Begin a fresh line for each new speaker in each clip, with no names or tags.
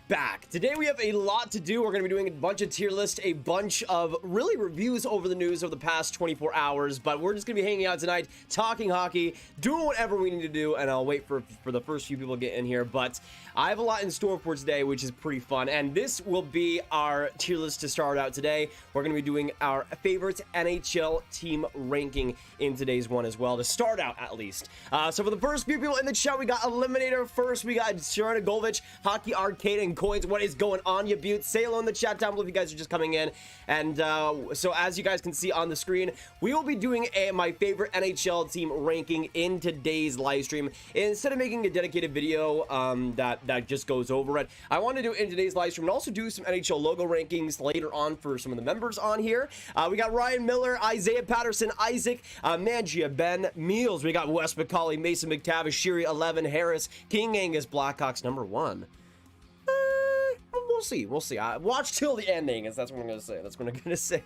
back. Today we have a lot to do. We're going to be doing a bunch of tier lists, a bunch of really reviews over the news of the past 24 hours, but we're just going to be hanging out tonight, talking hockey, doing whatever we need to do, and I'll wait for the first few people to get in here, but I have a lot in store for today, which is pretty fun, and this will be our tier list to start out today. We're going to be doing our favorite NHL team ranking in today's one as well, to start out at least. So for the first few people in the chat, we got Eliminator first, we got Sharon Golvich, Hockey Arcade and Coins. What is going on, you butte? Say hello in the chat down below if you guys are just coming in. And so as you guys can see on the screen, we will be doing my favorite NHL team ranking in today's live stream. Instead of making a dedicated video that just goes over it, I want to do it in today's live stream and also do some NHL logo rankings later on for some of the members on here. We got Ryan Miller, Isaiah Patterson, Isaac, Mangia, Ben Meals. We got Wes McCauley, Mason McTavish, Shiri 11, Harris, King Angus, Blackhawks #1. We'll see. Watch till the ending, that's what I'm gonna say.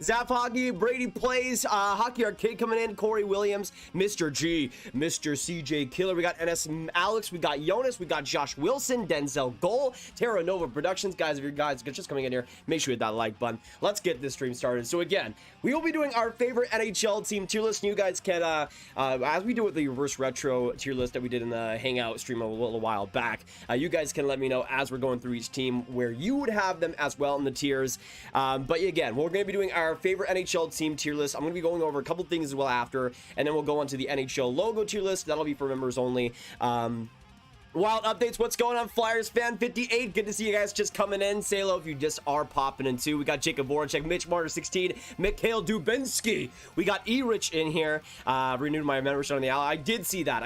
Zap Hockey, Brady Plays, Hockey Arcade coming in, Corey Williams, Mr. G, Mr. CJ Killer. We got NS Alex, we got Jonas, we got Josh Wilson, Denzel Goal, Terra Nova Productions. Guys, if you guys are just coming in here, make sure you hit that like button. Let's get this stream started. So again, we will be doing our favorite NHL team tier list, and you guys can, as we do with the reverse retro tier list that we did in the Hangout stream a little while back, you guys can let me know as we're going through each team where you would have them as well in the tiers. But again, we're going to be doing our favorite NHL team tier list. I'm going to be going over a couple things as well after, and then we'll go on to the NHL logo tier list. That'll be for members only. Wild updates, what's going on, Flyers fan 58? Good to see you guys just coming in. Say hello if you just are popping in too. We got Jacob Voracek, Mitch Martyr 16, Mikhail Dubinsky. We got E-Rich in here. Renewed my membership on the Ally. I did see that.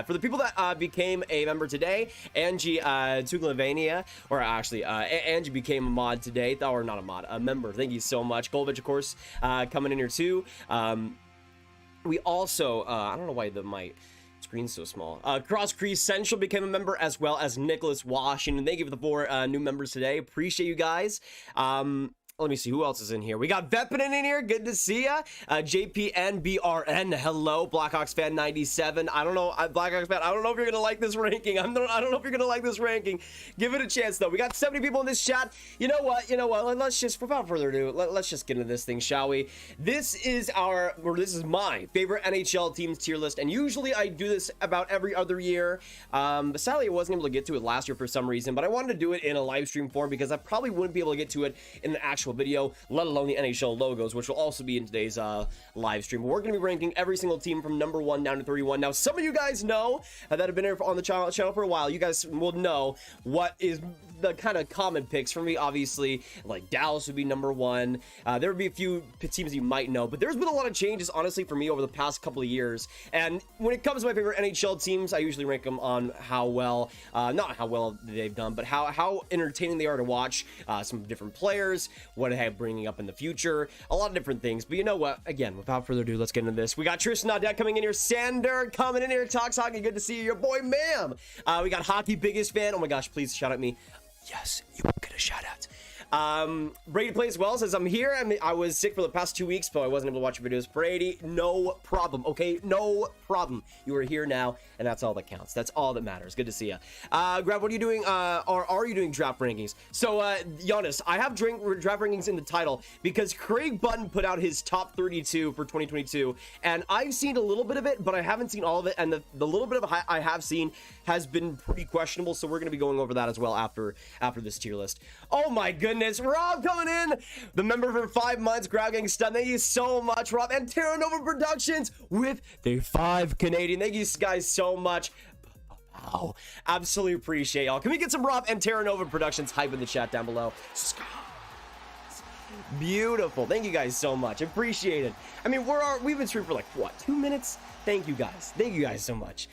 For the people that became a member today, Angie Tuglavania, or actually Angie became a mod today, or not a mod, a member. Thank you so much. Golvich, of course, coming in here too. We also, I don't know why my screen's so small. Cross Crease Central became a member, as well as Nicholas Washington. Thank you for the 4 new members today. Appreciate you guys. Let me see who else is in here. We got Vepinen in here. Good to see ya. JPNBRN. Hello, Blackhawks fan 97. I don't know, Blackhawks fan. I don't know if you're gonna like this ranking. I don't know if you're gonna like this ranking. Give it a chance though. We got 70 people in this chat. You know what? Let's just, without further ado, let's just get into this thing, shall we? This is my favorite NHL teams tier list, and usually I do this about every other year. But sadly, I wasn't able to get to it last year for some reason. But I wanted to do it in a live stream form because I probably wouldn't be able to get to it in an actual video, let alone the NHL logos, which will also be in today's live stream. We're going to be ranking every single team from number 1 down to 31. Now, some of you guys know that have been here on the channel for a while. You guys will know what is the kind of common picks for me. Obviously, like Dallas would be number 1. There would be a few teams you might know, but there's been a lot of changes, honestly, for me over the past couple of years. And when it comes to my favorite NHL teams, I usually rank them on how well, not how well they've done, but how entertaining they are to watch. Some different players, what I have bringing up in the future, a lot of different things. But you know what? Again, without further ado, let's get into this. We got Tristan Audette coming in here, Sander coming in here, Talks Hockey. Good to see you, your boy, ma'am. We got Hockey Biggest Fan. Oh my gosh, please shout at me. Yes, you will get a shout out. Brady Plays Well says, I'm here. I was sick for the past 2 weeks, but I wasn't able to watch your videos. Brady, no problem. Okay, no problem. You are here now, and that's all that counts. That's all that matters. Good to see you. Grav, what are you doing? Or are you doing draft rankings? So, Giannis, I have draft rankings in the title because Craig Button put out his top 32 for 2022, and I've seen a little bit of it, but I haven't seen all of it, and the little bit of I have seen has been pretty questionable, so we're going to be going over that as well after this tier list. Oh my goodness. Rob coming in, the member for 5 months. Grab getting stunned. Thank you so much, Rob. And Terra Nova Productions with the 5 Canadian. Thank you guys so much. Wow, absolutely appreciate y'all. Can we get some Rob and Terra Nova Productions hype in the chat down below? Beautiful. Thank you guys so much. Appreciate it. I mean, we've been streaming for like what, 2 minutes? Thank you guys so much.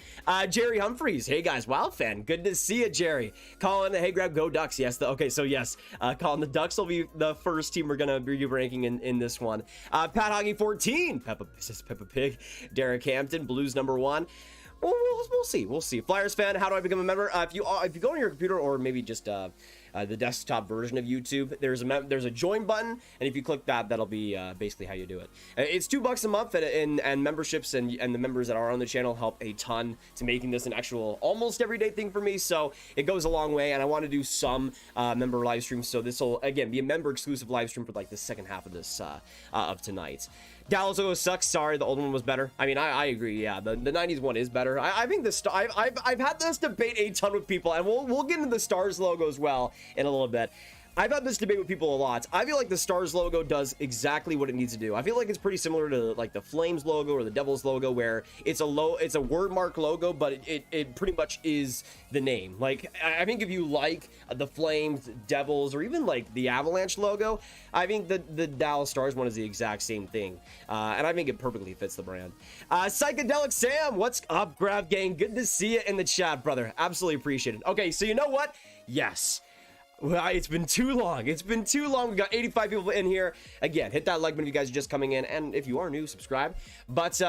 Jerry Humphreys, hey guys, Wild fan, good to see you, Jerry. Colin, hey Grab, go Ducks. Yes, okay, so yes, Colin, the Ducks will be the first team we're gonna be ranking in this one. Pat Hoggy 14, Peppa Pig, Derek Hampton, Blues #1. Well, we'll see. We'll see. Flyers fan, how do I become a member? If you go on your computer or maybe just the desktop version of YouTube, there's a join button, and if you click that, that'll be basically how you do it. It's $2 a month, and memberships and the members that are on the channel help a ton to making this an actual almost everyday thing for me. So it goes a long way, and I want to do some member live streams. So this will again be a member exclusive live stream for like the second half of this of tonight. Dallas logo sucks. Sorry, the old one was better. I mean, I agree. Yeah, the 90s one is better. I think I've had this debate a ton with people, and we'll get into the Stars logo as well in a little bit. I've had this debate with people a lot. I feel like the Stars logo does exactly what it needs to do. I feel like it's pretty similar to like the Flames logo or the Devils logo, where it's a word mark logo, but it pretty much is the name. Like, I think if you like the Flames, Devils, or even like the Avalanche logo, I think the Dallas Stars one is the exact same thing. And I think it perfectly fits the brand. Psychedelic Sam, what's up, Grav Gang? Good to see you in the chat, brother. Absolutely appreciate it. Okay, so you know what? Yes. Well, it's been too long. It's been too long. We got 85 people in here. Again, hit that like button if you guys are just coming in, and if you are new, subscribe. But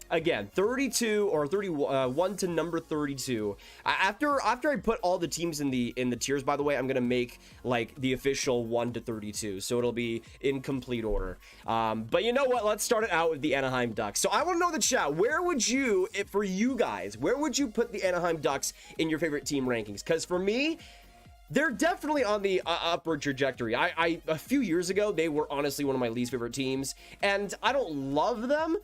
again, 32 or 31 to number 32. After I put all the teams in the tiers, by the way, I'm gonna make like the official 1 to 32, so it'll be in complete order. But you know what? Let's start it out with the Anaheim Ducks. So I want to know the chat. Where would you, for you guys, where would you put the Anaheim Ducks in your favorite team rankings? Because for me, they're definitely on the upward trajectory. A few years ago, they were honestly one of my least favorite teams, and I don't love them.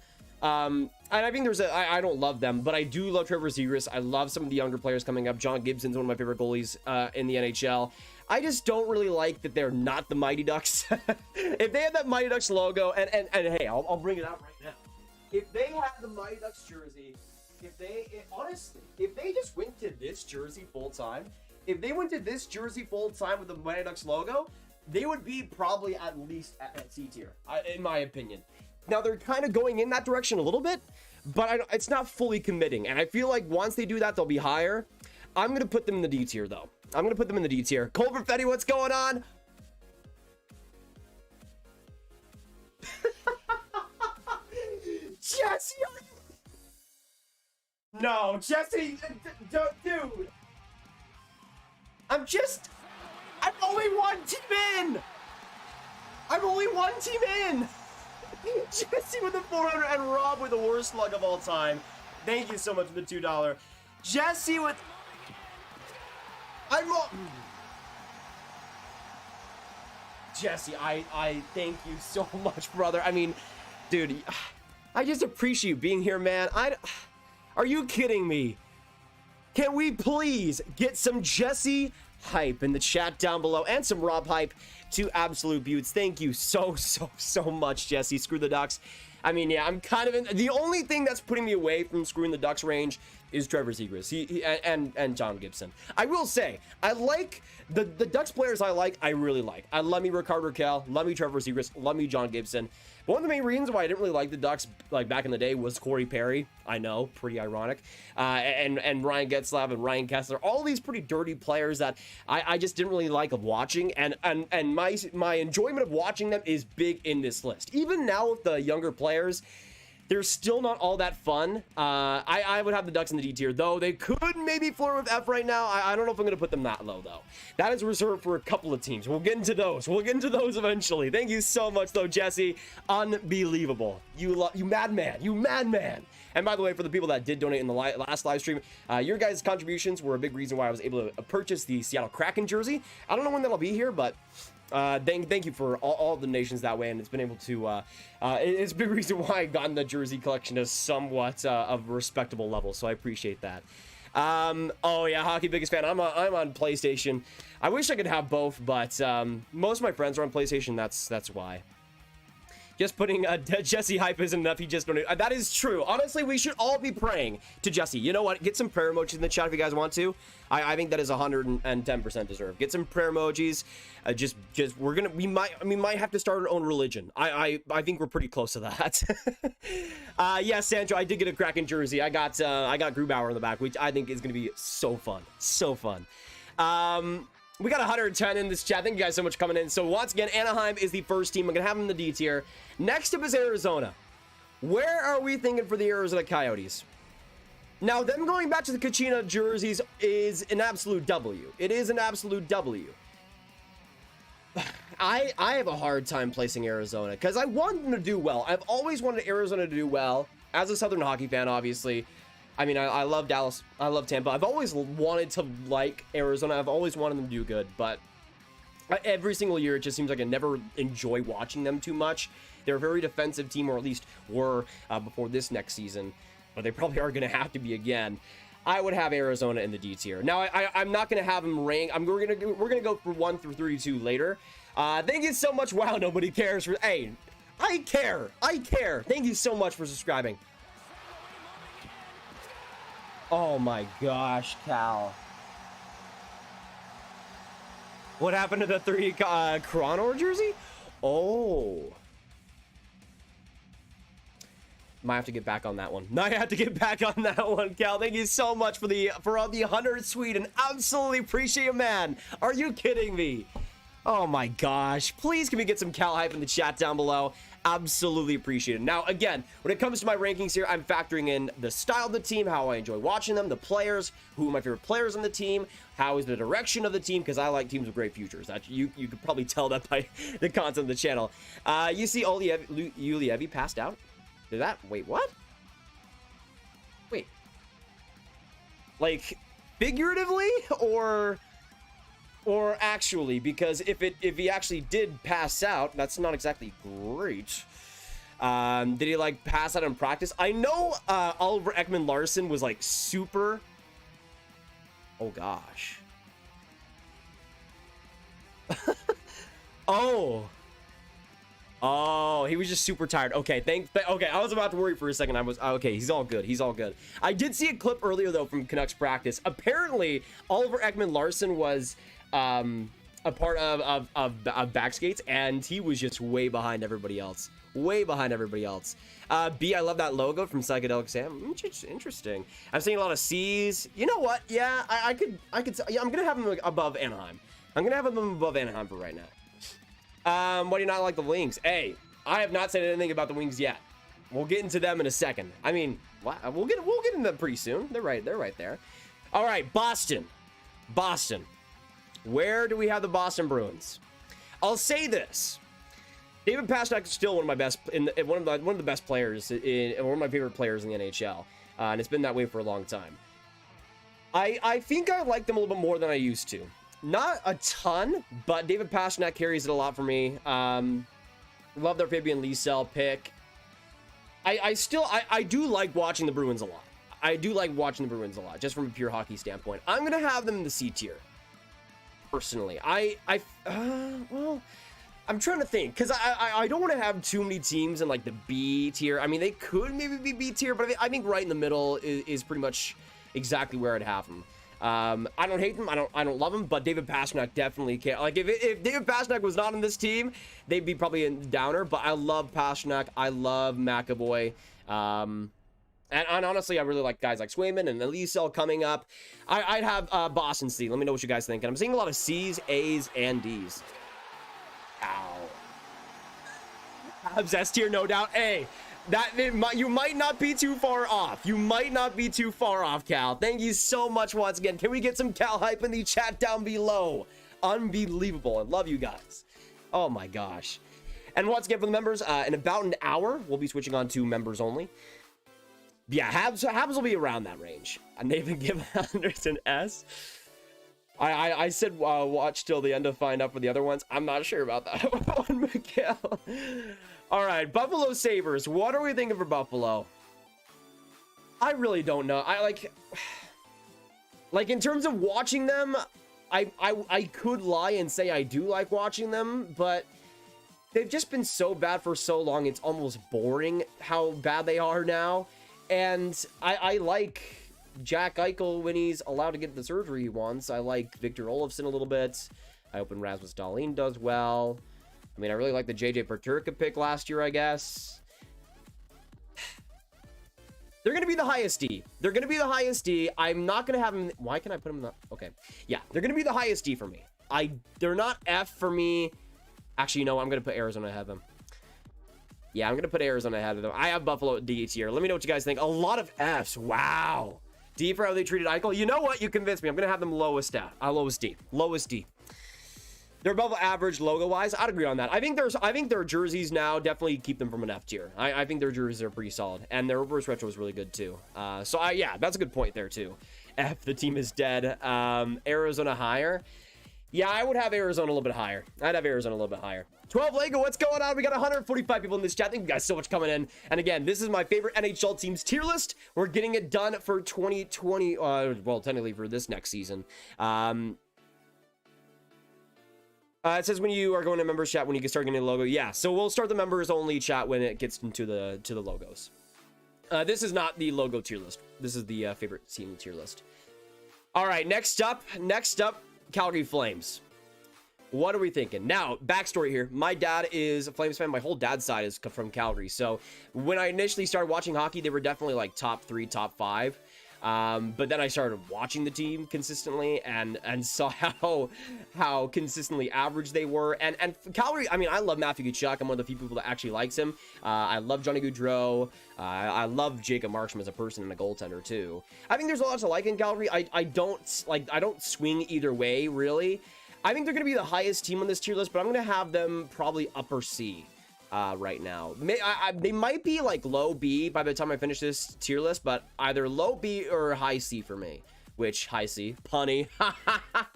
And I think I don't love them, but I do love Trevor Zegras. I love some of the younger players coming up. John Gibson's one of my favorite goalies in the NHL. I just don't really like that they're not the Mighty Ducks. If they had that Mighty Ducks logo, and hey, I'll bring it out right now. If they had the Mighty Ducks jersey, honestly, if they just went to this jersey full time, if they went to this jersey full time with the Mighty Ducks logo, they would be probably at least at C tier, in my opinion. Now, they're kind of going in that direction a little bit, but it's not fully committing. And I feel like once they do that, they'll be higher. I'm going to put them in the D tier, though. I'm going to put them in the D tier. Cole Perfetti, what's going on? Jesse! No, Jesse! Dude! I'm only one team in! I'm only one team in! Jesse with the 400 and Rob with the worst slug of all time. Thank you so much for the $2. Jesse with... Jesse, I thank you so much, brother. I mean, dude, I just appreciate you being here, man. Are you kidding me? Can we please get some Jesse hype in the chat down below and some Rob hype to absolute buttes? Thank you so much, Jesse. Screw the Ducks. I mean, yeah, I'm kind of in. The only thing that's putting me away from screwing the Ducks range is Trevor Zegras and John Gibson. I will say, I like the Ducks players. I really like. I love me Rickard Rakell, love me Trevor Zegras, love me John Gibson. But one of the main reasons why I didn't really like the Ducks like back in the day was Corey Perry. I know, pretty ironic. And Ryan Getzlaf and Ryan Kessler, all these pretty dirty players that I just didn't really like of watching. And my enjoyment of watching them is big in this list. Even now with the younger players, they're still not all that fun. I would have the Ducks in the D tier, though they could maybe flirt with F right now. I don't know if I'm going to put them that low, though. That is reserved for a couple of teams. We'll get into those. We'll get into those eventually. Thank you so much, though, Jesse. Unbelievable. You madman. You madman. And by the way, for the people that did donate in the last live stream, your guys' contributions were a big reason why I was able to purchase the Seattle Kraken jersey. I don't know when that'll be here, but... thank you for all the donations that way, and it's been able to it's a big reason why I got in the jersey collection is somewhat of a respectable level, so I appreciate that. Oh yeah, hockey biggest fan. I'm on PlayStation. I wish I could have both, but most of my friends are on PlayStation. That's why. Just putting Jesse hype isn't enough. He just donated. That is true. Honestly, we should all be praying to Jesse. You know what? Get some prayer emojis in the chat if you guys want to. I think that is 110% deserved. Get some prayer emojis. We might have to start our own religion. I think we're pretty close to that. Yes, Sancho, I did get a Kraken jersey. I got Grubauer in the back, which I think is gonna be so fun. So fun. We got 110 in this chat. Thank you guys so much for coming in. So once again, Anaheim is the first team. I'm gonna have them in the D tier. Next up is Arizona. Where are we thinking for the Arizona Coyotes? Now, them going back to the Kachina jerseys is an absolute W. It is an absolute W. I have a hard time placing Arizona because I want them to do well. I've always wanted Arizona to do well. As a Southern hockey fan, obviously. I mean, I love Dallas. I love Tampa. I've always wanted to like Arizona. I've always wanted them to do good, but every single year, it just seems like I never enjoy watching them too much. They're a very defensive team, or at least were before this next season, but they probably are going to have to be again. I would have Arizona in the D tier. Now, I'm not going to have them rank. We're gonna go for 1 through 32 later. Thank you so much. Wow, nobody cares. Hey, I care. I care. Thank you so much for subscribing. Oh my gosh, Cal. What happened to the 3 Chronor jersey? Oh. Might have to get back on that one. I have to get back on that one, Cal. Thank you so much for the 100 Sweden. Absolutely appreciate it, man. Are you kidding me? Oh my gosh. Please can we get some Cal hype in the chat down below? Absolutely appreciate it. Now, again, when it comes to my rankings here, I'm factoring in the style of the team, how I enjoy watching them, the players, who are my favorite players on the team, how is the direction of the team, because I like teams with great futures. That you could probably tell that by the content of the channel. You see Ulievi passed out? Did that? Wait, what? Wait. Like, figuratively or actually? Because if he actually did pass out, that's not exactly great. Did he like pass out in practice? I know Oliver Ekman-Larsson was like super. Oh gosh. Oh, he was just super tired. Okay, okay, I was about to worry for a second. Okay, he's all good. He's all good. I did see a clip earlier though from Canucks practice. Apparently, Oliver Ekman-Larsson was a part of back skates, and he was just way behind everybody else. Way behind everybody else. B, I love that logo from Psychedelic Sam. Interesting. I'm seeing a lot of C's. You know what? Yeah, I could. Yeah, I'm gonna have him above Anaheim. I'm gonna have him above Anaheim for right now. Why do you not like the Wings? Hey, I have not said anything about the Wings yet. We'll get into them in a second. I mean, we'll get into them pretty soon. They're right there. All right, Boston. Where do we have the Boston Bruins? I'll say this. David Pastrnak is still one of my best, one of the best players, one of my favorite players in the NHL, and it's been that way for a long time. I think I like them a little bit more than I used to. Not a ton, but David Pastrnak carries it a lot for me. Love their Fabian Lysell pick. I do like watching the Bruins a lot. I do like watching the Bruins a lot, just from a pure hockey standpoint. I'm gonna have them in the C tier. Personally, well, I'm trying to think, because I don't want to have too many teams in like the B tier. I mean, they could maybe be B tier, but I think right in the middle is pretty much exactly where I'd have them. I don't hate them. I don't love them, but David Pastrnak definitely can't. Like if David Pastrnak was not on this team, they'd be probably in downer. But I love Pastrnak. I love McAvoy. And honestly, I really like guys like Swayman and Lysell coming up. I'd have Boston C. Let me know what you guys think. And I'm seeing a lot of C's, A's, and D's. Ow. Habs S tier, no doubt. Hey, you might not be too far off. You might not be too far off, Cal. Thank you so much once again. Can we get some Cal hype in the chat down below? Unbelievable. I love you guys. Oh my gosh. And once again for the members, in about an hour, we'll be switching on to members only. Yeah, Habs will be around that range. Nathan Gibb Anderson S. I said watch till the end to find out for the other ones. I'm not sure about that one, Miguel. All right, Buffalo Sabres. What are we thinking for Buffalo? I really don't know. Like in terms of watching them, I could lie and say I do like watching them, but they've just been so bad for so long. It's almost boring how bad they are now. And I like Jack Eichel when he's allowed to get the surgery he wants. I like Victor Olofsson a little bit. I hope when Rasmus Dahlin does well. I mean, I really like the JJ Peterka pick last year, I guess. They're going to be the highest D. They're going to be the highest D. I'm not going to have them. Why can I put them in the... Okay. Yeah, they're going to be the highest D for me. They're not F for me. Actually, you know, I'm going to put Arizona ahead of them. Yeah, I'm going to put Arizona ahead of them. I have Buffalo at D tier. Let me know what you guys think. A lot of Fs. Wow. D for how they treated Eichel. You know what? You convinced me. I'm going to have them lowest D. Lowest D. They're above average logo-wise. I'd agree on that. I think their jerseys now definitely keep them from an F tier. I think their jerseys are pretty solid, and their reverse retro is really good too. Yeah, that's a good point there too. F, the team is dead. Arizona higher. Yeah, I would have Arizona a little bit higher. I'd have Arizona a little bit higher. 12 Lego, what's going on? We got 145 people in this chat. Thank you guys so much coming in. And again, this is my favorite NHL teams tier list. We're getting it done for 2020. Well, technically for this next season. It says when you are going to members chat when you can start getting a logo. Yeah, so we'll start the members only chat when it gets into the logos. This is not the logo tier list. This is the favorite team tier list. All right, next up, Calgary Flames. What are we thinking? Now, backstory here. My dad is a Flames fan. My whole dad's side is from Calgary. So when I initially started watching hockey, they were definitely like top 3, top 5. But then I started watching the team consistently and saw how consistently average they were. And Calgary, I mean, I love Matthew Tkachuk. I'm one of the few people that actually likes him. I love Johnny Gaudreau. I love Jacob Markstrom as a person and a goaltender too. I think there's a lot to like in Calgary. I don't swing either way really. I think they're going to be the highest team on this tier list, but I'm going to have them probably upper C. Right now. They might be like low B by the time I finish this tier list, but either low B or high C for me. Which high C, punny,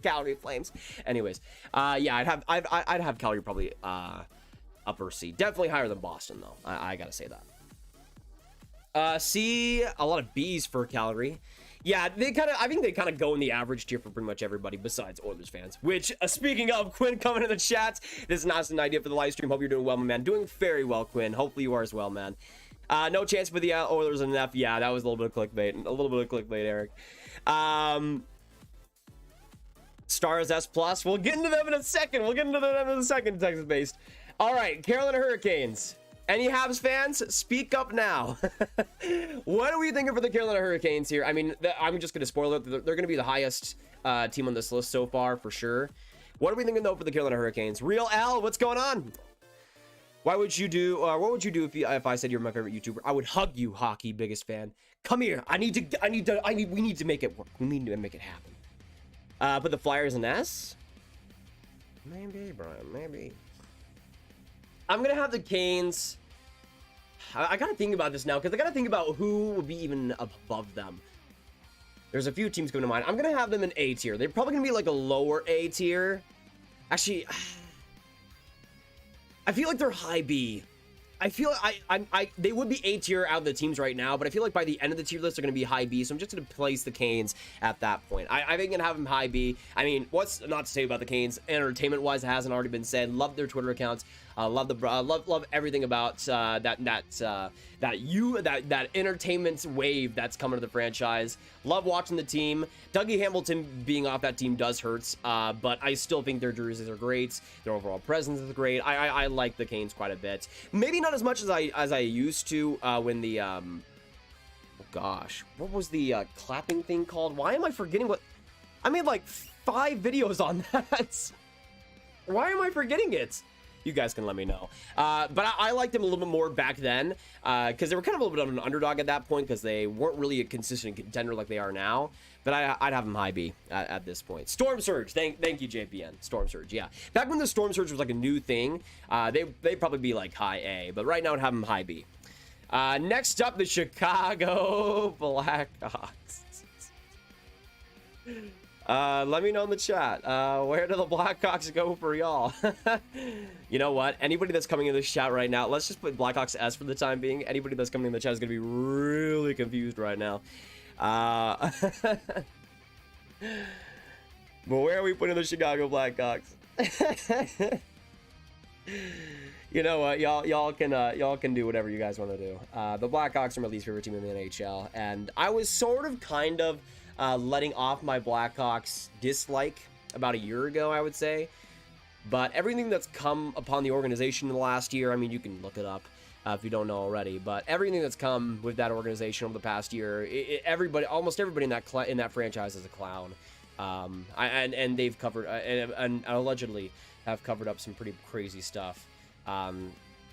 Calgary Flames. Anyways, yeah, I'd have Calgary probably upper C. Definitely higher than Boston though. I gotta say that. C, a lot of B's for Calgary. Yeah, I think they kind of go in the average tier for pretty much everybody besides Oilers fans. Which, speaking of, Quinn coming in the chats. This is not an idea for the live stream. Hope you're doing well, my man. Doing very well, Quinn. Hopefully you are as well, man. No chance for the Oilers and F. Yeah, that was a little bit of clickbait. A little bit of clickbait, Eric. Stars S+. We'll get into them in a second. Texas-based. All right, Carolina Hurricanes. Any Habs fans, speak up now. What are we thinking for the Carolina Hurricanes here? I mean, I'm just going to spoil it. They're going to be the highest team on this list so far, for sure. What are we thinking, though, for the Carolina Hurricanes? Real Al, what's going on? What would you do if I said you're my favorite YouTuber? I would hug you, hockey biggest fan. Come here. We need to make it work. We need to make it happen. Put the Flyers in S? Maybe, Brian, maybe. I'm going to have the Canes. I got to think about this now because I got to think about who would be even above them. There's a few teams coming to mind. I'm going to have them in A tier. They're probably going to be like a lower A tier. Actually, I feel like they're high B. I feel they would be A tier out of the teams right now, but I feel like by the end of the tier list, they're going to be high B. So I'm just going to place the Canes at that point. I think I'm going to have them high B. I mean, what's not to say about the Canes? Entertainment-wise, it hasn't already been said. Love their Twitter accounts. Love everything about that entertainment wave that's coming to the franchise. Love watching the team. Dougie Hamilton being off that team does hurt, but I still think their jerseys are great. Their overall presence is great. I like the Canes quite a bit. Maybe not as much as I used to when the oh gosh, what was the clapping thing called? Why am I forgetting what? I made like 5 videos on that. Why am I forgetting it? You guys can let me know. But I liked them a little bit more back then because they were kind of a little bit of an underdog at that point because they weren't really a consistent contender like they are now. But I'd have them high B at this point. Storm Surge. Thank you, JPN. Storm Surge, yeah. Back when the Storm Surge was like a new thing, they'd probably be like high A. But right now I'd have them high B. Next up, the Chicago Blackhawks. Let me know in the chat. Where do the Blackhawks go for y'all? You know what? Anybody that's coming in this chat right now, let's just put Blackhawks S for the time being. Anybody that's coming in the chat is going to be really confused right now. But where are we putting the Chicago Blackhawks? You know what? Y'all can do whatever you guys want to do. The Blackhawks are my least favorite team in the NHL, and I was sort of kind of letting off my Blackhawks dislike about a year ago, I would say. But everything that's come upon the organization in the last year, I mean, you can look it up if you don't know already. But everything that's come with that organization over the past year, almost everybody in that franchise is a clown. And they've covered and allegedly have covered up some pretty crazy stuff.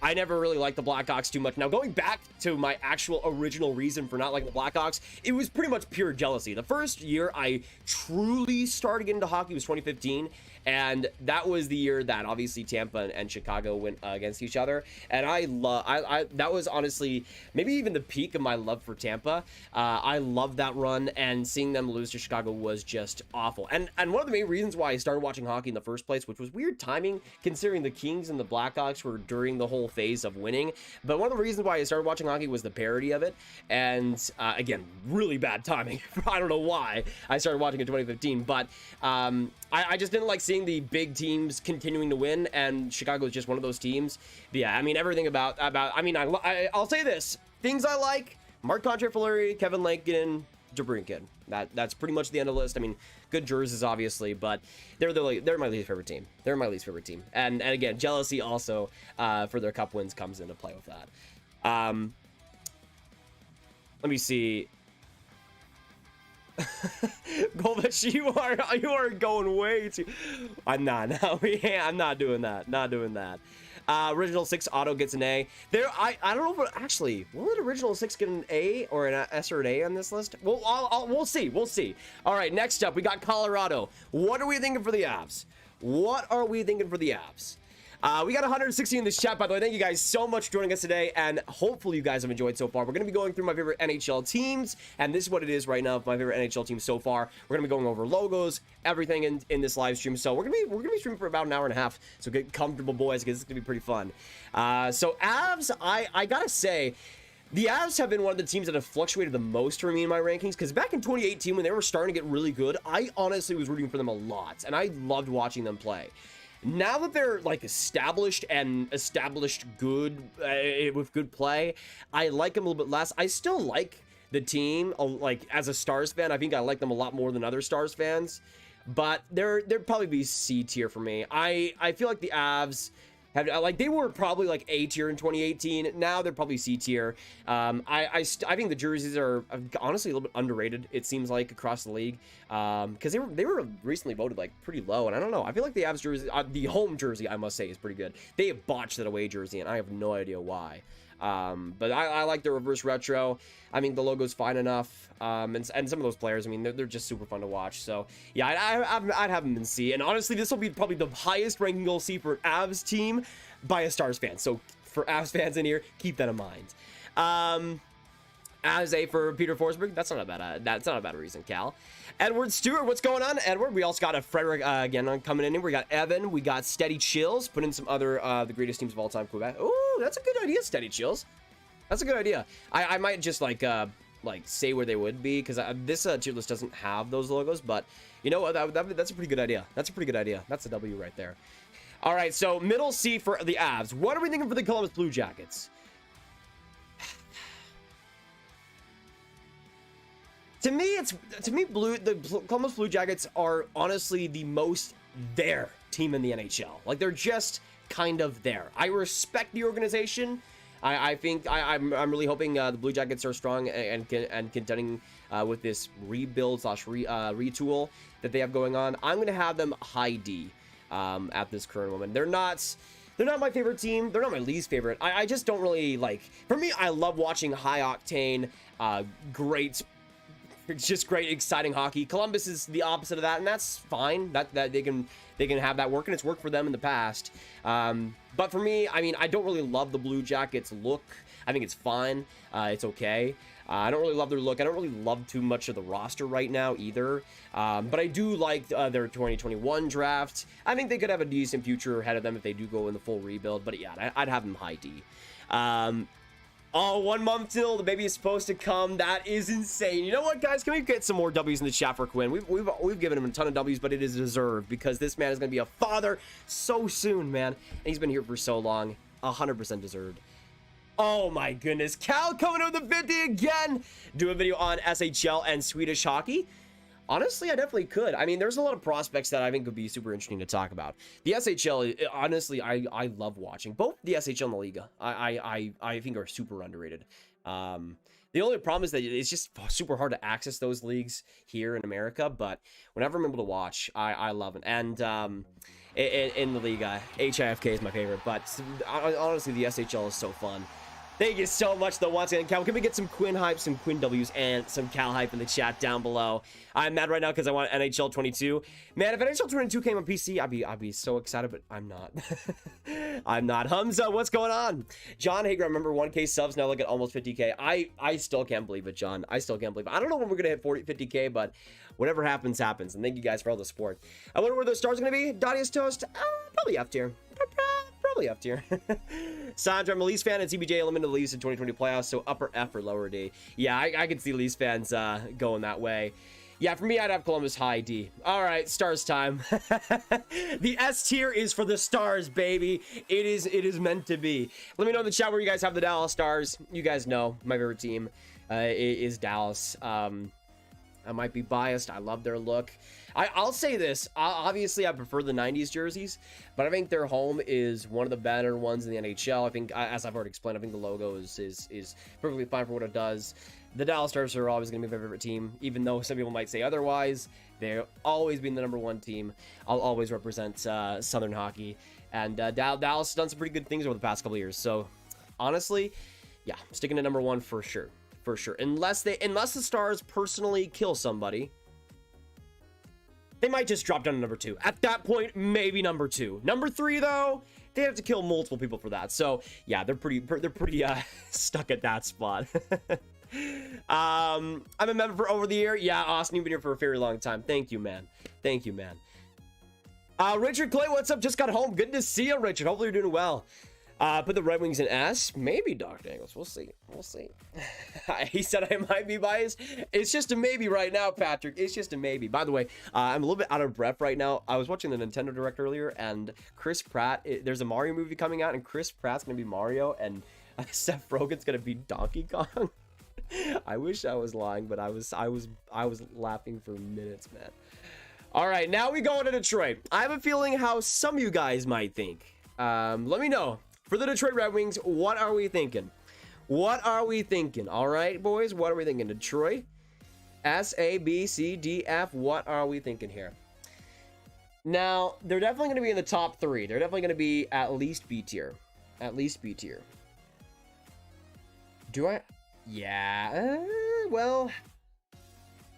I never really liked the Blackhawks too much. Now, going back to my actual original reason for not liking the Blackhawks, it was pretty much pure jealousy. The first year I truly started getting into hockey was 2015. And that was the year that obviously Tampa and Chicago went against each other. And that was honestly maybe even the peak of my love for Tampa. I loved that run, and seeing them lose to Chicago was just awful. And one of the main reasons why I started watching hockey in the first place, which was weird timing considering the Kings and the Blackhawks were during the whole phase of winning. But one of the reasons why I started watching hockey was the parody of it. And again, really bad timing. I don't know why I started watching in 2015, but I just didn't like seeing the big teams continuing to win, and Chicago is just one of those teams. But yeah, I mean, everything about I mean, I'll say this: things I like: Marc Andre-Fleury, Kevin Lankin, DeBrincat. That's pretty much the end of the list. I mean, good jerseys, obviously, but they're my least favorite team. They're my least favorite team, and again, jealousy also for their cup wins comes into play with that. Let me see. Goldish, you are going way too. I'm not doing that. Original 6 auto gets an A. I don't know if actually will it original 6 get an A or an S or an A on this list? Well, we'll see. All right, next up we got Colorado. What are we thinking for the Avs? We got 160 in this chat, by the way. Thank you guys so much for joining us today, and hopefully you guys have enjoyed so far. We're going to be going through my favorite NHL teams, and this is what it is right now, my favorite NHL teams so far. We're going to be going over logos, everything in this live stream. So we're going to be streaming for about an hour and a half. So get comfortable, boys, because it's going to be pretty fun. So Avs, I got to say, the Avs have been one of the teams that have fluctuated the most for me in my rankings, because back in 2018 when they were starting to get really good, I honestly was rooting for them a lot, and I loved watching them play. Now that they're like established good with good play, I like them a little bit less. I still like the team, like as a Stars fan. I think I like them a lot more than other Stars fans, but they'd probably be C tier for me. I feel like the Avs have, like, they were probably like A tier in 2018. Now they're probably C tier. I think the jerseys are honestly a little bit underrated, it seems like, across the league, because they were recently voted like pretty low, and I don't know. I feel like the Avs jersey, the home jersey, I must say, is pretty good. They have botched that away jersey, and I have no idea why. But I like the reverse retro. I mean, the logo's fine enough, and some of those players, I mean, they're just super fun to watch. So yeah, I'd have them in C, and honestly, this will be probably the highest ranking you'll see for an Avs team by a Stars fan. So for Avs fans in here, keep that in mind. As A for Peter Forsberg, that's not a bad reason, Cal. Edward Stewart, what's going on, Edward? We also got a Frederick again coming in. We got Evan, we got Steady Chills, put in some other the greatest teams of all time. Oh, that's a good idea, Steady Chills. That's a good idea. I might just like say where they would be, because this tier list doesn't have those logos, but you know what? That's a pretty good idea. That's a W right there. All right, so middle C for the Avs. What are we thinking for the Columbus Blue Jackets? To me, the Columbus Blue Jackets are honestly the most their team in the NHL. Like, they're just kind of there. I respect the organization. I think I'm really hoping the Blue Jackets are strong and contending with this rebuild / retool that they have going on. I'm going to have them high D at this current moment. They're not my favorite team. They're not my least favorite. I just don't really like. For me, I love watching high octane, it's just great, exciting hockey. Columbus is the opposite of that, and that's fine. That they can have that work, and it's worked for them in the past. But for me, I mean, I don't really love the Blue Jackets look. I think it's fine. It's okay. I don't really love their look. I don't really love too much of the roster right now either. But I do like their 2021 draft. I think they could have a decent future ahead of them if they do go in the full rebuild. But yeah, I'd have them high D. Oh, 1 month till the baby is supposed to come. That is insane. You know what, guys? Can we get some more W's in the chat for Quinn? We've given him a ton of W's, but it is deserved, because this man is going to be a father so soon, man. And he's been here for so long. 100% deserved. Oh my goodness. Cal coming in with the 50 again. Do a video on SHL and Swedish hockey. Honestly, I definitely could. I mean, there's a lot of prospects that I think would be super interesting to talk about. The SHL, honestly, I love watching. Both the SHL and the Liga, I think are super underrated. The only problem is that it's just super hard to access those leagues here in America, but whenever I'm able to watch, I love it. And in the league. HIFK is my favorite, but honestly, the SHL is so fun. Thank you so much, though, once again. Cal, can we get some Quinn hype, some Quinn W's, and some Cal hype in the chat down below? I'm mad right now because I want NHL 22. Man, if NHL 22 came on PC, I'd be so excited, but I'm not. I'm not. Humza, what's going on? John Hager, remember 1K subs, now look at almost 50K. I still can't believe it, John. I still can't believe it. I don't know when we're going to hit 50K, but whatever happens, happens. And thank you guys for all the support. I wonder where the stars are going to be. Dadius Toast, probably F tier. Probably F tier. Sandra, I'm a Leafs fan, and CBJ eliminated the Leafs in 2020 playoffs, so upper F or lower D. Yeah, I can see Leafs fans going that way. Yeah, for me, I'd have Columbus high D. All right, stars time. The S tier is for the stars, baby. It is meant to be. Let me know in the chat where you guys have the Dallas Stars. You guys know my favorite team is Dallas. I might be biased. I love their look. I'll say this. Obviously, I prefer the 90s jerseys, but I think their home is one of the better ones in the NHL. I think, as I've already explained, I think the logo is perfectly fine for what it does. The Dallas Stars are always going to be my favorite team, even though some people might say otherwise. They've always been the #1 team. I'll always represent Southern hockey. And Dallas has done some pretty good things over the past couple of years. So, honestly, yeah, sticking to #1 for sure. For sure. Unless the Stars personally kill somebody, they might just drop down to #2. At that point, maybe #2. #3, though, they have to kill multiple people for that. So yeah, they're pretty stuck at that spot. I'm a member for over the year. Yeah, Austin, you've been here for a very long time. Thank you, man. Thank you, man. Richard Clay, what's up? Just got home. Good to see you, Richard. Hopefully you're doing well. Put the Red Wings in S. Maybe Dr. Dangles. We'll see. We'll see. He said I might be biased. It's just a maybe right now, Patrick. It's just a maybe. By the way, I'm a little bit out of breath right now. I was watching the Nintendo Direct earlier, and Chris Pratt, there's a Mario movie coming out, and Chris Pratt's going to be Mario, and Seth Rogen's going to be Donkey Kong. I wish I was lying, but I was laughing for minutes, man. All right, now we go into Detroit. I have a feeling how some of you guys might think. Let me know. For the Detroit Red Wings, what are we thinking? What are we thinking? All right, boys, what are we thinking? Detroit, S, A, B, C, D, F. What are we thinking here? Now, they're definitely going to be in the top 3. They're definitely going to be at least B tier. At least B tier. Do I? Yeah. Well.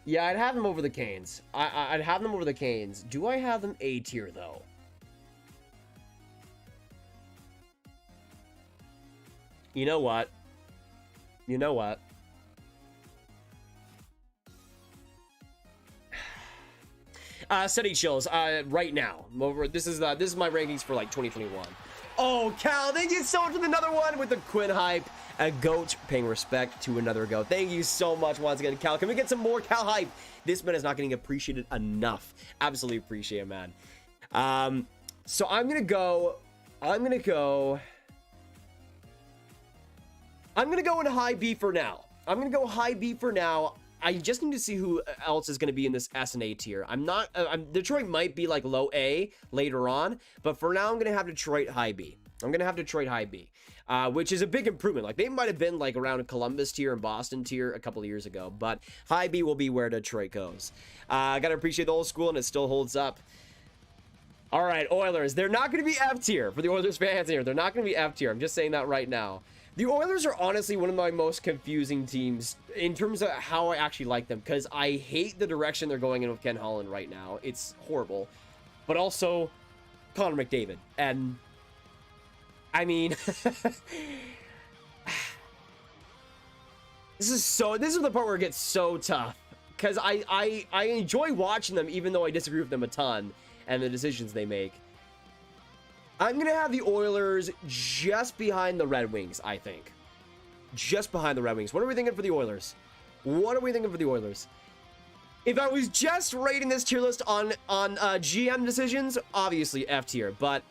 Yeah, I'd have them over the Canes. I'd have them over the Canes. Do I have them A tier, though? You know what? You know what? Steady chills. Right now. This is my rankings for like 2021. Oh, Cal, thank you so much for another one with the Quinn hype. A goat paying respect to another goat. Thank you so much once again, Cal. Can we get some more Cal hype? This man is not getting appreciated enough. Absolutely appreciate it, man. So I'm gonna go in high B for now. I'm gonna go high B for now. I just need to see who else is going to be in this S and A tier. Detroit might be like low A later on, but for now I'm going to have Detroit high B. I'm going to have Detroit high B, which is a big improvement. Like they might have been like around Columbus tier and Boston tier a couple of years ago, but high B will be where Detroit goes. I got to appreciate the old school, and it still holds up. All right, Oilers. They're not going to be F tier for the Oilers fans here. They're not going to be F tier. I'm just saying that right now. The Oilers are honestly one of my most confusing teams in terms of how I actually like them, because I hate the direction they're going in with Ken Holland right now. It's horrible. But also, Connor McDavid. And, I mean, this is the part where it gets so tough, because I enjoy watching them, even though I disagree with them a ton and the decisions they make. I'm going to have the Oilers just behind the Red Wings, I think. Just behind the Red Wings. What are we thinking for the Oilers? What are we thinking for the Oilers? If I was just rating this tier list on GM decisions, obviously F tier. But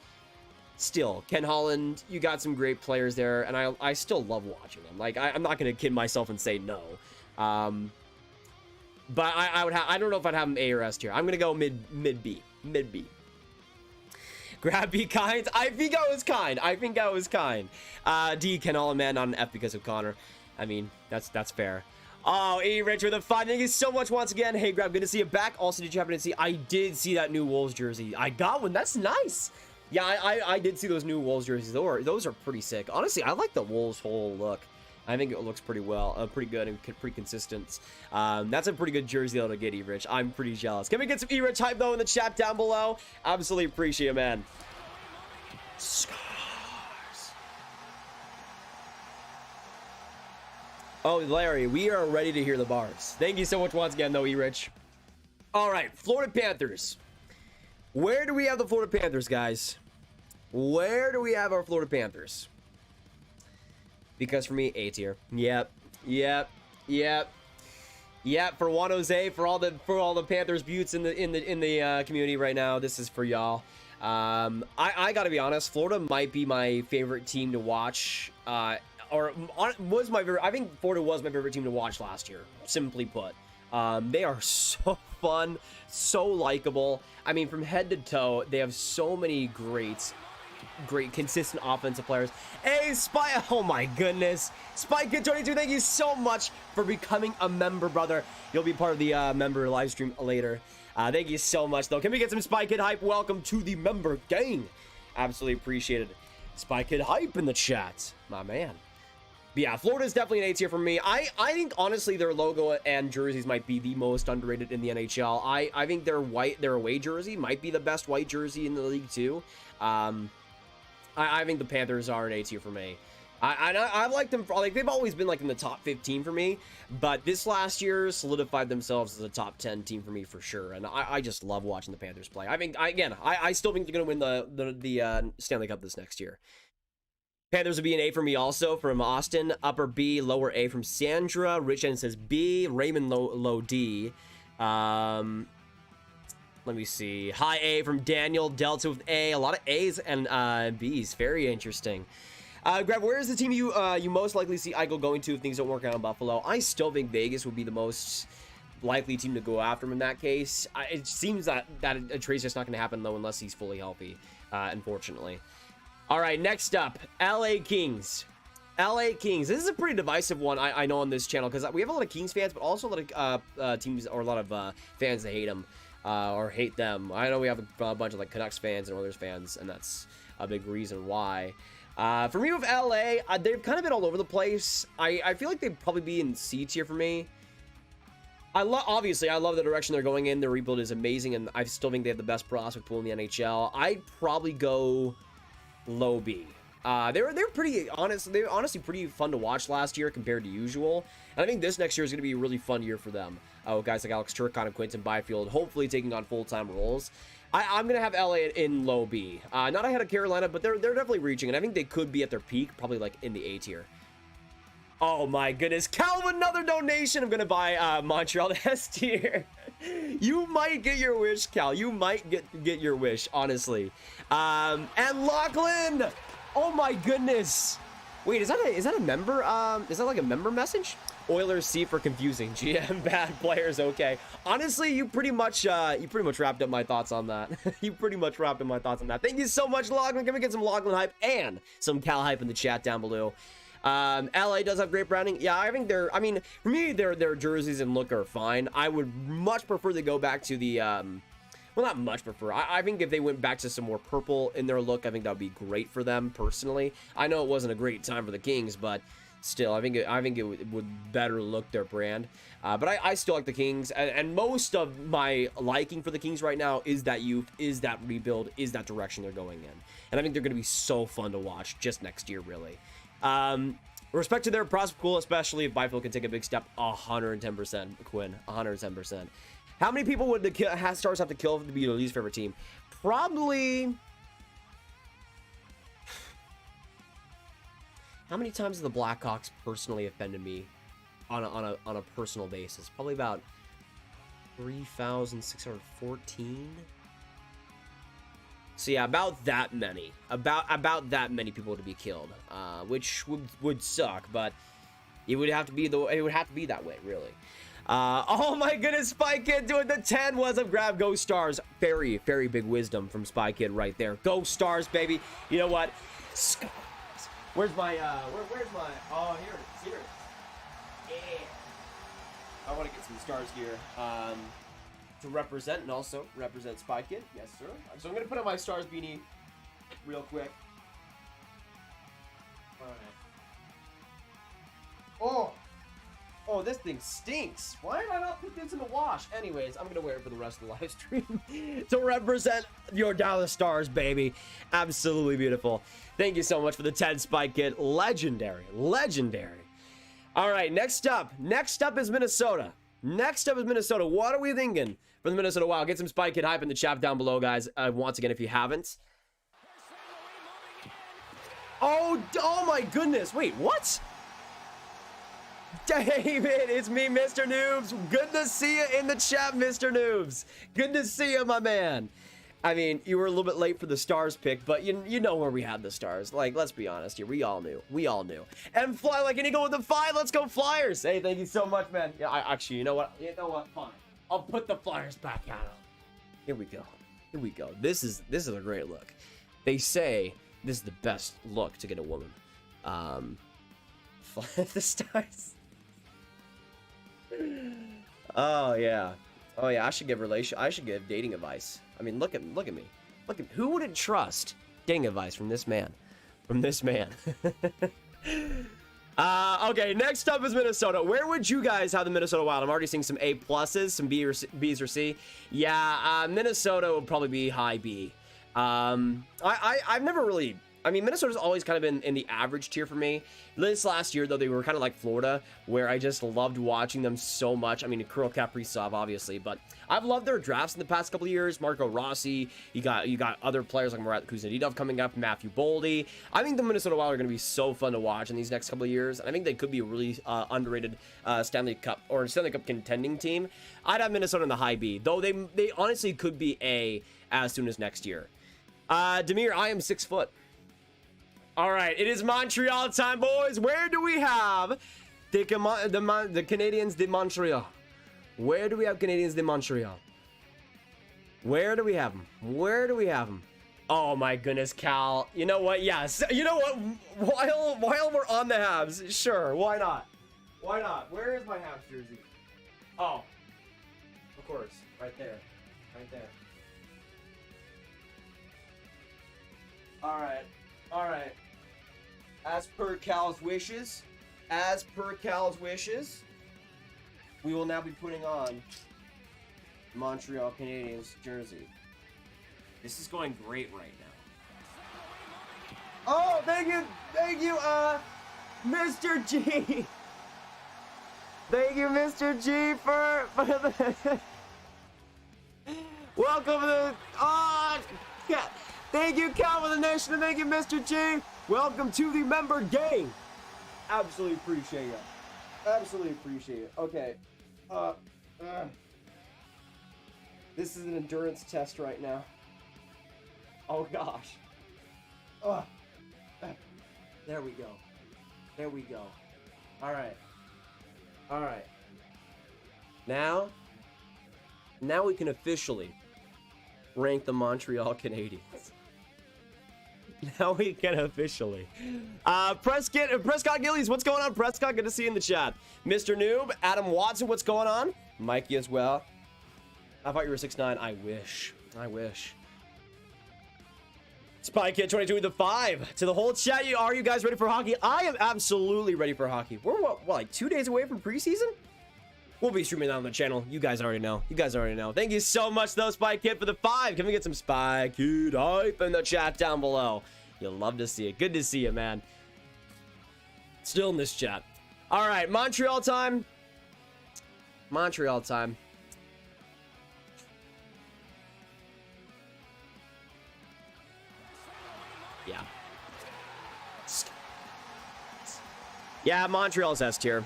still, Ken Holland, you got some great players there, and I still love watching them. Like, I'm not going to kid myself and say no. But I don't know if I'd have them A or S tier. I'm going to go mid B. Mid B. Grab be kind. I think I was kind. D, Ken Holland, man, not an F because of Connor. I mean, that's fair. Oh, E-Rich with a 5. Thank you so much once again. Hey, Grab, good to see you back. Also, did you happen to see? I did see that new Wolves jersey. I got one. That's nice. Yeah, I did see those new Wolves jerseys. Those are pretty sick. Honestly, I like the Wolves whole look. I think it looks pretty well, pretty good and pretty consistent. That's a pretty good jersey though to get, E-Rich. I'm pretty jealous. Can we get some E-Rich hype though in the chat down below? Absolutely appreciate it, man. Scars. Oh, Larry, we are ready to hear the bars. Thank you so much once again though, E-Rich. All right, Florida Panthers. Where do we have the Florida Panthers, guys? Where do we have our Florida Panthers? Because for me, A tier. Yep. For Juan Jose, for all the Panthers buttes in the community right now, this is for y'all. I gotta be honest, Florida might be my favorite team to watch. Was my favorite. I think Florida was my favorite team to watch last year. Simply put, they are so fun, so likable. I mean, from head to toe, they have so many great consistent offensive players. Hey, Spy, oh my goodness, SpyKid22, thank you so much for becoming a member, brother. You'll be part of the member live stream later. Thank you so much though. Can we get some SpyKid hype? Welcome to the member gang. Absolutely appreciated. SpyKid hype in the chat, my man. But yeah, Florida's definitely an A tier for me. I think honestly their logo and jerseys might be the most underrated in the NHL. I think their away jersey might be the best white jersey in the league too. I think the Panthers are an A tier for me. I like them for, like, they've always been like in the top 15 for me, but this last year solidified themselves as a top 10 team for me for sure. And I just love watching the Panthers play. I think I still think they're going to win the Stanley Cup this next year. Panthers would be an A for me also from Austin. Upper B, lower A from Sandra. Rich N says B. Raymond low D. Let me see. High A from Daniel. Delta with A. A lot of A's and B's. Very interesting. Grab, where is the team you most likely see Eichel going to if things don't work out in Buffalo? I still think Vegas would be the most likely team to go after him in that case. It seems that a trade's just not going to happen though unless he's fully healthy, unfortunately. All right, next up, LA Kings. LA Kings. This is a pretty divisive one, I know, on this channel because we have a lot of Kings fans, but also a lot of teams or a lot of fans that hate them or hate them. I know we have a bunch of like Canucks fans and Oilers fans, and that's a big reason why. For me with LA, they've kind of been all over the place. I feel like they'd probably be in C tier for me. Obviously, I love the direction they're going in. Their rebuild is amazing, and I still think they have the best prospect pool in the NHL. I'd probably go low B. They're pretty honest. They were honestly pretty fun to watch last year compared to usual. And I think this next year is going to be a really fun year for them. Guys like Alex Turcotte and Quinton Byfield, hopefully taking on full-time roles. I'm going to have LA in low B. Not ahead of Carolina, but they're definitely reaching. And I think they could be at their peak, probably like in the A tier. Oh my goodness. Cal with another donation. I'm going to buy Montreal to S tier. You might get your wish, Cal. You might get your wish, honestly. And Lachlan. Oh my goodness. Wait, is that a member? Is that like a member message? Oilers C for confusing. GM bad players. Okay. Honestly, you pretty much wrapped up my thoughts on that. You pretty much wrapped up my thoughts on that. Thank you so much, Lachlan. Can we get some Lachlan hype and some Cal hype in the chat down below? LA does have great branding. Yeah, I think for me, their jerseys and look are fine. I would much prefer they go back to the, well, not much prefer. I think if they went back to some more purple in their look, I think that would be great for them personally. I know it wasn't a great time for the Kings, but still, I think it would better look their brand. But I still like the Kings, and most of my liking for the Kings right now is that youth, is that rebuild, is that direction they're going in. And I think they're going to be so fun to watch just next year, really. Respect to their prospect pool, especially if Byfield can take a big step. 110%, Quinn, 110%. How many people would the Stars have to kill to be your least favorite team? Probably. How many times have the Blackhawks personally offended me on a personal basis? Probably about 3,614. So yeah, about that many. About that many people to be killed, which would suck, but it would have to be that way, really. Oh my goodness, Spy Kid doing the 10 was of grab. Go Stars. Very, very big wisdom from Spy Kid right there. Go Stars, baby. You know what? Stars. Where's my, where's my, oh, here it is. Yeah. I want to get some stars here to represent and also represent Spy Kid. Yes, sir. So I'm going to put on my stars beanie real quick. All right. Oh, this thing stinks. Why did I not put this in the wash? Anyways, I'm going to wear it for the rest of the live stream to represent your Dallas Stars, baby. Absolutely beautiful. Thank you so much for the 10 Spy Kid. Legendary. Legendary. All right, next up is Minnesota. What are we thinking for the Minnesota Wild? Get some Spy Kid hype in the chat down below, guys. Once again, if you haven't. Oh my goodness. Wait, what? David, it's me, Mr. Noobs. Good to see you in the chat, Mr. Noobs. Good to see you, my man. I mean, you were a little bit late for the Stars pick, but you know where we had the Stars. Like, let's be honest here. We all knew. And fly like an eagle with the 5. Let's go Flyers. Hey, thank you so much, man. Yeah, actually, you know what? Fine. I'll put the Flyers back on. Here we go. This is a great look. They say this is the best look to get a woman. The Stars. Oh yeah. I should give dating advice. I mean, look at me. Who wouldn't trust dating advice from this man? Okay, next up is Minnesota. Where would you guys have the Minnesota Wild? I'm already seeing some A pluses, some B's or C. Yeah, Minnesota would probably be high B. I've never really. I mean, Minnesota's always kind of been in the average tier for me. This last year, though, they were kind of like Florida, where I just loved watching them so much. I mean, Kirill Kaprizov, obviously, but I've loved their drafts in the past couple of years. Marco Rossi, you got other players like Murat Kuznetsov coming up, Matthew Boldy. I think the Minnesota Wild are going to be so fun to watch in these next couple of years, and I think they could be a really underrated Stanley Cup contending team. I'd have Minnesota in the high B, though they honestly could be A as soon as next year. Demir, I am 6 foot. All right, it is Montreal time, boys. Where do we have the Canadiens de Montreal? Where do we have Canadiens de Montreal? Where do we have them? Oh my goodness, Cal. You know what? Yes. You know what? While we're on the Habs, sure. Why not? Where is my Habs jersey? Oh, of course, right there. All right. As per Cal's wishes, we will now be putting on Montreal Canadiens jersey. This is going great right now. Oh, thank you, Mr. G. Thank you, Mr. G, for the welcome to the yeah. Thank you, Cal, for the nation, and thank you, Mr. G. Welcome to the member gang. Absolutely appreciate it. Okay. This is an endurance test right now. Oh gosh. There we go. All right. Now we can officially rank the Montreal Canadiens. Now we can officially. Prescott Gillies, what's going on, Prescott? Good to see you in the chat. Mr. Noob, Adam Watson, what's going on? Mikey as well. I thought you were 6'9". I wish. Spy Kid 22 with the 5. To the whole chat, are you guys ready for hockey? I am absolutely ready for hockey. We're like 2 days away from preseason? We'll be streaming that on the channel. You guys already know. Thank you so much, though, Spy Kid, for the 5. Can we get some Spy Kid hype in the chat down below? You'll love to see it. Good to see you, man. Still in this chat. All right, Montreal time. Yeah, Montreal's S tier.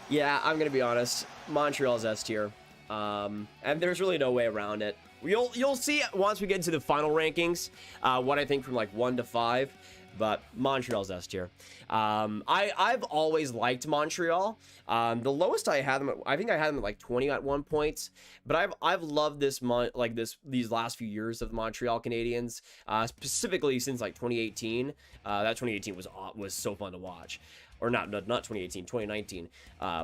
Yeah, I'm gonna be honest. Montreal's S tier, and there's really no way around it. You'll see once we get into the final rankings what I think from like 1 to 5, but Montreal's S tier. I've always liked Montreal. The lowest I had them at, I think I had them at like 20 at one point, but I've loved these last few years of the Montreal Canadiens, specifically since like 2018. That 2018 was so fun to watch. or not 2018, 2019,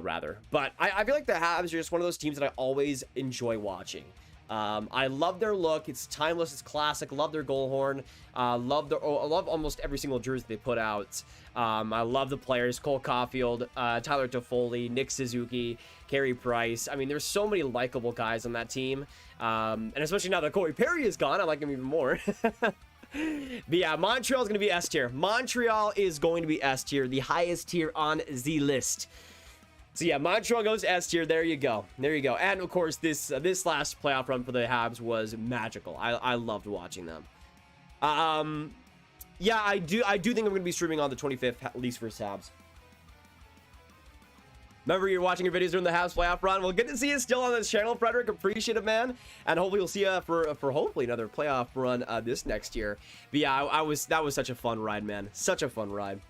rather. But I feel like the Habs are just one of those teams that I always enjoy watching. I love their look. It's timeless. It's classic. Love their goal horn. I love almost every single jersey they put out. I love the players: Cole Caulfield, Tyler Toffoli, Nick Suzuki, Carey Price. I mean, there's so many likable guys on that team. And especially now that Corey Perry is gone, I like him even more. But yeah, Montreal is going to be S tier. Montreal is going to be S tier, the highest tier on the list. So yeah, Montreal goes S tier. There you go. There you go. And of course, this last playoff run for the Habs was magical. I loved watching them. Yeah, I do think I'm going to be streaming on the 25th, at least for Habs. Remember, you're watching your videos during the Habs playoff run. Well, good to see you still on this channel, Frederick. Appreciate it, man. And hopefully we'll see you for hopefully another playoff run this next year. But yeah, that was such a fun ride, man. Such a fun ride.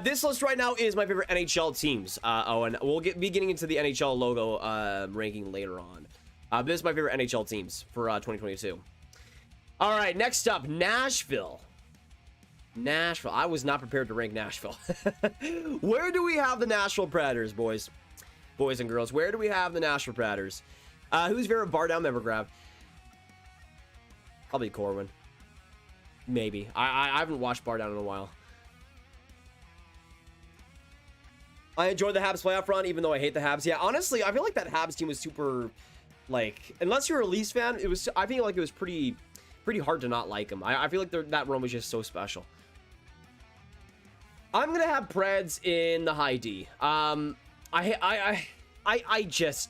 This list right now is my favorite NHL teams. And we'll be getting into the NHL logo ranking later on. This is my favorite NHL teams for 2022. All right, next up, Nashville. Nashville. I was not prepared to rank Nashville. Where do we have the Nashville Predators, boys and girls? Where do we have the Nashville Predators? Who's favorite bar down member grab? Probably Corwin. Maybe. I haven't watched bar down in a while. I enjoyed the Habs playoff run, even though I hate the Habs. Yeah, honestly, I feel like that Habs team was super, like, unless you're a Leafs fan, I feel like it was pretty hard to not like them. I feel like that run was just so special. I'm gonna have Preds in the high D. I just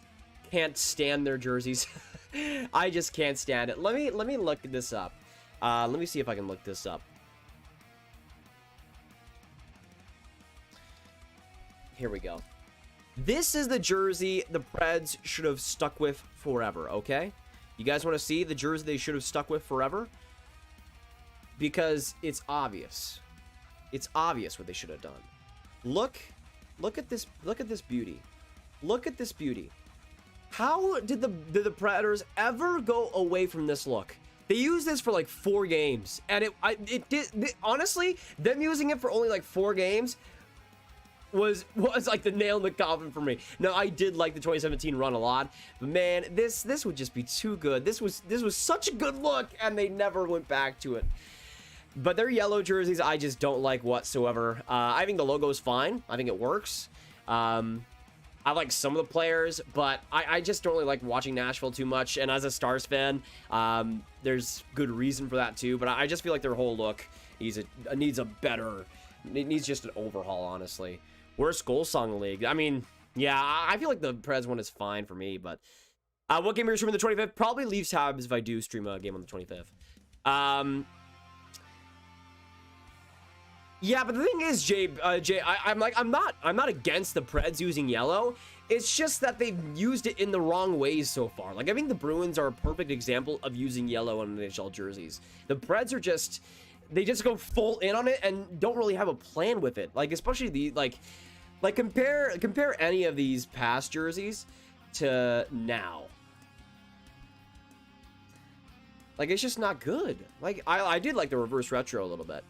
can't stand their jerseys. I just can't stand it. Let me look this up. Let me see if I can look this up. Here we go. This is the jersey the Preds should have stuck with forever, okay? You guys want to see the jersey they should have stuck with forever? Because it's obvious. It's obvious what they should have done. Look at this beauty. Look at this beauty. How did the Predators ever go away from this look? They used this for like 4 games, and honestly, them using it for only like 4 games was like the nail in the coffin for me. No, I did like the 2017 run a lot, but man, this would just be too good. This was such a good look, and they never went back to it. But their yellow jerseys, I just don't like whatsoever. I think the logo is fine. I think it works. I like some of the players, but I just don't really like watching Nashville too much. And as a Stars fan, there's good reason for that too. But I just feel like their whole look needs just an overhaul, honestly. Worst goal song league. I mean, yeah, I feel like the Preds one is fine for me, but what game are you streaming the 25th? Probably Leafs Habs if I do stream a game on the 25th. Yeah, but the thing is, Jay, I'm not against the Preds using yellow. It's just that they've used it in the wrong ways so far. Like, I think the Bruins are a perfect example of using yellow on NHL jerseys. The Preds are just, they just go full in on it and don't really have a plan with it. Like, especially the like compare any of these past jerseys to now. Like, it's just not good. Like, I did like the reverse retro a little bit,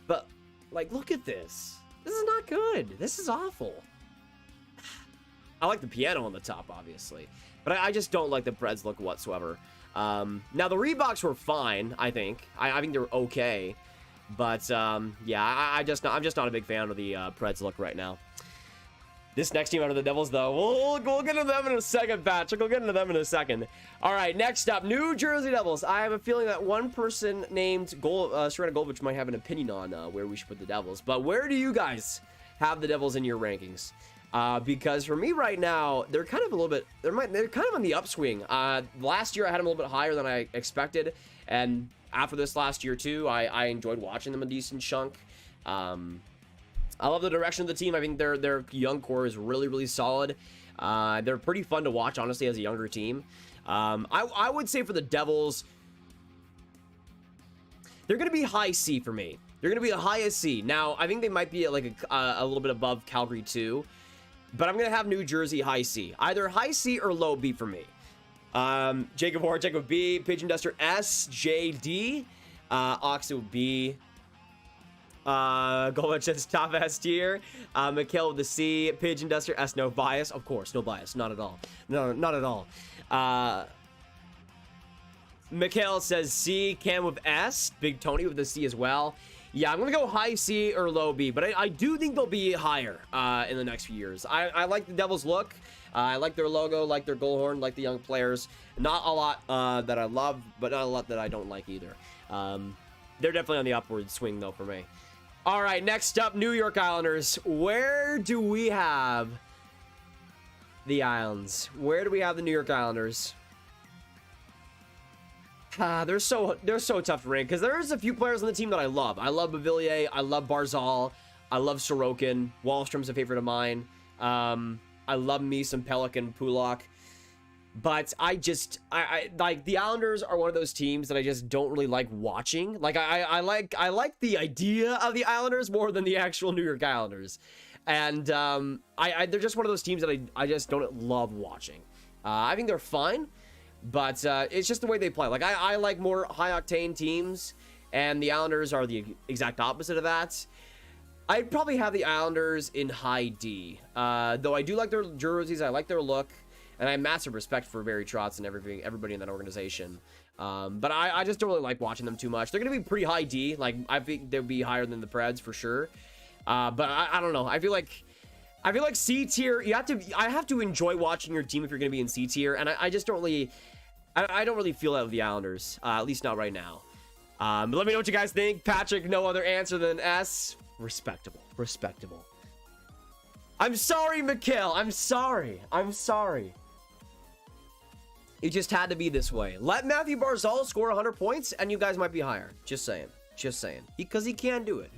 but like, look at this. This is not good. This is awful. I like the piano on the top, obviously, but I just don't like the Preds look whatsoever. Now the Reeboks were fine. I think they're okay, but yeah, I'm just not a big fan of the Preds look right now. This next team out of the Devils, though, we'll get into them in a second, Patrick. We'll get into them in a second. All right, next up, New Jersey Devils. I have a feeling that one person named Serena Golovich might have an opinion on where we should put the Devils. But where do you guys have the Devils in your rankings? Because for me right now, they're kind of a little bit, they're kind of on the upswing. Last year I had them a little bit higher than I expected, and after this last year too, I enjoyed watching them a decent chunk. I love the direction of the team. I think their young core is really, really solid. They're pretty fun to watch, honestly, as a younger team. I would say for the Devils, they're going to be high C for me. They're going to be a high C. Now, I think they might be at like a little bit above Calgary too, but I'm going to have New Jersey high C. Either high C or low B for me. Jacob Hort, Jacob B, Pigeon Duster S, JD, Oxo B, Golwich says top S tier. Mikhail with the C. Pigeon Duster S. No bias. Of course, no bias. Not at all. No, not at all. Mikhail says C. Cam with S. Big Tony with the C as well. Yeah, I'm going to go high C or low B, but I do think they'll be higher in the next few years. I like the Devils' look. I like their logo, like their goal horn, like the young players. Not a lot that I love, but not a lot that I don't like either. They're definitely on the upward swing, though, for me. All right, next up, New York Islanders. Where do we have the Islands? Where do we have the New York Islanders? They're so tough to rank because there's a few players on the team that I love. I love Bavillier. I love Barzal. I love Sorokin. Wallstrom's a favorite of mine. I love me some Pelican, Pulak. But I like the Islanders are one of those teams that I just don't really like watching. Like I like the idea of the Islanders more than the actual New York Islanders. And they're just one of those teams that I just don't love watching. I think they're fine. But it's just the way they play. Like, I like more high-octane teams, and the Islanders are the exact opposite of that. I'd probably have the Islanders in high D. Though I do like their jerseys, I like their look, and I have massive respect for Barry Trotz and everybody in that organization. But I just don't really like watching them too much. They're going to be pretty high D. Like, I think they'll be higher than the Preds for sure. But I don't know. I feel like C tier, I have to enjoy watching your team if you're going to be in C tier, and I just don't really... I don't really feel that with the Islanders, at least not right now. But let me know what you guys think. Patrick, no other answer than S. Respectable. I'm sorry, Mikhail. I'm sorry. It just had to be this way. Let Matthew Barzal score 100 points, and you guys might be higher. Just saying. Because he can do it.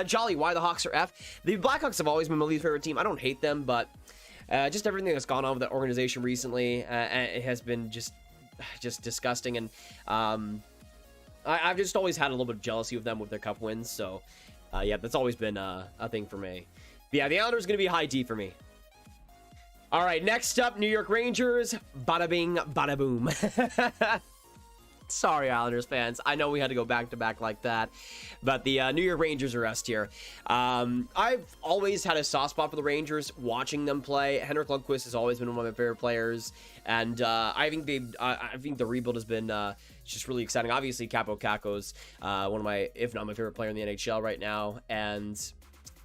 Jolly, why the Hawks are F? The Blackhawks have always been my least favorite team. I don't hate them, but... just everything that's gone on with the organization recently, it has been just disgusting, and I've just always had a little bit of jealousy with them with their cup wins. So, yeah, that's always been a thing for me. But yeah, the Islanders going to be high D for me. All right, next up, New York Rangers. Bada bing, bada boom. Sorry, Islanders fans. I know we had to go back to back like that, but the New York Rangers are S tier. I've always had a soft spot for the Rangers. Watching them play, Henrik Lundqvist has always been one of my favorite players, and I think the rebuild has been just really exciting. Obviously, Capo Caco's one of my, if not my favorite player in the NHL right now, and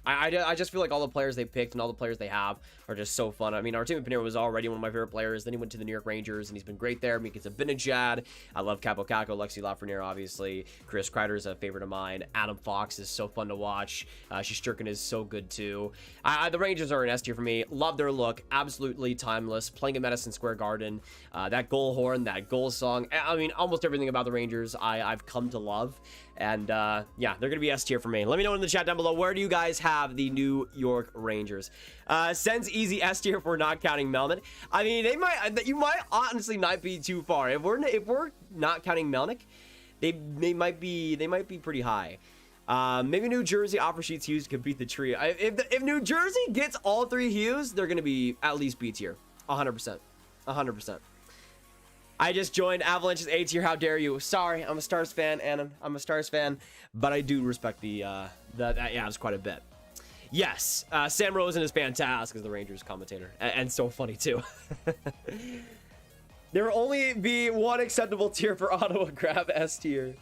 I just feel like all the players they picked and all the players they have are just so fun. I mean, Artemi Panarin was already one of my favorite players. Then he went to the New York Rangers, and he's been great there. Mika Zibanejad. I love Capo Caco, Lexi Lafreniere, obviously. Chris Kreider is a favorite of mine. Adam Fox is so fun to watch. Shesterkin is so good, too. The Rangers are an S tier for me. Love their look. Absolutely timeless. Playing at Madison Square Garden. That goal horn, that goal song. I mean, almost everything about the Rangers I've come to love. And, yeah, they're going to be S tier for me. Let me know in the chat down below, where do you guys have the New York Rangers? Sends easy S tier for not counting Melnick. I mean, you might honestly not be too far. If we're not counting Melnick, they might be pretty high. Maybe New Jersey, Offersheets, Hughes could beat the trio. If New Jersey gets all three Hughes, they're going to be at least B tier. 100%. I just joined Avalanche's A tier. How dare you? Sorry, I'm a Stars fan, and I'm a Stars fan, but I do respect the Avs quite a bit. Yes, Sam Rosen is fantastic as the Rangers commentator, and so funny too. There will only be one acceptable tier for Ottawa. Grab S tier.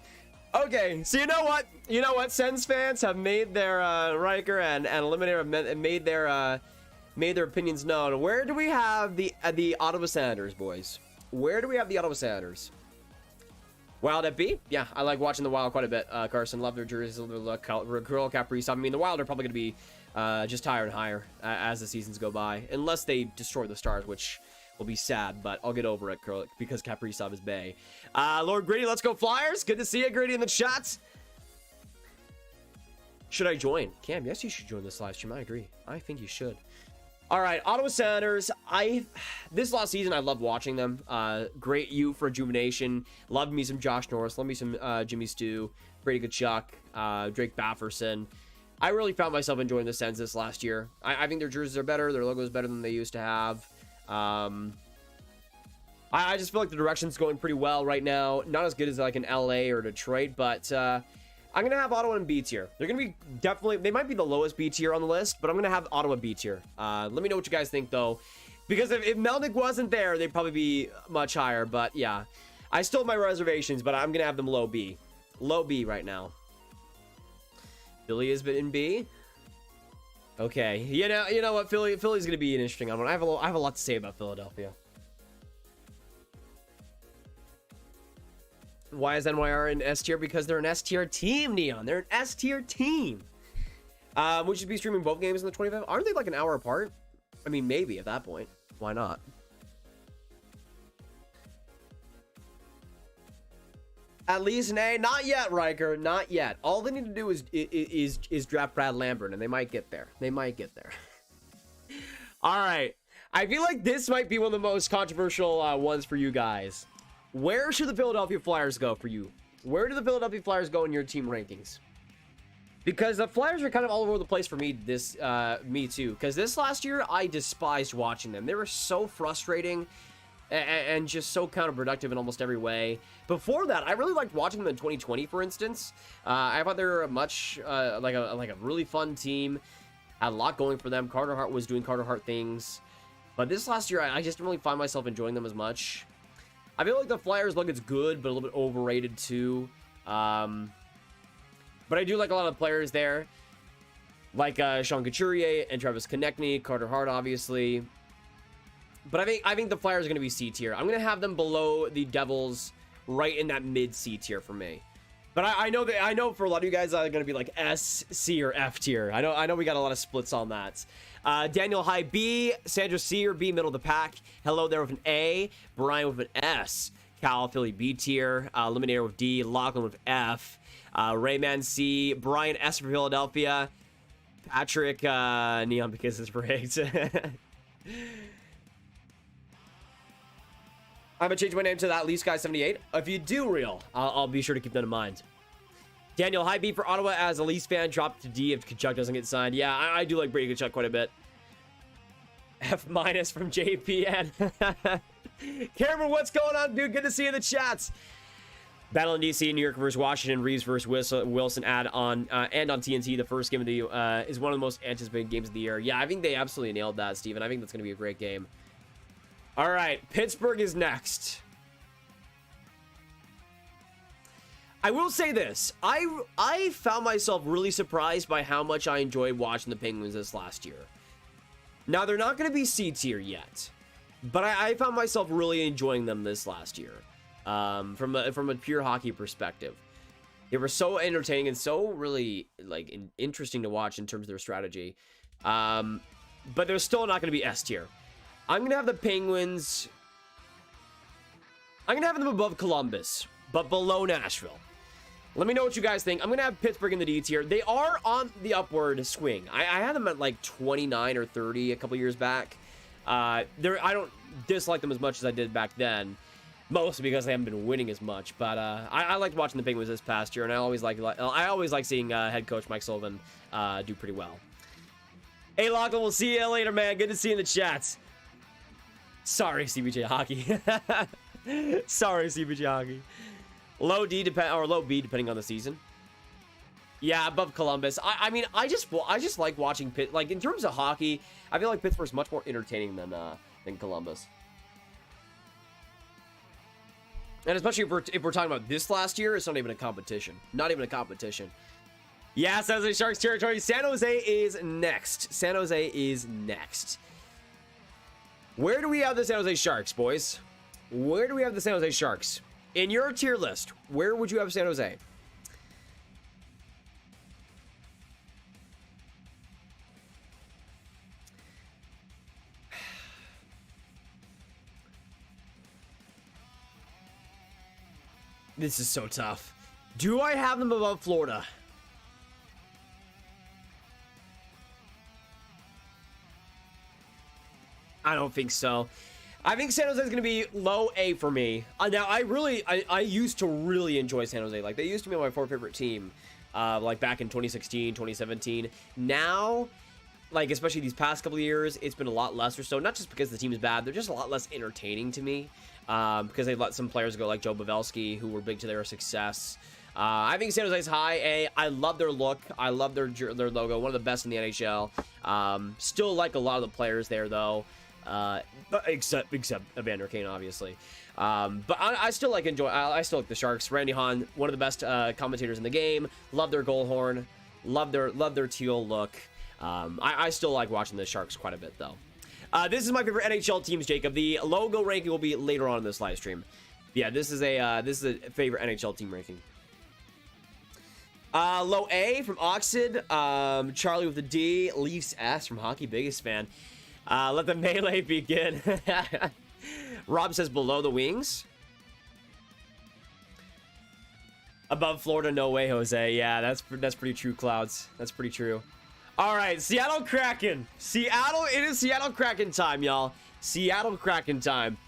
Okay, so you know what? Sens fans have made their Riker and Eliminator have made their opinions known. Where do we have the Ottawa Senators, boys? Where do we have the Ottawa Senators? Wild at B? Yeah, I like watching the Wild quite a bit. Carson, love their jerseys, love their look. Kirill Kaprizov. I mean, the Wild are probably going to be just higher and higher as the seasons go by, unless they destroy the Stars, which will be sad, but I'll get over it, because Kaprizov is Bay. Lord Grady, let's go Flyers. Good to see you, Grady, in the chat. Should I join? Cam, yes, you should join this live stream. I agree. I think you should. All right, Ottawa Senators. This last season, I loved watching them. Great youth rejuvenation. Loved me some Josh Norris. Loved me some Jimmy Stu, Brady Tkachuk, Drake Bafferson. I really found myself enjoying the Sens this last year. I think their jerseys are better. Their logo is better than they used to have. I just feel like the direction's going pretty well right now. Not as good as like an LA or Detroit, but I'm going to have Ottawa in B tier. They're going to be definitely, they might be the lowest B tier on the list, but I'm going to have Ottawa B tier. Let me know what you guys think, though. Because if Melnyk wasn't there, they'd probably be much higher. But yeah, I still have my reservations, but I'm going to have them low B. Low B right now. Philly has been in B. Okay. You know what? Philly's going to be an interesting one. I have a lot to say about Philadelphia. Why is NYR in S tier? Because they're an S tier team, Neon. They're an S tier team. We should be streaming both games on the 25th. Aren't they like an hour apart? I mean, maybe at that point. Why not? At least an A. Not yet, Riker. Not yet. All they need to do is draft Brad Lambert, and they might get there. They might get there. All right. I feel like this might be one of the most controversial ones for you guys. Where should the Philadelphia Flyers go for you? Where do the Philadelphia Flyers go in your team rankings? Because the Flyers are kind of all over the place for me me too. Because this last year, I despised watching them. They were so frustrating and just so counterproductive in almost every way. Before that, I really liked watching them in 2020, for instance. I thought they were a much, like a really fun team. Had a lot going for them. Carter Hart was doing Carter Hart things. But this last year, I just didn't really find myself enjoying them as much. I feel like the Flyers look it's good, but a little bit overrated too. But I do like a lot of players there, like Sean Couturier and Travis Konechny, Carter Hart, obviously. But I think the Flyers are going to be C tier. I'm going to have them below the Devils, right in that mid C tier for me. But I know for a lot of you guys are going to be like S, C, or F tier. I know we got a lot of splits on that. Daniel High B, Sandra C or B, middle of the pack. Hello there with an A, Brian with an S, Cal Philly B tier, Eliminator with D, Lachlan with F, Rayman C, Brian S for Philadelphia, Patrick Neon because it's rigged. I'm gonna change my name to that Least Guy 78. If you do real, I'll be sure to keep that in mind. Daniel, high B for Ottawa as a Leafs fan. Drop to D if Kachuk doesn't get signed. Yeah, I do like Brady Kachuk quite a bit. F- from JPN. Cameron, what's going on, dude? Good to see you in the chats. Battle in DC, New York versus Washington, Reeves versus Wilson and on TNT. The first game of the is one of the most anticipated games of the year. Yeah, I think they absolutely nailed that, Steven. I think that's going to be a great game. All right, Pittsburgh is next. I will say this. I found myself really surprised by how much I enjoyed watching the Penguins this last year. Now, they're not going to be C tier yet, but I found myself really enjoying them this last year from a pure hockey perspective. They were so entertaining and so really like interesting to watch in terms of their strategy, but they're still not going to be S tier. I'm going to have the Penguins. I'm going to have them above Columbus, but below Nashville. Let me know what you guys think. I'm going to have Pittsburgh in the D tier. They are on the upward swing. I had them at like 29 or 30 a couple years back. I don't dislike them as much as I did back then, mostly because they haven't been winning as much. But I liked watching the Penguins this past year, and I always like seeing head coach Mike Sullivan do pretty well. Hey, Lachlan, we'll see you later, man. Good to see you in the chats. Sorry, CBJ Hockey. Sorry, CBJ Hockey. Low D or low B depending on the season. Yeah, above Columbus. I mean, I just like watching Pitt. Like in terms of hockey, I feel like Pittsburgh's much more entertaining than Columbus. And especially if we're talking about this last year, it's not even a competition. Not even a competition. Yeah, San Jose Sharks territory. San Jose is next. San Jose is next. Where do we have the San Jose Sharks, boys? Where do we have the San Jose Sharks? In your tier list, where would you have San Jose? This is so tough. Do I have them above Florida? I don't think so. I think San Jose is going to be low A for me. Now, I used to really enjoy San Jose. Like, they used to be my fourth favorite team, like back in 2016, 2017. Now, like, especially these past couple of years, it's been a lot less or so. Not just because the team is bad, they're just a lot less entertaining to me. Because they let some players go, like Joe Pavelski, who were big to their success. I think San Jose's high A. I love their look. I love their logo. One of the best in the NHL. Still like a lot of the players there, though. Except Evander Kane, obviously. But I still like I still like the Sharks. Randy Hahn, one of the best commentators in the game. Love their goal horn. Love their teal look. I still like watching the Sharks quite a bit, though. This is my favorite NHL teams, Jacob. The logo ranking will be later on in this live stream. Yeah, this is a favorite NHL team ranking. Low A from Oxid. Charlie with the D. Leafs S from Hockey Biggest Fan. Let the melee begin. Rob says below the wings. Above Florida, no way, Jose. Yeah, that's pretty true, Clouds. That's pretty true. All right, Seattle Kraken. It is Seattle Kraken time, y'all. Seattle Kraken time.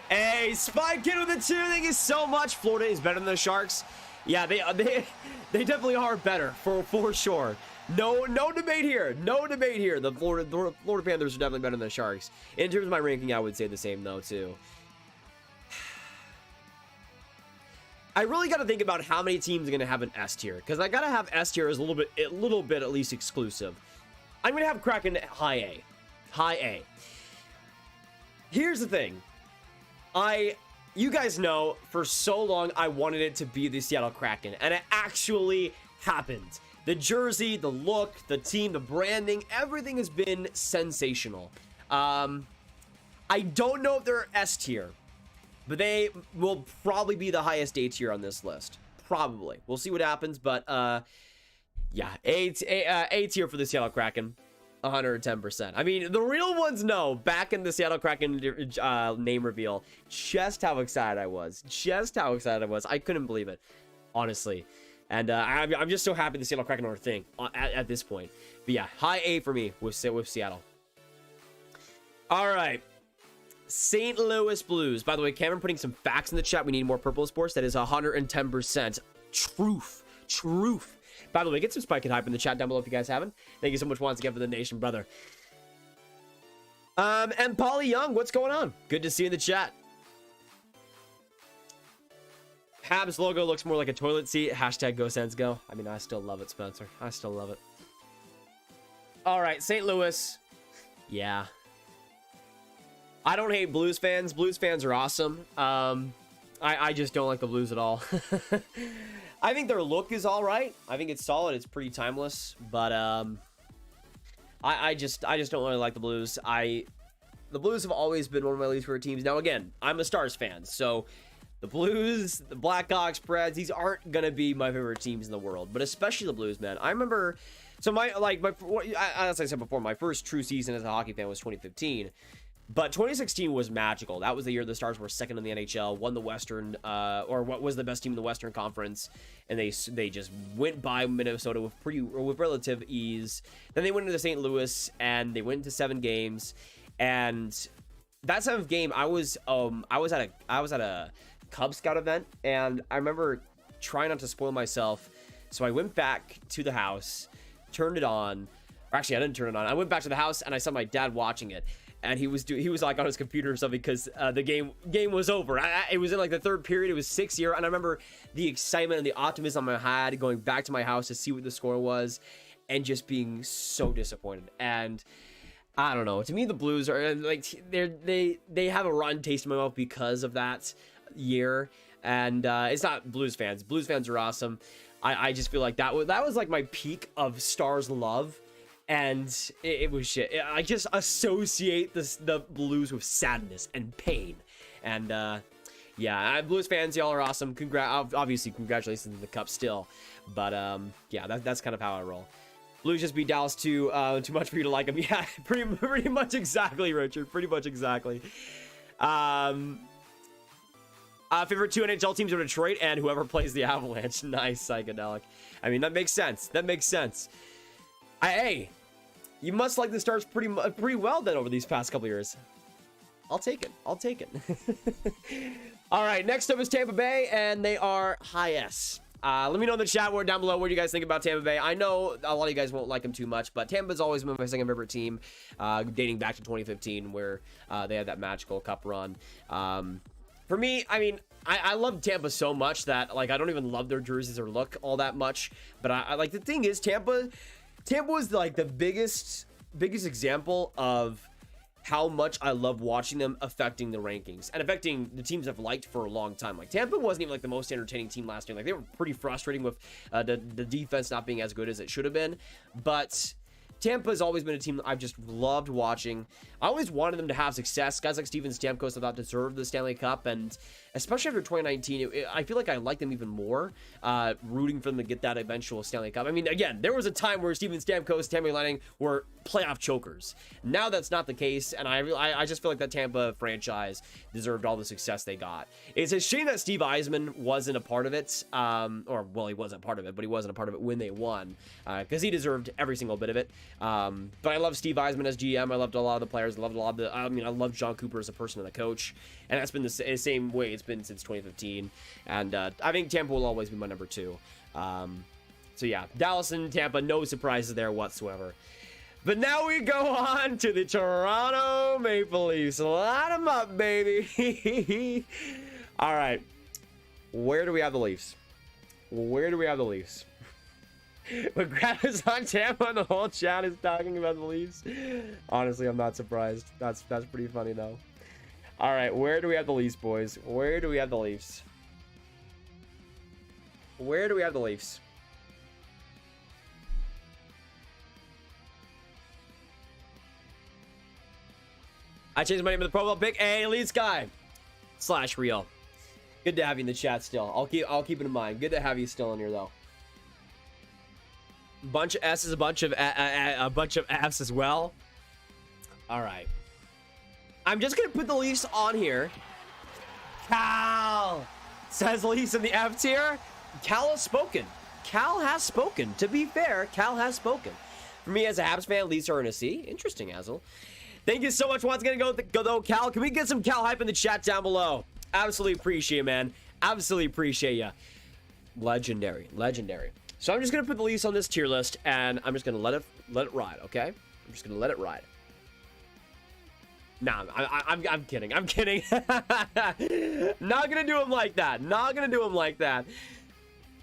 Hey, Spike Kid with the 2. Thank you so much. Florida is better than the Sharks. Yeah, they definitely are better for sure. No debate here. No debate here. The Florida Panthers are definitely better than the Sharks. In terms of my ranking, I would say the same though too. I really got to think about how many teams are going to have an S tier, because I got to have S tier as a little bit at least exclusive. I'm going to have Kraken high A. High A. Here's the thing. You guys know for so long I wanted it to be the Seattle Kraken, and it actually happened. The jersey, the look, the team, the branding, everything has been sensational. I don't know if they're S tier, but they will probably be the highest A tier on this list. Probably. We'll see what happens, but yeah, A tier for the Seattle Kraken. 110%. I mean, the real ones know. Back in the Seattle Kraken name reveal, just how excited I was. I couldn't believe it, honestly. And I'm just so happy the Seattle Kraken are a thing at this point. But yeah, high A for me with Seattle. All right. St. Louis Blues. By the way, Cameron putting some facts in the chat. We need more purple sports. That is 110%. Truth. By the way, get some Spike and Hype in the chat down below if you guys haven't. Thank you so much once again for the nation, brother. And Polly Young, what's going on? Good to see you in the chat. Habs logo looks more like a toilet seat. Hashtag go Sens go. I mean, I still love it, Spencer. I still love it. All right, St. Louis. Yeah. I don't hate Blues fans. Blues fans are awesome. I just don't like the Blues at all. I think their look is all right. I think it's solid. It's pretty timeless, but I just don't really like the Blues. The Blues have always been one of my least favorite teams. Now again, I'm a Stars fan, so the Blues, the Blackhawks, Preds, these aren't gonna be my favorite teams in the world, but especially the Blues, man. I remember, so as I said before, my first true season as a hockey fan was 2015. But 2016 was magical. That was the year the Stars were second in the NHL, won the Western, or what was the best team in the Western Conference, and they just went by Minnesota with relative ease. Then they went into St. Louis and they went into 7 games, and that 7th game I was at a Cub Scout event, and I remember trying not to spoil myself, so I went back to the house, turned it on. Or actually, I didn't turn it on. I went back to the house and I saw my dad watching it. And he was like on his computer or something because the game was over. It was in like the 3rd period. It was 6-0, and I remember the excitement and the optimism I had going back to my house to see what the score was, and just being so disappointed. And I don't know. To me, the Blues are like they have a rotten taste in my mouth because of that year. And it's not Blues fans. Blues fans are awesome. I just feel like that was like my peak of Stars love. And it was shit. I just associate the Blues with sadness and pain. And yeah, Blues fans, y'all are awesome. Obviously, congratulations to the Cup still. But yeah, that's kind of how I roll. Blues just beat Dallas too much for you to like them. Yeah, pretty much exactly, Richard. Pretty much exactly. Favorite 2 NHL teams are Detroit and whoever plays the Avalanche. Nice, psychedelic. I mean, that makes sense. Hey, you must like the Stars pretty well then over these past couple years. I'll take it. All right, next up is Tampa Bay, and they are high S. Let me know in the chat down below what you guys think about Tampa Bay. I know a lot of you guys won't like them too much, but Tampa's always been my second favorite team, dating back to 2015, where they had that magical cup run. For me, I mean, I love Tampa so much that, like, I don't even love their jerseys or look all that much. But I like, the thing is, Tampa was like the biggest example of how much I love watching them affecting the rankings and affecting the teams I've liked for a long time. Like, Tampa wasn't even like the most entertaining team last year. Like, they were pretty frustrating with the defense not being as good as it should have been. But Tampa's always been a team that I've just loved watching. I always wanted them to have success. Guys like Steven Stamkos I thought deserved the Stanley Cup, and especially after 2019, I feel like I like them even more, rooting for them to get that eventual Stanley Cup. I mean, again, there was a time where Steven Stamkos, Tammy Lanning were playoff chokers. Now that's not the case, and I just feel like that Tampa franchise deserved all the success they got. It's a shame that Steve Yzerman wasn't a part of it, or, well, he wasn't a part of it, but he wasn't a part of it when they won, because he deserved every single bit of it. But I love Steve Yzerman as GM. I loved a lot of the players. I loved a lot of the, I mean, I love John Cooper as a person and a coach, and that's been the same way it's been since 2015. And I think Tampa will always be my number 2. So yeah, Dallas and Tampa, no surprises there whatsoever. But now we go on to the Toronto Maple Leafs. Line them up, baby. All right, where do we have the Leafs? Where do we have the Leafs? When Grab is on Tampa and the whole chat is talking about the Leafs, honestly, I'm not surprised. That's pretty funny, though. All right, where do we have the Leafs, boys? Where do we have the Leafs? Where do we have the Leafs? I changed my name to the profile pic. Hey, Leafs guy / real. Good to have you in the chat still. I'll keep it in mind. Good to have you still in here, though. Bunch of S's, a bunch of F's as well. All right. I'm just gonna put the Leafs on here. Cal says Leafs in the F tier. Cal has spoken. Cal has spoken. To be fair, Cal has spoken. For me as a Habs fan, Leafs are in a C. Interesting, Hazel. Thank you so much. Once again, go though, Cal. Can we get some Cal hype in the chat down below? Absolutely appreciate it, man. Absolutely appreciate you. Legendary. So I'm just gonna put the Leafs on this tier list, and I'm just gonna let it ride, okay? I'm just gonna let it ride. Nah, I'm kidding. I'm kidding. Not gonna do him like that. Not gonna do him like that.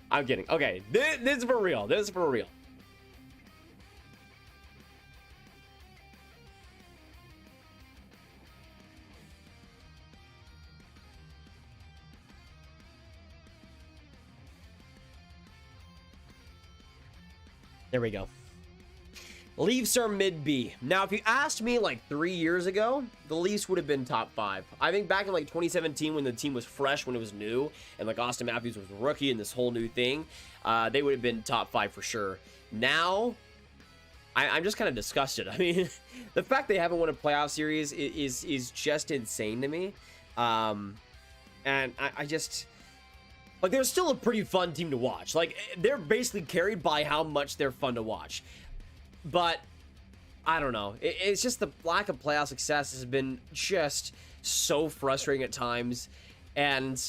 I'm kidding. Okay, this is for real. This is for real. There we go. Leafs are mid-B. Now, if you asked me like 3 years ago, the Leafs would have been top 5. I think back in like 2017 when the team was fresh, when it was new, and like Austin Matthews was a rookie and this whole new thing, they would have been top 5 for sure. Now, I'm just kind of disgusted. I mean, the fact they haven't won a playoff series is just insane to me. And I just... Like, they're still a pretty fun team to watch. Like, they're basically carried by how much they're fun to watch. But, I don't know. It's just the lack of playoff success has been just so frustrating at times. And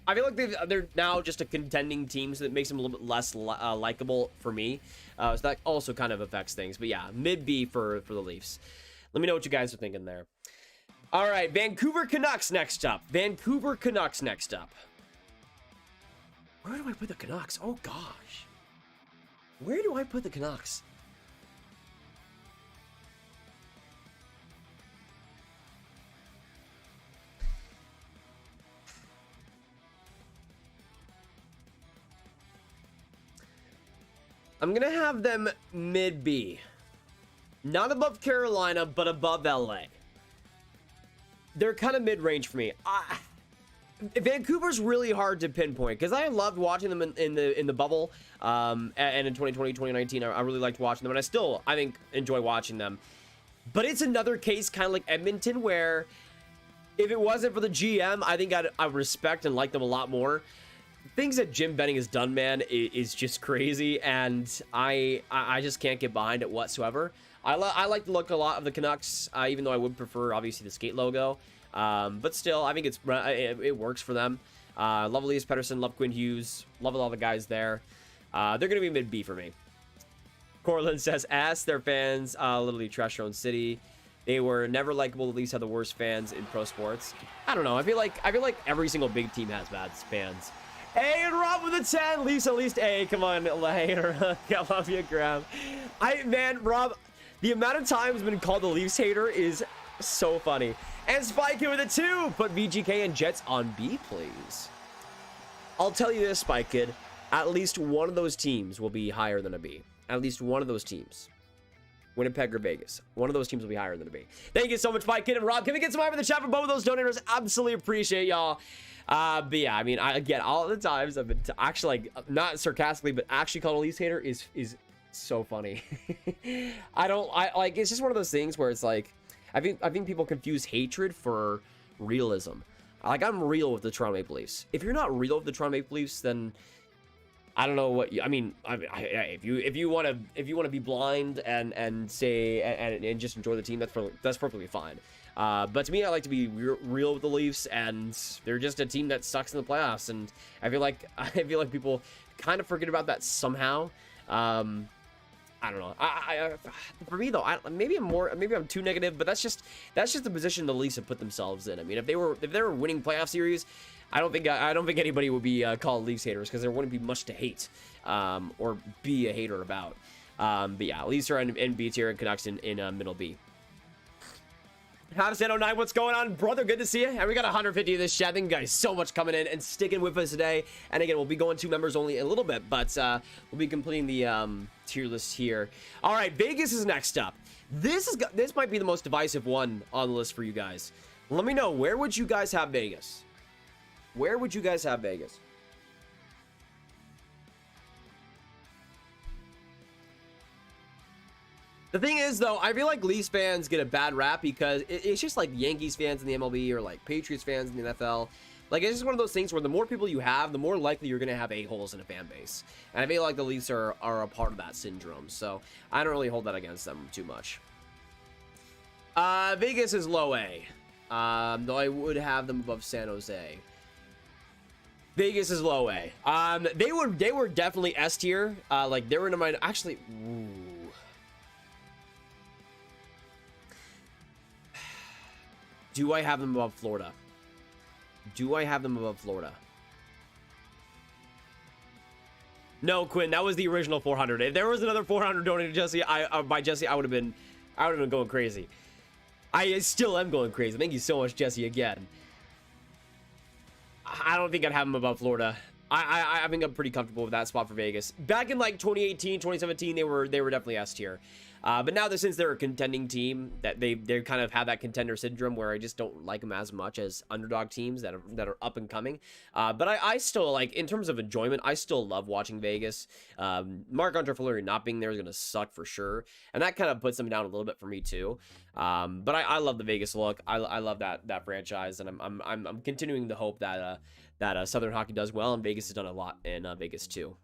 I feel like they're now just a contending team, so that makes them a little bit less likable for me. So that also kind of affects things. But yeah, mid-B for the Leafs. Let me know what you guys are thinking there. All right, Vancouver Canucks next up. Vancouver Canucks next up. Where do I put the Canucks? Oh, gosh. Where do I put the Canucks? I'm going to have them mid-B. Not above Carolina, but above LA. They're kind of mid-range for me. Vancouver's really hard to pinpoint because I loved watching them in the bubble, and in 2020, 2019, I really liked watching them, and I think enjoy watching them. But it's another case, kind of like Edmonton, where if it wasn't for the GM, I think I'd respect and like them a lot more. Things that Jim Benning has done, man, is just crazy, and I just can't get behind it whatsoever. I like the look a lot of the Canucks, even though I would prefer obviously the skate logo. But still, I think it works for them. Love Elias Pettersson, love Quinn Hughes, love all the guys there. They're going to be mid B for me. Cortland says, ask their fans, literally trash their own city. They were never likable. The Leafs have the worst fans in pro sports. I don't know. I feel like every single big team has bad fans. A and Rob with a 10. Leafs at least A. Come on, hater. I love you, Graham. Man, Rob, the amount of times been called the Leafs hater is so funny. And Spike with a 2. Put VGK and Jets on B, please. I'll tell you this, Spike Kid. At least one of those teams will be higher than a B. At least one of those teams. Winnipeg or Vegas. One of those teams will be higher than a B. Thank you so much, Spike Kid and Rob. Can we get some hype in the chat for both of those donators? Absolutely appreciate y'all. But yeah, I mean, again, all the times I've been actually, like, not sarcastically, but actually called a Leafs hater is so funny. I like, it's just one of those things where it's like, I think people confuse hatred for realism. Like, I'm real with the Toronto Maple Leafs. If you're not real with the Toronto Maple Leafs, then I don't know what you, I mean, if you want to be blind and say and just enjoy the team, that's perfectly fine. But to me, I like to be real with the Leafs, and they're just a team that sucks in the playoffs, and I feel like people kind of forget about that somehow. I don't know. For me though, maybe I'm too negative, but that's just the position the Leafs have put themselves in. I mean, if they were winning playoff series, I don't think anybody would be called Leafs haters, because there wouldn't be much to hate or be a hater about. But yeah, Leafs are in B tier and Canucks in middle B. Habs 1009, what's going on, brother? Good to see you. And we got 150 of this chat. Thank you guys so much coming in and sticking with us today. And again, we'll be going to members only a little bit, but we'll be completing the tier list here. All right, Vegas is next up. This might be the most divisive one on the list for you guys. Let me know, where would you guys have Vegas? Where would you guys have Vegas? The thing is, though, I feel like Leafs fans get a bad rap because it's just like Yankees fans in the MLB or like Patriots fans in the NFL. Like, it's just one of those things where the more people you have, the more likely you're going to have a-holes in a fan base. And I feel like the Leafs are a part of that syndrome. So I don't really hold that against them too much. Vegas is low A. Though I would have them above San Jose. Vegas is low A. They were definitely S tier. Like, they were in my, actually, ooh. Do I have them above Florida? Do I have them above Florida? No, Quinn, that was the original 400. If there was another 400 donated Jesse, by Jesse, I would have been going crazy. I still am going crazy. Thank you so much, Jesse, again. I don't think I'd have them above Florida. I think I'm pretty comfortable with that spot for Vegas. Back in like 2018, 2017, they were definitely S tier. But now, since they're a contending team, that they kind of have that contender syndrome where I just don't like them as much as underdog teams that are up and coming. But I still, like, in terms of enjoyment, I still love watching Vegas. Marc-Andre Fleury not being there is going to suck for sure, and that kind of puts them down a little bit for me too. But I love the Vegas look. I love that franchise, and I'm continuing to hope that Southern Hockey does well, and Vegas has done a lot in Vegas too.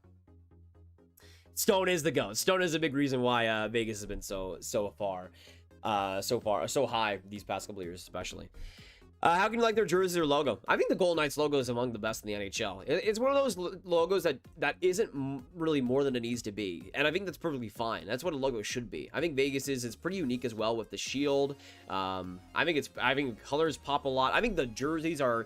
Stone is the GOAT. Stone is a big reason why Vegas has been so high these past couple of years, especially. How can you like their jerseys or logo? I think the Golden Knights logo is among the best in the NHL. It's one of those logos that isn't really more than it needs to be, and I think that's perfectly fine. That's what a logo should be. I think Vegas it's pretty unique as well with the shield. I think colors pop a lot. I think the jerseys are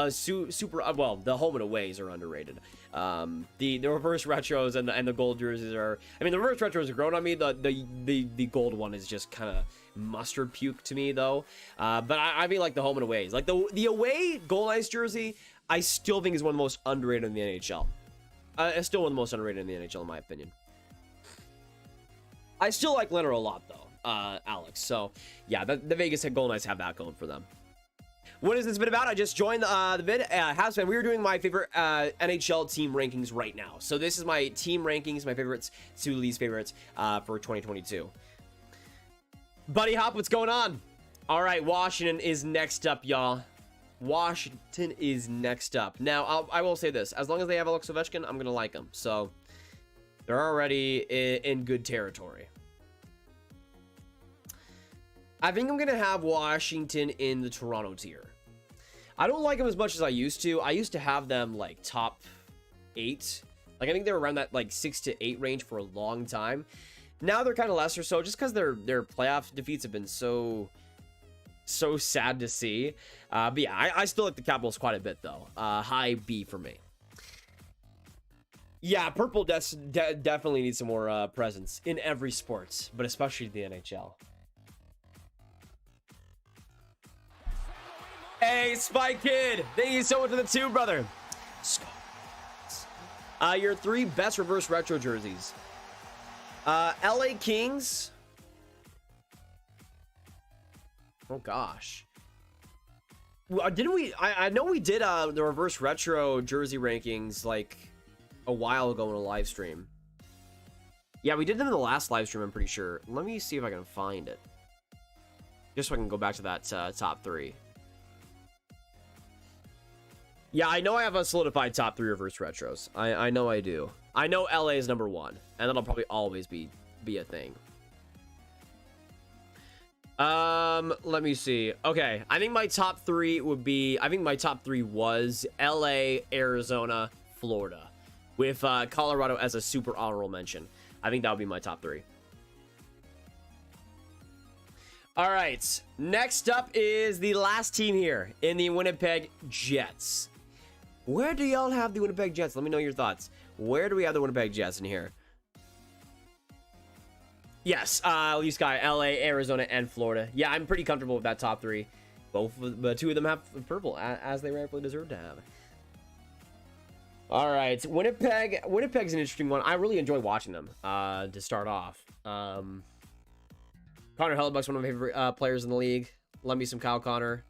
super well. The home and aways are underrated. The reverse retros and the gold jerseys are, I mean, the reverse retros are grown on me. The gold one is just kind of mustard puke to me though. But I mean, like, the home and aways, like the away Gold Knights jersey, I still think is one of the most underrated in the NHL. It's still one of the most underrated in the NHL in my opinion. I still like Leonard a lot though, Alex. So yeah, the Vegas Golden Knights have that going for them. What is this bit about? I just joined the vid. Habs fan, we were doing my favorite NHL team rankings right now. So this is my team rankings, my favorites to least favorites for 2022. Buddy Hop, what's going on? All right, Washington is next up, y'all. Washington is next up. Now, I will say this. As long as they have Alex Ovechkin, I'm going to like them. So they're already in good territory. I think I'm going to have Washington in the Toronto tier. I don't like them as much as I used to. I used to have them like top 8. Like I think they were around that like 6 to 8 range for a long time. Now they're kind of lesser so just because their playoff defeats have been so sad to see. But yeah, I still like the Capitals quite a bit though. High B for me. Yeah, purple definitely needs some more presence in every sport, but especially the NHL. Hey, Spy Kid, thank you so much for the 2, brother. Your 3 best reverse retro jerseys. LA Kings. Oh gosh. Didn't we? I know we did the reverse retro jersey rankings like a while ago in a live stream. Yeah, we did them in the last live stream, I'm pretty sure. Let me see if I can find it. Just so I can go back to that top 3. Yeah, I know I have a solidified top 3 reverse retros. I know I do. I know LA is number 1, and that'll probably always be a thing. Let me see. Okay, I think my top 3 would be, I think my top 3 was LA, Arizona, Florida, with Colorado as a super honorable mention. I think that would be my top 3. All right, next up is the last team here in the Winnipeg Jets. Where do y'all have the Winnipeg Jets? Let me know your thoughts. Where do we have the Winnipeg Jets in here? Yes, Lee Sky, LA, Arizona, and Florida. Yeah, I'm pretty comfortable with that top 3. But 2 of them have purple, as they rightfully deserve to have. All right, Winnipeg. Winnipeg's an interesting one. I really enjoy watching them to start off. Connor Hellebuck's one of my favorite players in the league. Love me some Kyle Connor.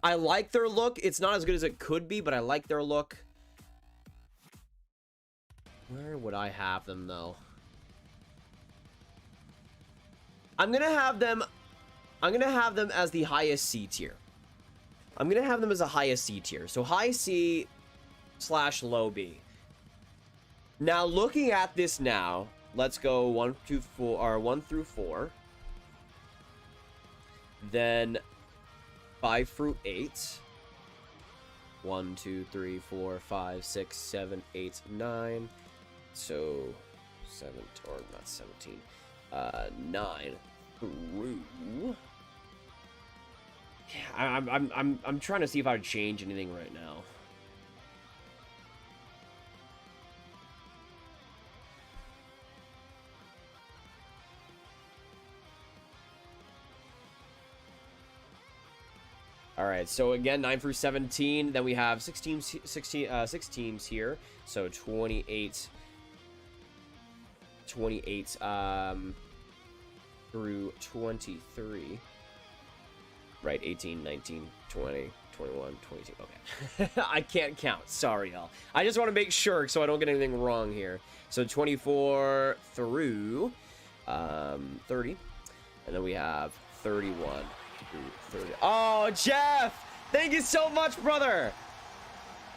I like their look. It's not as good as it could be, but I like their look. Where would I have them, though? I'm gonna have them as the highest C tier. I'm gonna have them as a highest C tier. So high C / low B. Now looking at this now, let's go 1 through 4. Then 5 through 8. 1, 2, 3, 4, 5, 6, 7, 8, 9. So 7, or not 17. 9 through. Yeah, I'm trying to see if I would change anything right now. All right, so again, 9 through 17. Then we have 6 teams here. So 28 through 23. Right, 18, 19, 20, 21, 22. Okay. I can't count. Sorry, y'all. I just want to make sure so I don't get anything wrong here. So 24 through 30. And then we have 31 through 30. Oh, Jeff! Thank you so much, brother!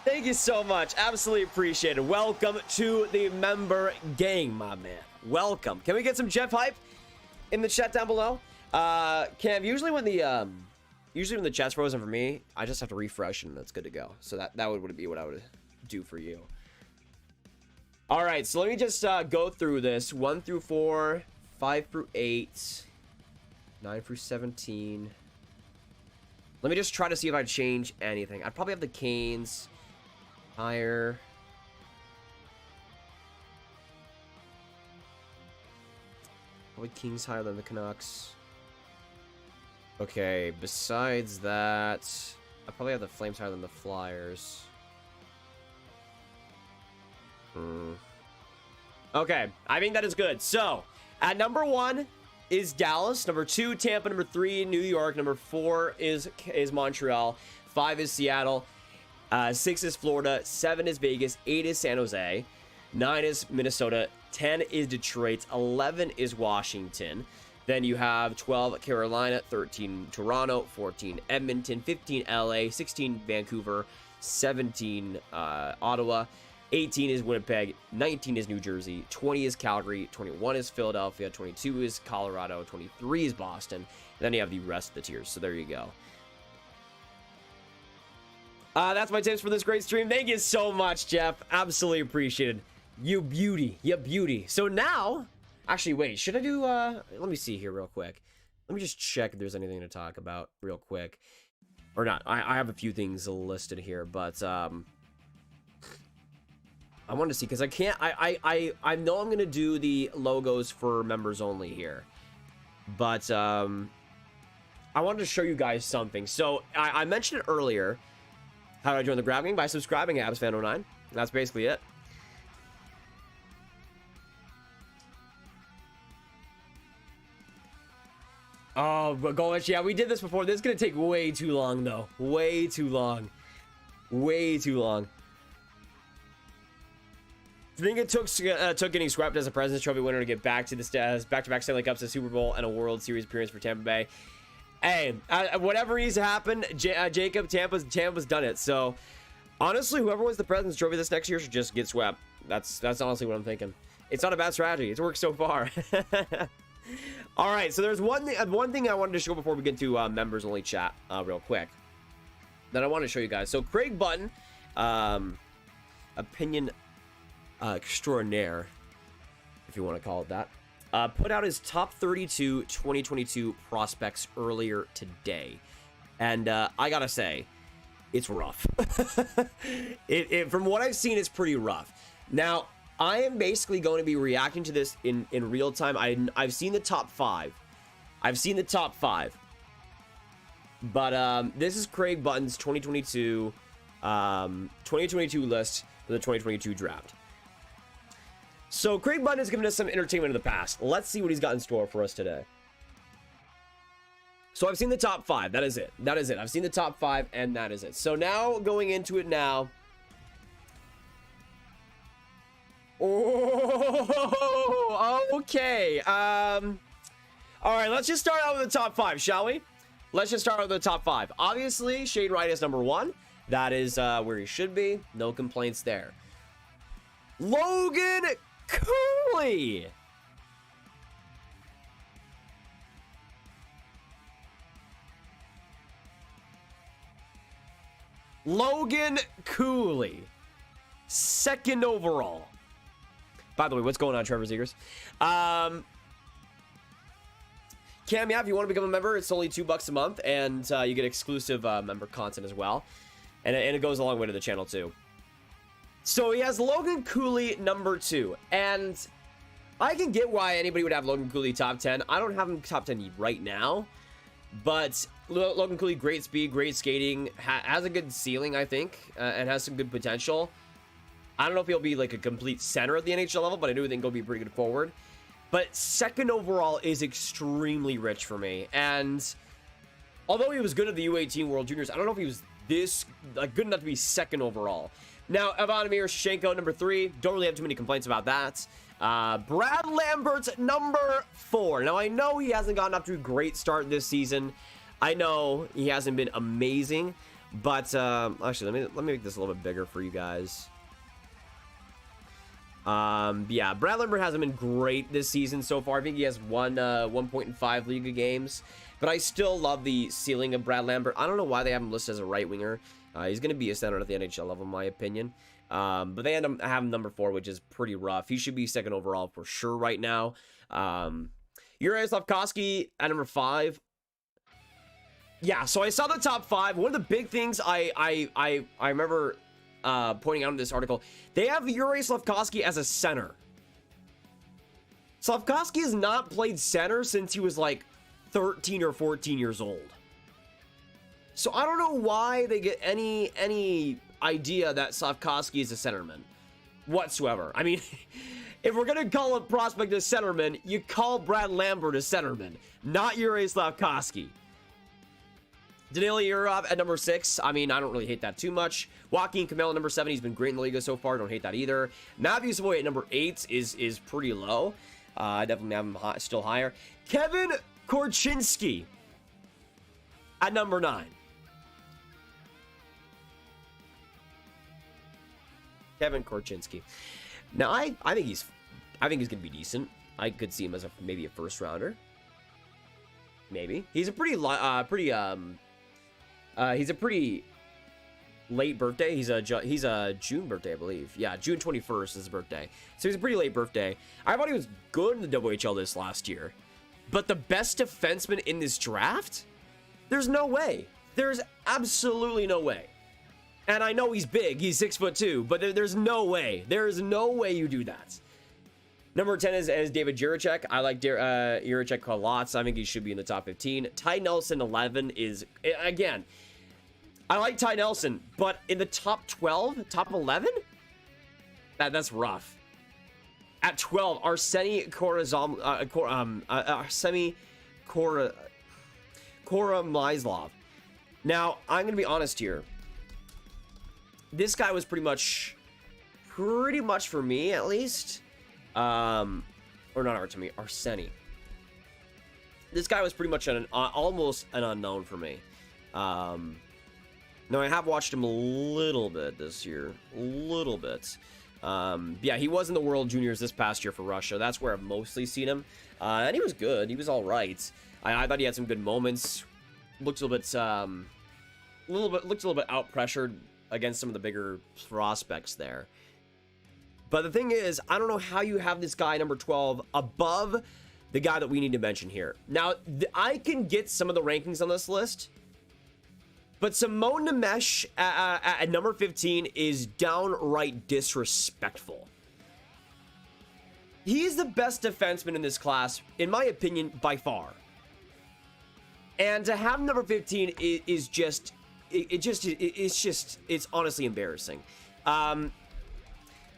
Thank you so much. Absolutely appreciate it. Welcome to the member gang, my man. Welcome. Can we get some Jeff hype in the chat down below? Cam, usually when the chat's frozen for me, I just have to refresh and it's good to go. So that would be what I would do for you. All right, so let me just go through this. 1 through 4, 5 through 8, 9 through 17. Let me just try to see if I change anything. I'd probably have the Canes higher. Probably Kings higher than the Canucks. Okay, besides that, I probably have the Flames higher than the Flyers. Okay, I think that is good. So, at number 1 is Dallas. Number 2, Tampa. Number 3, New York. Number 4 is Montreal. 5 is Seattle. 6 is Florida. 7 is Vegas. 8 is San Jose. 9 is Minnesota. 10 is Detroit. 11 is Washington. Then you have 12 Carolina, 13 Toronto, 14 Edmonton, 15 LA, 16 Vancouver, 17 Ottawa, 18 is Winnipeg, 19 is New Jersey, 20 is Calgary, 21 is Philadelphia, 22 is Colorado, 23 is Boston, Then you have the rest of the tiers. So there you go. That's my tips for this great stream. Thank you so much, Jeff. Absolutely appreciated. You beauty. You beauty. So now, actually, wait. Should I do, let me see here real quick. Let me just check if there's anything to talk about real quick. Or not. I have a few things listed here, but, I wanted to see, because I can't, I know I'm going to do the logos for members only here. But, I wanted to show you guys something. So, I mentioned it earlier. How do I join the Grab Gang? By subscribing to AbsFan09. That's basically it. Oh, but gosh, yeah, we did this before. This is going to take way too long, though. Way too long. Way too long. I think it took getting swept as a President's Trophy winner to get back to the back-to-back Stanley Cups, a Super Bowl, and a World Series appearance for Tampa Bay. Hey, whatever needs to happen, Jacob, Tampa's done it. So, honestly, whoever wins the President's Trophy this next year should just get swept. That's honestly what I'm thinking. It's not a bad strategy. It's worked so far. All right, so there's one thing I wanted to show before we get to members only chat real quick that I want to show you guys. So Craig Button, opinion extraordinaire, if you want to call it that, put out his top 32 2022 prospects earlier today, and I gotta say, it's rough. From what I've seen, it's pretty rough. Now, I am basically going to be reacting to this in real time. I've seen the top 5. I've seen the top 5. But this is Craig Button's 2022 list for the 2022 draft. So Craig Button has given us some entertainment in the past. Let's see what he's got in store for us today. So I've seen the top 5. That is it. That is it. I've seen the top 5, and that is it. So now, going into it now. Oh, okay. All right, let's just start out with the top 5, shall we? Let's just start with the top 5. Obviously, Shane Wright is number 1. That is where he should be. No complaints there. Logan Cooley. Logan Cooley. 2nd overall. By the way, what's going on, Trevor Zegers? Cam, yeah, if you want to become a member, it's only $2 a month, and you get exclusive member content as well. And it goes a long way to the channel, too. So he has Logan Cooley number 2. And I can get why anybody would have Logan Cooley top 10. I don't have him top 10 right now. But Logan Cooley, great speed, great skating, has a good ceiling, I think, and has some good potential. I don't know if he'll be like a complete center at the NHL level, but I do think he'll be pretty good forward. But 2nd overall is extremely rich for me. And although he was good at the U18 World Juniors, I don't know if he was this good enough to be 2nd overall. Now, Ivanimir Shchenko, number 3. Don't really have too many complaints about that. Brad Lambert, number 4. Now, I know he hasn't gotten up to a great start this season. I know he hasn't been amazing. But, actually, let me make this a little bit bigger for you guys. Yeah, Brad Lambert hasn't been great this season so far. I think he has 1.5 Liga games. But I still love the ceiling of Brad Lambert. I don't know why they have him listed as a right winger. He's going to be a center at the NHL level, in my opinion. But they have him number 4, which is pretty rough. He should be 2nd overall for sure right now. Juraj Slafkovsky at number 5. Yeah, so I saw the top 5. One of the big things I remember pointing out in this article, they have Juraj Slafkovsky as a center. Slafkovsky has not played center since he was like 13 or 14 years old. So I don't know why they get any idea that Slafkovsky is a centerman whatsoever. I mean, if we're going to call a prospect a centerman, you call Brad Lambert a centerman, not Juraj Slafkovsky. Danila Yurov at number 6. I mean, I don't really hate that too much. Joaquin Camelo, number 7. He's been great in the Liga so far. Don't hate that either. Matthew Savoy at number 8 is pretty low. I definitely have him still higher. Kevin Korchinski at number 9. Kevin Korchinski. Now, I think he's going to be decent. I could see him as maybe a first rounder. Maybe. He's a pretty late birthday. He's a June birthday, I believe. Yeah, June 21st is his birthday. So he's a pretty late birthday. I thought he was good in the WHL this last year. But the best defenseman in this draft? There's no way. There's absolutely no way. And I know he's big. He's 6'2", but there's no way. There's no way you do that. Number 10 is David Jiricek. I like Jiricek a lot. I think he should be in the top 15. Ty Nelson, 11 is, again, I like Ty Nelson, but in the top 12, top 11? That's rough. At 12, Arseny Koromyslov. Now, I'm going to be honest here. This guy was pretty much for me, at least. Or not Arseny. This guy was pretty much almost an unknown for me. No, I have watched him a little bit this year. A little bit. Yeah, he was in the World Juniors this past year for Russia. That's where I've mostly seen him. And he was good. He was all right. I thought he had some good moments. Looked a little bit out pressured against some of the bigger prospects there. But the thing is, I don't know how you have this guy number 12 above the guy that we need to mention here. Now, I can get some of the rankings on this list, but Simon Nemec at number 15 is downright disrespectful. He's the best defenseman in this class, in my opinion, by far. And to have number 15 is just, it's honestly embarrassing.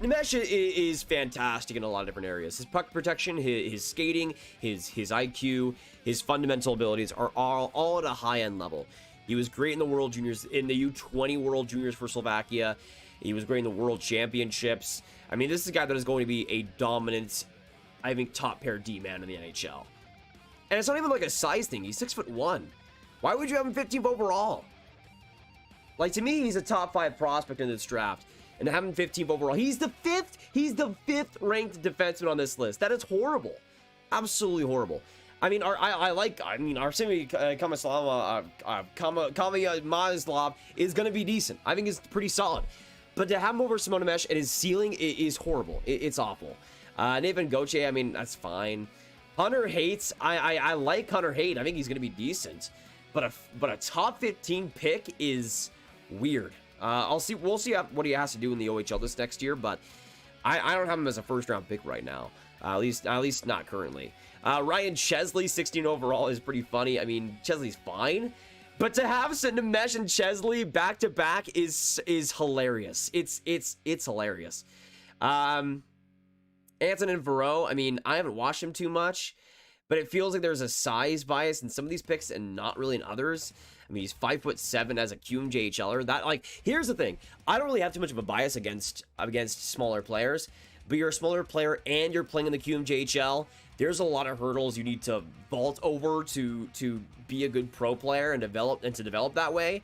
Nemec is fantastic in a lot of different areas. His puck protection, his skating, his IQ, his fundamental abilities are all at a high-end level. He was great in the World Juniors, in the U20 World Juniors for Slovakia. He was great in the World Championships. I mean, this is a guy that is going to be a dominant, I think, top pair D-man in the NHL. And it's not even like a size thing. He's 6'1". Why would you have him 15th overall? Like, to me, he's a top 5 prospect in this draft. And to have him 15th overall, he's the fifth ranked defenseman on this list. That is horrible. Absolutely horrible. I mean, Arseny Koromyslov is going to be decent. I think it's pretty solid. But to have him over Simon Nemec and his ceiling is horrible. It's awful. Nathan Gauthier, I mean, that's fine. Hunter Hayes, I like Hunter Hayes. I think he's going to be decent. But a top 15 pick is weird. We'll see what he has to do in the OHL this next year, but I don't have him as a first round pick right now. At least not currently. Ryan Chesley, 16 overall, is pretty funny. I mean, Chesley's fine, but to have Nemec and Chesley back to back is hilarious. It's hilarious. Antonin Varot, I mean, I haven't watched him too much, but it feels like there's a size bias in some of these picks and not really in others. I mean, he's 5'7" as a QMJHLer. That, like, here's the thing. I don't really have too much of a bias against smaller players, but you're a smaller player and you're playing in the QMJHL. There's a lot of hurdles you need to vault over to be a good pro player and develop that way.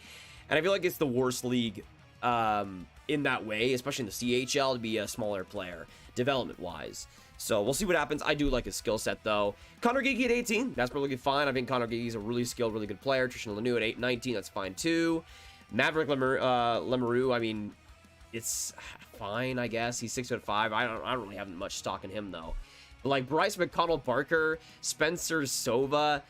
And I feel like it's the worst league in that way, especially in the CHL, to be a smaller player development-wise. So we'll see what happens. I do like his skill set, though. Connor Geeky at 18, that's perfectly fine. I think Connor Geeky's a really skilled, really good player. Tristan Lanoux at 19, that's fine, too. Maverick Lemeru, I mean, it's fine, I guess. He's 6'5". I don't really have much stock in him, though. But like Bryce McConnell-Barker, Spencer Sova,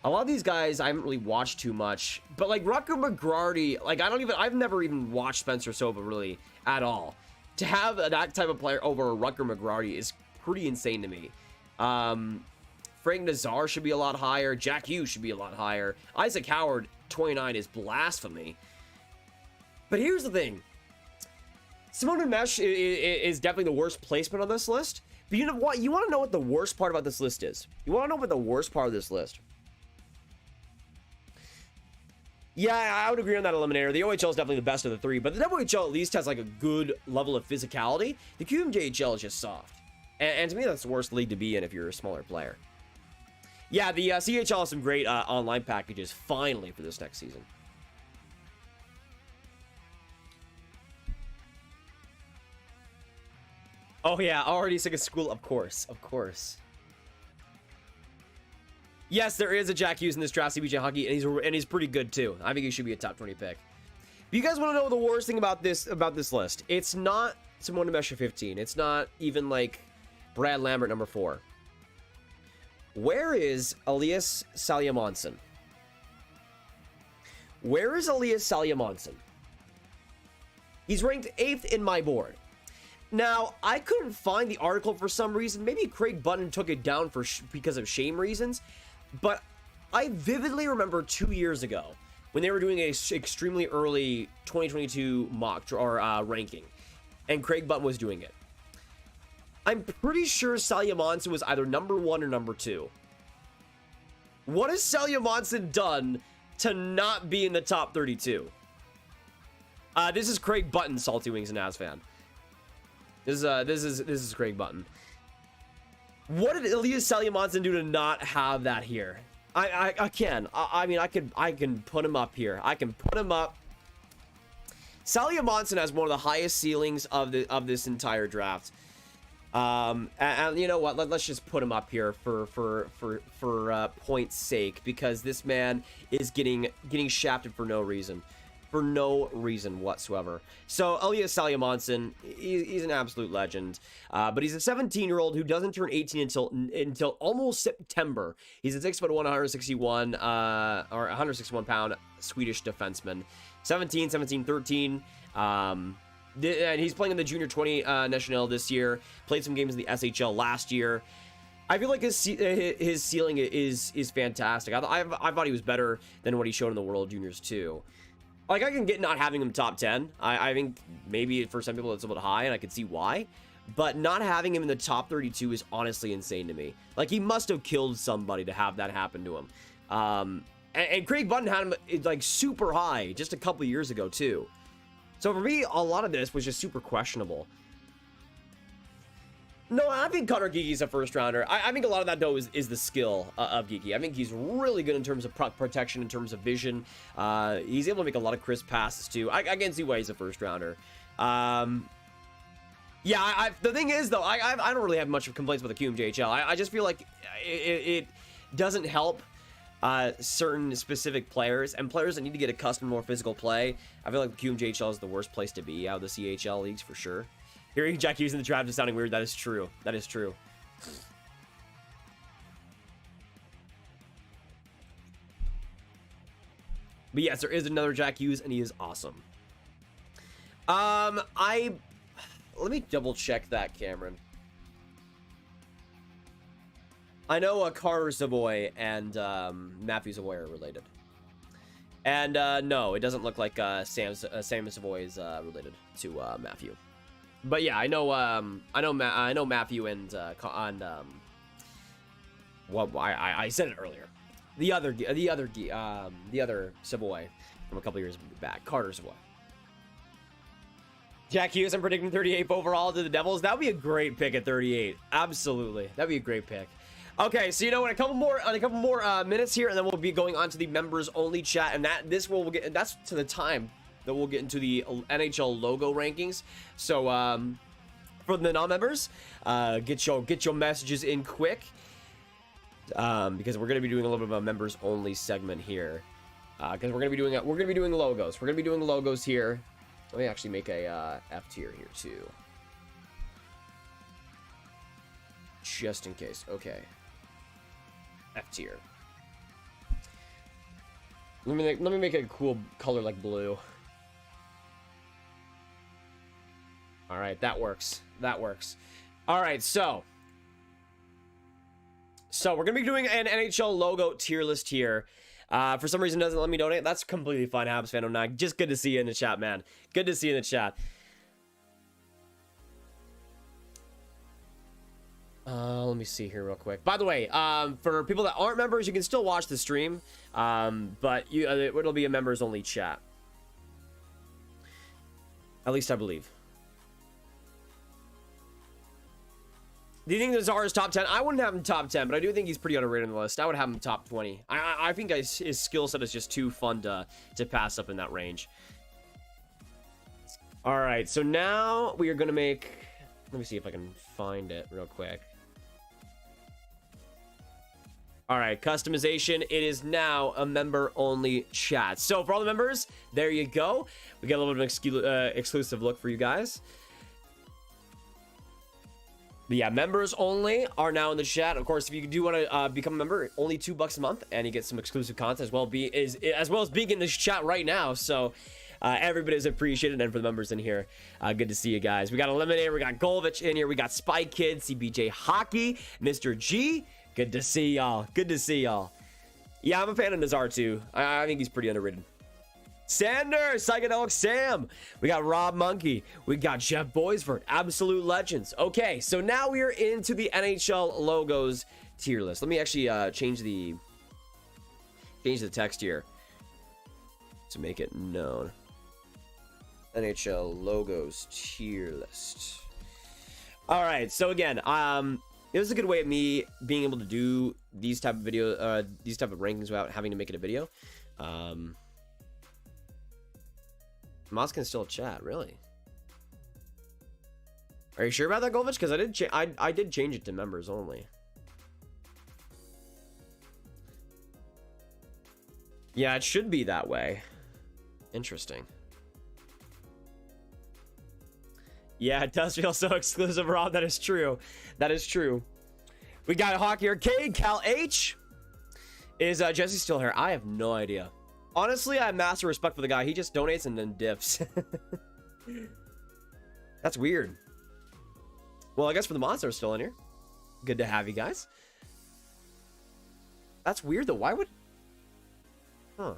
a lot of these guys I haven't really watched too much. But like Rutger McGrady, like I've never even watched Spencer Sova really at all. To have that type of player over Rutger McGrady is pretty insane to me. Frank Nazar should be a lot higher. Jack Hughes should be a lot higher. Isaac Howard, 29, is blasphemy. But here's the thing. Simon Nemec is definitely the worst placement on this list. But you know what? You want to know what the worst part about this list is? You want to know what the worst part of this list? Yeah, I would agree on that eliminator. The OHL is definitely the best of the three, but the WHL at least has like a good level of physicality. The QMJHL is just soft. And to me, that's the worst league to be in if you're a smaller player. Yeah, the CHL has some great online packages, finally, for this next season. Oh yeah, already sick of school, of course. Yes, there is a Jack Hughes in this draft, CBJ Hockey, and he's pretty good too. I think he should be a top 20 pick. If you guys want to know the worst thing about this list, it's not Simone Mesha 15. It's not even like Brad Lambert number 4. Where is Elias Salomonsson? Where is Elias Salomonsson? He's ranked 8th in my board. Now, I couldn't find the article for some reason. Maybe Craig Button took it down because of shame reasons. But I vividly remember 2 years ago when they were doing a extremely early 2022 mock or ranking. And Craig Button was doing it. I'm pretty sure Salomonsson was either number 1 or number 2. What has Salomonsson done to not be in the top 32? This is Craig Button, Salty Wings and Avs fan. This is Craig Button. What did Elias Salomonsson do to not have that here? I can put him up here. I can put him up. Salomonsson has one of the highest ceilings of this entire draft. And you know what? Let's just put him up here for point's sake, because this man is getting shafted for no reason. For no reason whatsoever. So Elias Salomonsson, he's an absolute legend, but he's a 17-year-old who doesn't turn 18 until almost September. He's a 6'1", 161 pound Swedish defenseman. 17, 13. And he's playing in the Junior 20 National this year. Played some games in the SHL last year. I feel like his ceiling is fantastic. I thought he was better than what he showed in the World Juniors too. Like, I can get not having him top 10. I think maybe for some people it's a little high, and I can see why. But not having him in the top 32 is honestly insane to me. Like, he must have killed somebody to have that happen to him. And Craig Button had him, like, super high just a couple years ago, too. So for me, a lot of this was just super questionable. No, I think Connor Geeky's a first rounder. I think a lot of that, though, is the skill of Geeky. I think he's really good in terms of protection, in terms of vision. He's able to make a lot of crisp passes, too. I can see why he's a first rounder. The thing is, though, I don't really have much of complaints about the QMJHL. I just feel like it doesn't help certain specific players, and players that need to get accustomed to more physical play. I feel like the QMJHL is the worst place to be out of the CHL leagues, for sure. Hearing Jack Hughes in the draft is sounding weird. That is true. That is true. But yes, there is another Jack Hughes, and he is awesome. Let me double check that, Cameron. I know Carter Savoy and Matthew Savoy are related. And no, it doesn't look like Sam Savoy is related to Matthew. But yeah, I know Matthew and well, I said it earlier. The other Savoy from a couple years back, Carter Savoy. Jack Hughes, I'm predicting 38th overall to the Devils. That would be a great pick at 38. Absolutely, that'd be a great pick. Okay, so you know what? A couple more minutes here, and then we'll be going on to the members only chat, and that's to the time that we'll get into the NHL logo rankings. So for the non-members, get your messages in quick, because we're gonna be doing a little bit of a members only segment here, because we're gonna be doing logos. We're gonna be doing logos here. Let me actually make a F tier here too, just in case. Okay, F tier. Let me make a cool color like blue. All right, that works. That works. All right, so we're gonna be doing an NHL logo tier list here. For some reason, it doesn't let me donate. That's completely fine, Habs fan 09. Just good to see you in the chat, man. Good to see you in the chat. Let me see here real quick. By the way, for people that aren't members, you can still watch the stream, but it'll be a members only chat. At least I believe. Do you think Nazar is top 10? I wouldn't have him top 10, but I do think he's pretty underrated on the list. I would have him top 20. I think his skill set is just too fun to pass up in that range. All right, so now we are going to make... Let me see if I can find it real quick. All right, customization. It is now a member-only chat. So for all the members, there you go. We got a little bit of an exclusive look for you guys. But yeah, members only are now in the chat. Of course, if you do want to become a member, only $2 a month, and you get some exclusive content as well. As well as being in this chat right now. So everybody is appreciated. And for the members in here, good to see you guys. We got Eliminator, we got Graviteh in here, we got Spy Kid, CBJ Hockey, Mr. G. Good to see y'all. Good to see y'all. Yeah, I'm a fan of Nazar too. I think he's pretty underrated. Sander, Psychedelic Sam. We got Rob Monkey. We got Jeff Boysford. Absolute legends. Okay, so now we are into the NHL logos tier list. Let me actually change the text here to make it known. NHL logos tier list. All right, so again, it was a good way of me being able to do these type of rankings without having to make it a video. Moss can still chat, really? Are you sure about that, Graviteh? Because I did change it to members only. Yeah, it should be that way. Interesting. Yeah, it does feel so exclusive, Rob. That is true. That is true. We got Hockey Arcade. Cal H. Is Jesse still here? I have no idea. Honestly, I have massive respect for the guy. He just donates and then dips. That's weird. Well, I guess for the monster still in here. Good to have you guys. That's weird though. Why would... Huh.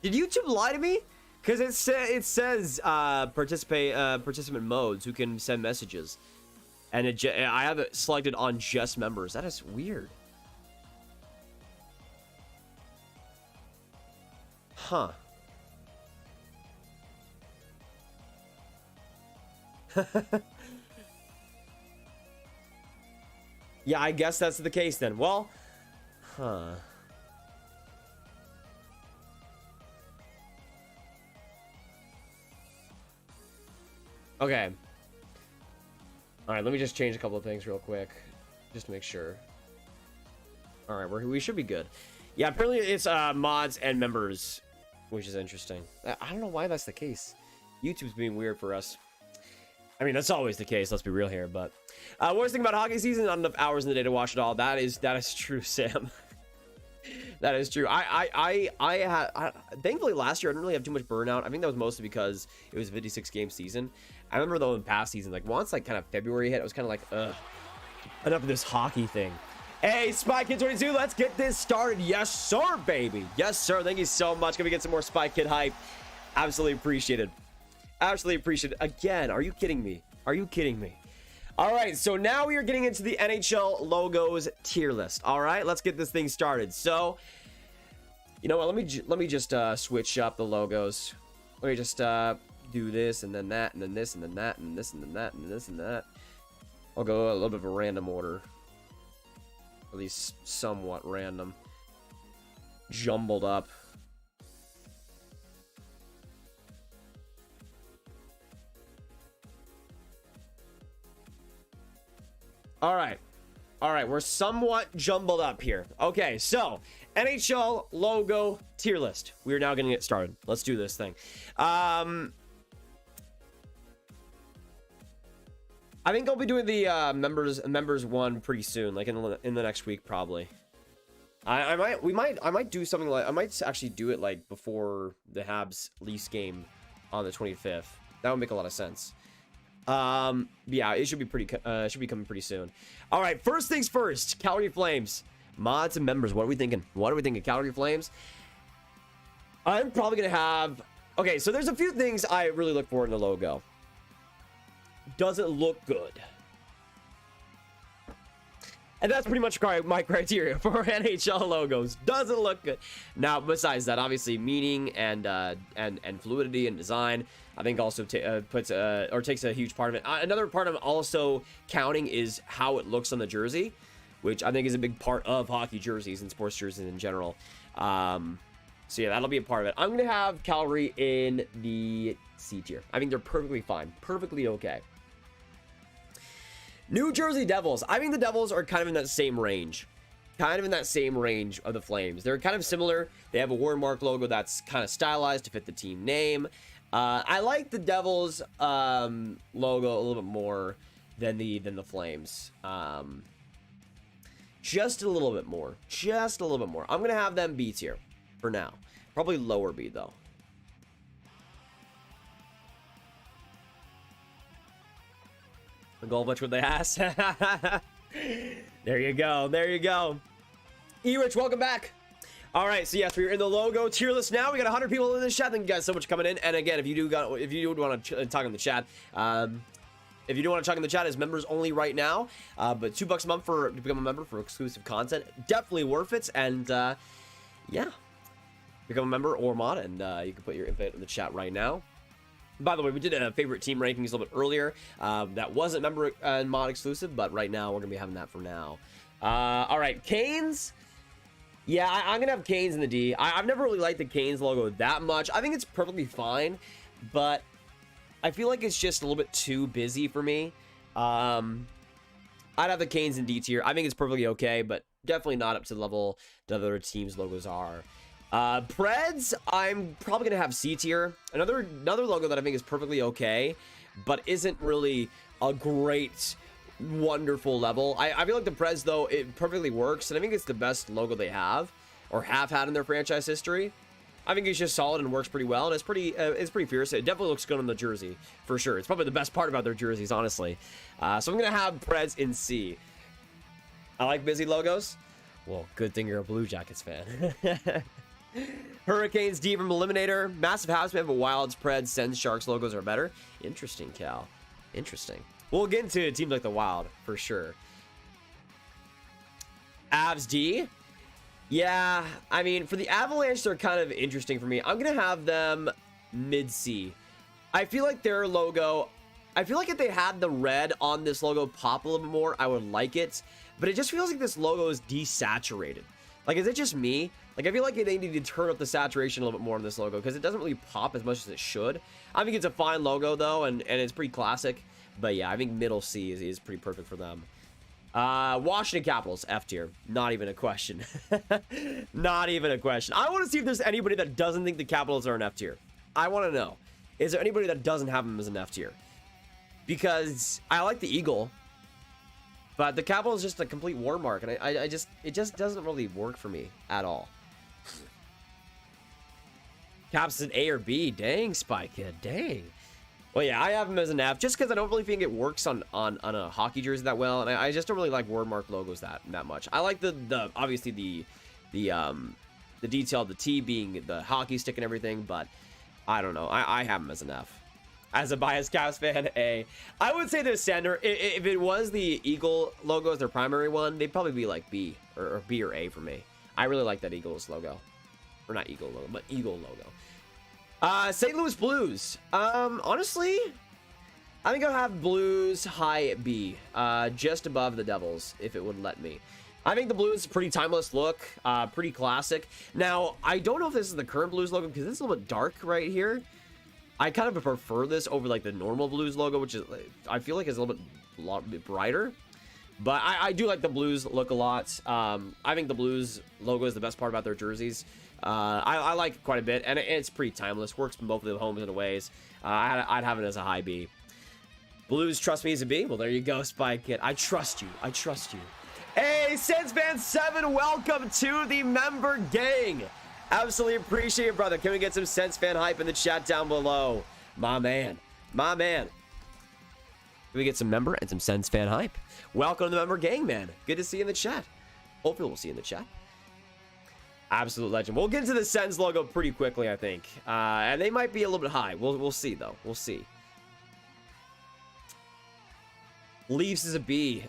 Did YouTube lie to me? Because it says participant modes who can send messages. And I have it selected on just members. That is weird. Huh. Yeah, I guess that's the case then. Well, huh. Okay. All right, let me just change a couple of things real quick, just to make sure. All right, we should be good. Yeah, apparently it's mods and members, which is interesting. I don't know why that's the case. YouTube's being weird for us. I mean, that's always the case. Let's be real here. But what was thinking about hockey season? Not enough hours in the day to watch it all. That is true, Sam. That is true. Thankfully last year I didn't really have too much burnout. I think that was mostly because it was a 56 game season. I remember though in past seasons, like once like kind of February hit, I was kind of like, ugh, enough of this hockey thing. Hey, Spy Kid 22, let's get this started. Yes, sir, baby. Yes, sir. Thank you so much. Can we get some more Spy Kid hype? Absolutely appreciated. Absolutely appreciated. Again, are you kidding me? Are you kidding me? All right, so now we are getting into the NHL logos tier list. All right, let's get this thing started. So, you know what? Let me just switch up the logos. Let me just do this and then that and then this and then that and this and then that and this and that. I'll go a little bit of a random order, at least somewhat random, jumbled up. All right, we're somewhat jumbled up here. Okay, so NHL logo tier list. We are now going to get started. Let's do this thing. I think I'll be doing the members one pretty soon, like in the next week probably. I might do something like, I might actually do it like before the Habs Leafs game on the 25th. That would make a lot of sense. Yeah, it should be coming pretty soon. All right, first things first, Calgary Flames mods and members. What are we thinking? Calgary Flames? I'm probably gonna have, okay, so there's a few things I really look for in the logo. Does it look good? And that's pretty much my criteria for NHL logos. Does it look good? Now, besides that, obviously meaning and fluidity and design, I think also takes a huge part of it. Another part of also counting is how it looks on the jersey, which I think is a big part of hockey jerseys and sports jerseys in general. So yeah, that'll be a part of it. I'm going to have Calgary in the C tier. I think they're perfectly fine. Perfectly okay. New Jersey Devils. I think the Devils are kind of in that same range. Kind of in that same range of the Flames. They're kind of similar. They have a watermark logo that's kind of stylized to fit the team name. I like the Devils logo a little bit more than the Flames. Just a little bit more. Just a little bit more. I'm going to have them B tier for now. Probably lower B, though. A goal much what they asked. There you go. There you go. E-Rich, welcome back. All right, so yes, we're in the logo tier list now. We got 100 people in the chat. Thank you guys so much coming in. And again, if you do want to talk in the chat, if you do want to talk in the chat, is members only right now. But $2 a month to become a member for exclusive content. Definitely worth it. And yeah, become a member or mod, and you can put your input in the chat right now. By the way, we did a favorite team rankings a little bit earlier. That wasn't member and mod exclusive, but right now we're gonna be having that for now. All right, Canes. Yeah, I'm gonna have Canes in the D. I've never really liked the Canes logo that much. I think it's perfectly fine, but I feel like it's just a little bit too busy for me. I'd have the Canes in D tier. I think it's perfectly okay, but definitely not up to the level that other teams' logos are. Preds, I'm probably gonna have C tier. Another logo that I think is perfectly okay, but isn't really a great, wonderful level. I feel like the Preds, though, it perfectly works, and I think it's the best logo they have or have had in their franchise history. I think it's just solid and works pretty well, and it's pretty fierce. It definitely looks good on the jersey for sure. It's probably the best part about their jerseys, honestly. So I'm gonna have Preds in C. I like busy logos. Well, good thing you're a Blue Jackets fan. Hurricanes D from Eliminator. Massive Habs fan, but Wilds, Preds, Sens, Sharks logos are better. Interesting, Cal. Interesting. We'll get into teams like the Wild for sure. Avs D. Yeah, I mean, for the Avalanche, they're kind of interesting for me. I'm going to have them mid-C. I feel like their logo, I feel like if they had the red on this logo pop a little bit more, I would like it. But it just feels like this logo is desaturated. Like, is it just me? Like, I feel like they need to turn up the saturation a little bit more on this logo because it doesn't really pop as much as it should. I think it's a fine logo, though, and it's pretty classic. But yeah, I think middle C is pretty perfect for them. Washington Capitals, F tier. Not even a question. Not even a question. I want to see if there's anybody that doesn't think the Capitals are an F tier. I want to know. Is there anybody that doesn't have them as an F tier? Because I like the Eagle, but the Capitals is just a complete watermark, and it just doesn't really work for me at all. Caps is an A or B. Dang, Spy Kid. Dang. Well, yeah, I have him as an F just because I don't really think it works on a hockey jersey that well, and I just don't really like wordmark logos that much. I like the obviously the detail of the T being the hockey stick and everything, but I don't know. I have him as an F. As a biased Cavs fan, A. I would say the center, if it was the Eagle logo as their primary one, they'd probably be like B or B or A for me. I really like that Eagles logo. Or not Eagle logo, but Eagle logo. St. Louis Blues. Honestly, I think I'll have Blues high B, just above the Devils, if it would let me. I think the Blues is a pretty timeless look, pretty classic. Now, I don't know if this is the current Blues logo, because it's a little bit dark right here. I kind of prefer this over, like, the normal Blues logo, which is, I feel like is a lot bit brighter. But I do like the Blues look a lot. I think the Blues logo is the best part about their jerseys. I like it quite a bit, and it's pretty timeless. Works from both of the homes and aways. I'd have it as a high B. Blues trust me as a B. Well, there you go, Spy Kid. I trust you. I trust you. Hey, SensFan7, welcome to the member gang. Absolutely appreciate it, brother. Can we get some Sens fan hype in the chat down below? My man. My man. Can we get some member and some Sens fan hype? Welcome to the member gang, man. Good to see you in the chat. Hopefully we'll see you in the chat. Absolute legend. We'll get into the Sens logo pretty quickly, I think. And they might be a little bit high. We'll see, though. We'll see. Leafs is a B.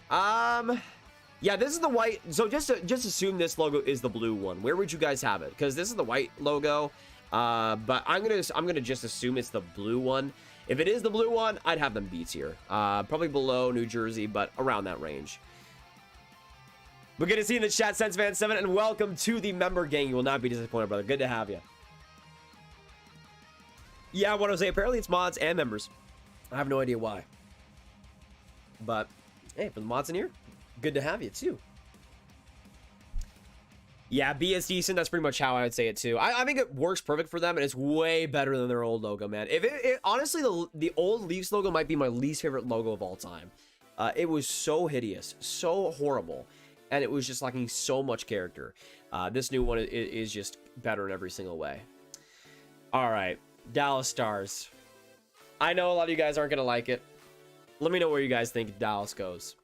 Yeah, this is the white. So just assume this logo is the blue one. Where would you guys have it? Because this is the white logo. But I'm gonna just assume it's the blue one. If it is the blue one, I'd have them B tier. Probably below New Jersey, but around that range. But good to see you in the chat, SenseFan7, and welcome to the member gang. You will not be disappointed, brother. Good to have you. Yeah, what I was saying, apparently it's mods and members. I have no idea why. But, hey, for the mods in here, good to have you, too. Yeah, B is decent. That's pretty much how I would say it, too. I think it works perfect for them, and it's way better than their old logo, man. Honestly, the old Leafs logo might be my least favorite logo of all time. It was so hideous, so horrible, and it was just lacking so much character. This new one is just better in every single way. All right, Dallas Stars. I know a lot of you guys aren't going to like it. Let me know where you guys think Dallas goes.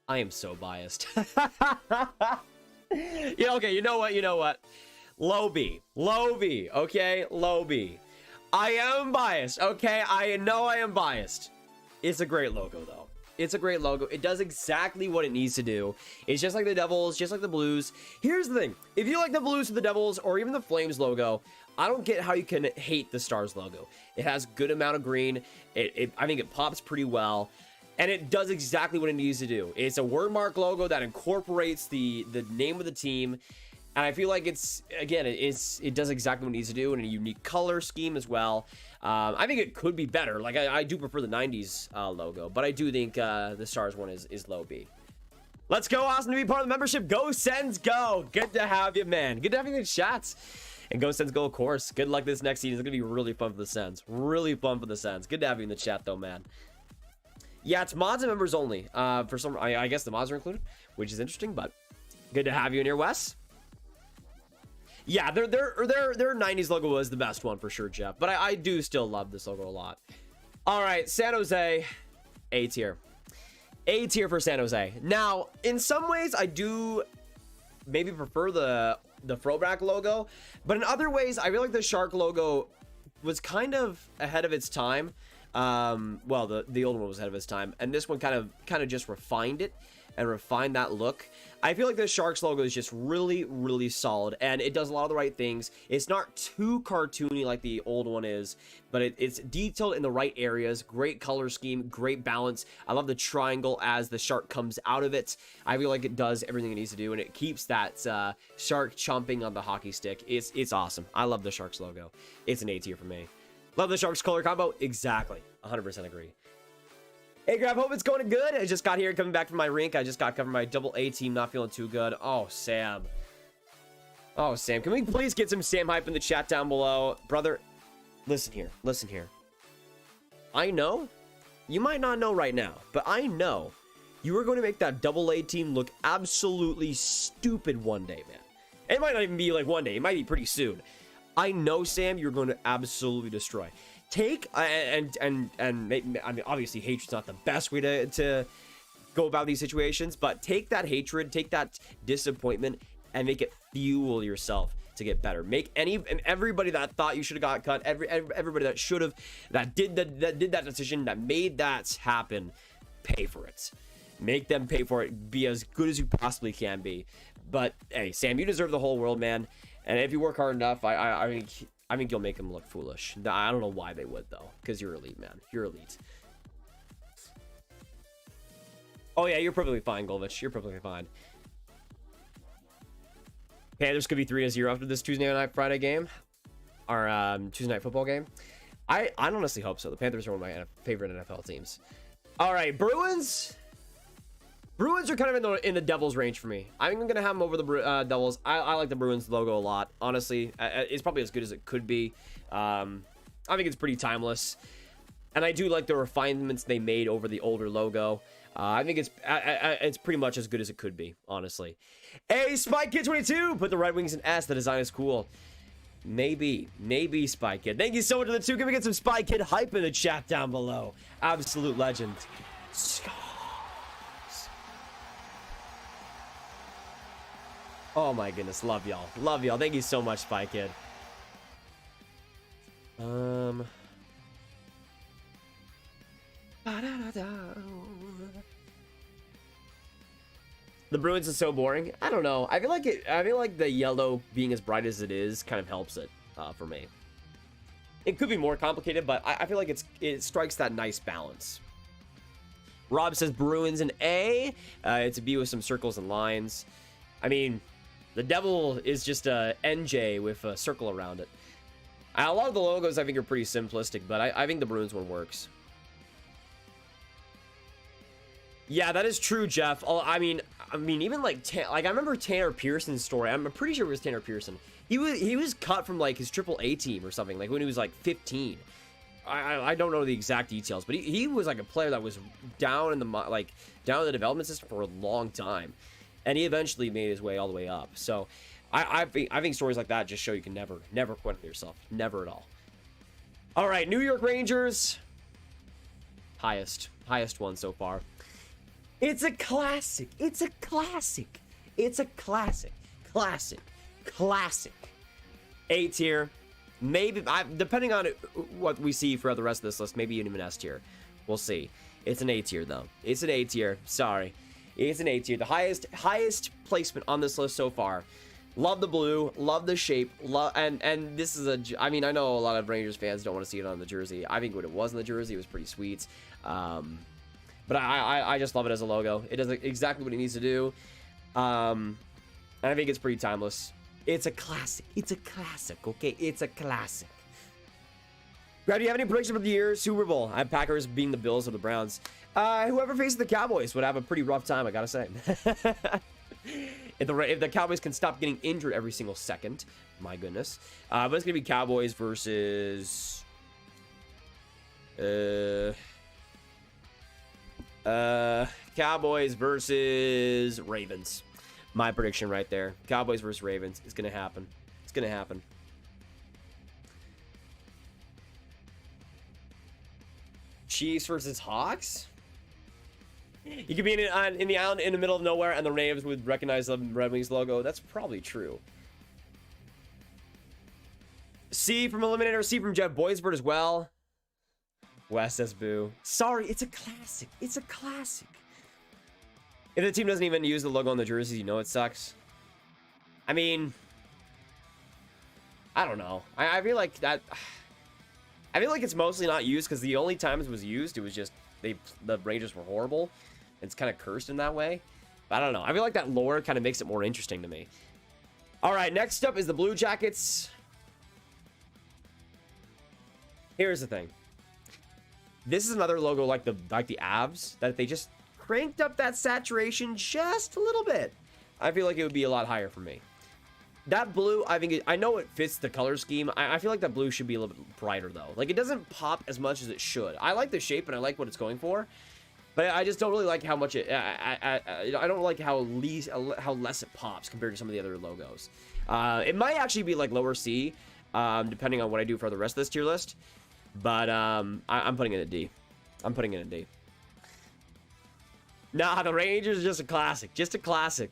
I am so biased. Yeah, okay, you know what? Low B, okay? Low B. I am biased, okay? I know I am biased. It's a great logo, though. It's a great logo. It does exactly what it needs to do. It's just like the Devils, just like the Blues. Here's the thing. If you like the Blues or the Devils, or even the Flames logo, I don't get how you can hate the Stars logo. It has good amount of green. I think it pops pretty well. And it does exactly what it needs to do. It's a word mark logo that incorporates the name of the team. And I feel like it does exactly what it needs to do in a unique color scheme as well. I think it could be better. Like, I do prefer the 90s logo, but I do think the Stars one is low B. Let's go. Awesome to be part of the membership. Go Sens, go. Good to have you, man. Good to have you in the chats. And go Sens, go, of course. Good luck this next season. It's going to be really fun for the Sens. Really fun for the Sens. Good to have you in the chat, though, man. Yeah, it's mods and members only. For some, I guess the mods are included, which is interesting, but good to have you in here, Wes. Yeah, their 90s logo was the best one for sure, Jeff. But I do still love this logo a lot. All right, San Jose, A tier. A tier for San Jose. Now, in some ways, I do maybe prefer the throwback logo, but in other ways, I feel like the Shark logo was kind of ahead of its time. Well, the old one was ahead of its time, and this one kind of just refined it and refined that look. I feel like the Sharks logo is just really, really solid, and it does a lot of the right things. It's not too cartoony like the old one is, but it's detailed in the right areas. Great color scheme, great balance. I love the triangle as the shark comes out of it. I feel like it does everything it needs to do, and it keeps that shark chomping on the hockey stick. It's awesome. I love the Sharks logo. It's an A tier for me. Love the Sharks color combo. Exactly. 100% agree. Hey, Grav, hope it's going good. I just got here coming back from my rink. I just got covered by double A team. Not feeling too good. Oh, Sam. Oh, Sam. Can we please get some Sam hype in the chat down below? Brother, listen here. Listen here. I know. You might not know right now, but I know you are going to make that double A team look absolutely stupid one day, man. It might not even be like one day. It might be pretty soon. I know, Sam, you're going to absolutely destroy. Take I mean, obviously hatred's not the best way to go about these situations, but take that hatred, take that disappointment, and make it fuel yourself to get better. Make everybody that thought you should have got cut, everybody that should have, that did that decision, that made that happen, pay for it. Make them pay for it. Be as good as you possibly can be. But hey, Sam, you deserve the whole world, man. And if you work hard enough, I think you'll make them look foolish. I don't know why they would, though, because you're elite, man. You're elite. Oh, yeah, you're perfectly fine, Golvich. You're perfectly fine. Panthers could be 3-0 after this Tuesday night Friday game. Our Tuesday night football game. I honestly hope so. The Panthers are one of my favorite NFL teams. All right, Bruins. Bruins are kind of in the Devils range for me. I'm going to have them over the Devils. I like the Bruins logo a lot. Honestly, it's probably as good as it could be. I think it's pretty timeless. And I do like the refinements they made over the older logo. I think it's pretty much as good as it could be, honestly. Hey, Spike Kid 22, put the Red Wings in S. The design is cool. Maybe Spike Kid. Thank you so much for the 2. Can we get some Spike Kid hype in the chat down below? Absolute legend. Oh my goodness, love y'all. Love y'all. Thank you so much, Spy Kid. The Bruins is so boring. I don't know. I feel like the yellow being as bright as it is kind of helps it for me. It could be more complicated, but I feel like it strikes that nice balance. Rob says Bruins an A. It's a B with some circles and lines. I mean, the devil is just a NJ with a circle around it. A lot of the logos I think are pretty simplistic, but I think the Bruins one works. Yeah, that is true, Jeff. I mean, even like I remember Tanner Pearson's story. I'm pretty sure it was Tanner Pearson. He was cut from like his AAA team or something, like when he was like 15. I don't know the exact details, but he was like a player that was down in the development system for a long time, and he eventually made his way all the way up. So I think stories like that just show you can never quit on yourself, never at all. All right, New York Rangers, highest one so far. It's a classic. It's a classic. It's a classic. Classic. A tier. Maybe, depending on what we see for the rest of this list, maybe even S tier. We'll see. It's an A tier, though. It's an A tier. Sorry. It's an A tier. The highest placement on this list so far. Love the blue. Love the shape. And this is I mean, I know a lot of Rangers fans don't want to see it on the jersey. I think when it was on the jersey, it was pretty sweet. But I just love it as a logo. It does exactly what it needs to do. And I think it's pretty timeless. It's a classic. It's a classic, okay? It's a classic. Brad, do you have any predictions for the year Super Bowl? I have Packers being the Bills or the Browns. Whoever faces the Cowboys would have a pretty rough time, I gotta say. If the Cowboys can stop getting injured every single second, my goodness. But it's gonna be Cowboys versus... Cowboys versus Ravens. My prediction right there. Cowboys versus Ravens is gonna happen. It's gonna happen. Chiefs versus Hawks. You could be in the island in the middle of nowhere, and the Ravens would recognize the Red Wings logo. That's probably true. C from Eliminator. C from Jeff Boysbert as well. Wes says boo. Sorry, it's a classic. It's a classic. If the team doesn't even use the logo on the jerseys, you know it sucks. I mean, I don't know. I feel like that. I feel like it's mostly not used because the only times it was used, it was just the Rangers were horrible. It's kind of cursed in that way. But I don't know. I feel like that lore kind of makes it more interesting to me. All right, next up is the Blue Jackets. Here's the thing. This is another logo like the Avs that they just cranked up that saturation just a little bit. I feel like it would be a lot higher for me. That blue, I know it fits the color scheme. I feel like that blue should be a little bit brighter though. Like it doesn't pop as much as it should. I like the shape and I like what it's going for, but I just don't really like how much it. I don't like how less it pops compared to some of the other logos. It might actually be like lower C, depending on what I do for the rest of this tier list. But I'm putting it in a D. I'm putting it in a D. Nah, the Rangers is just a classic. Just a classic.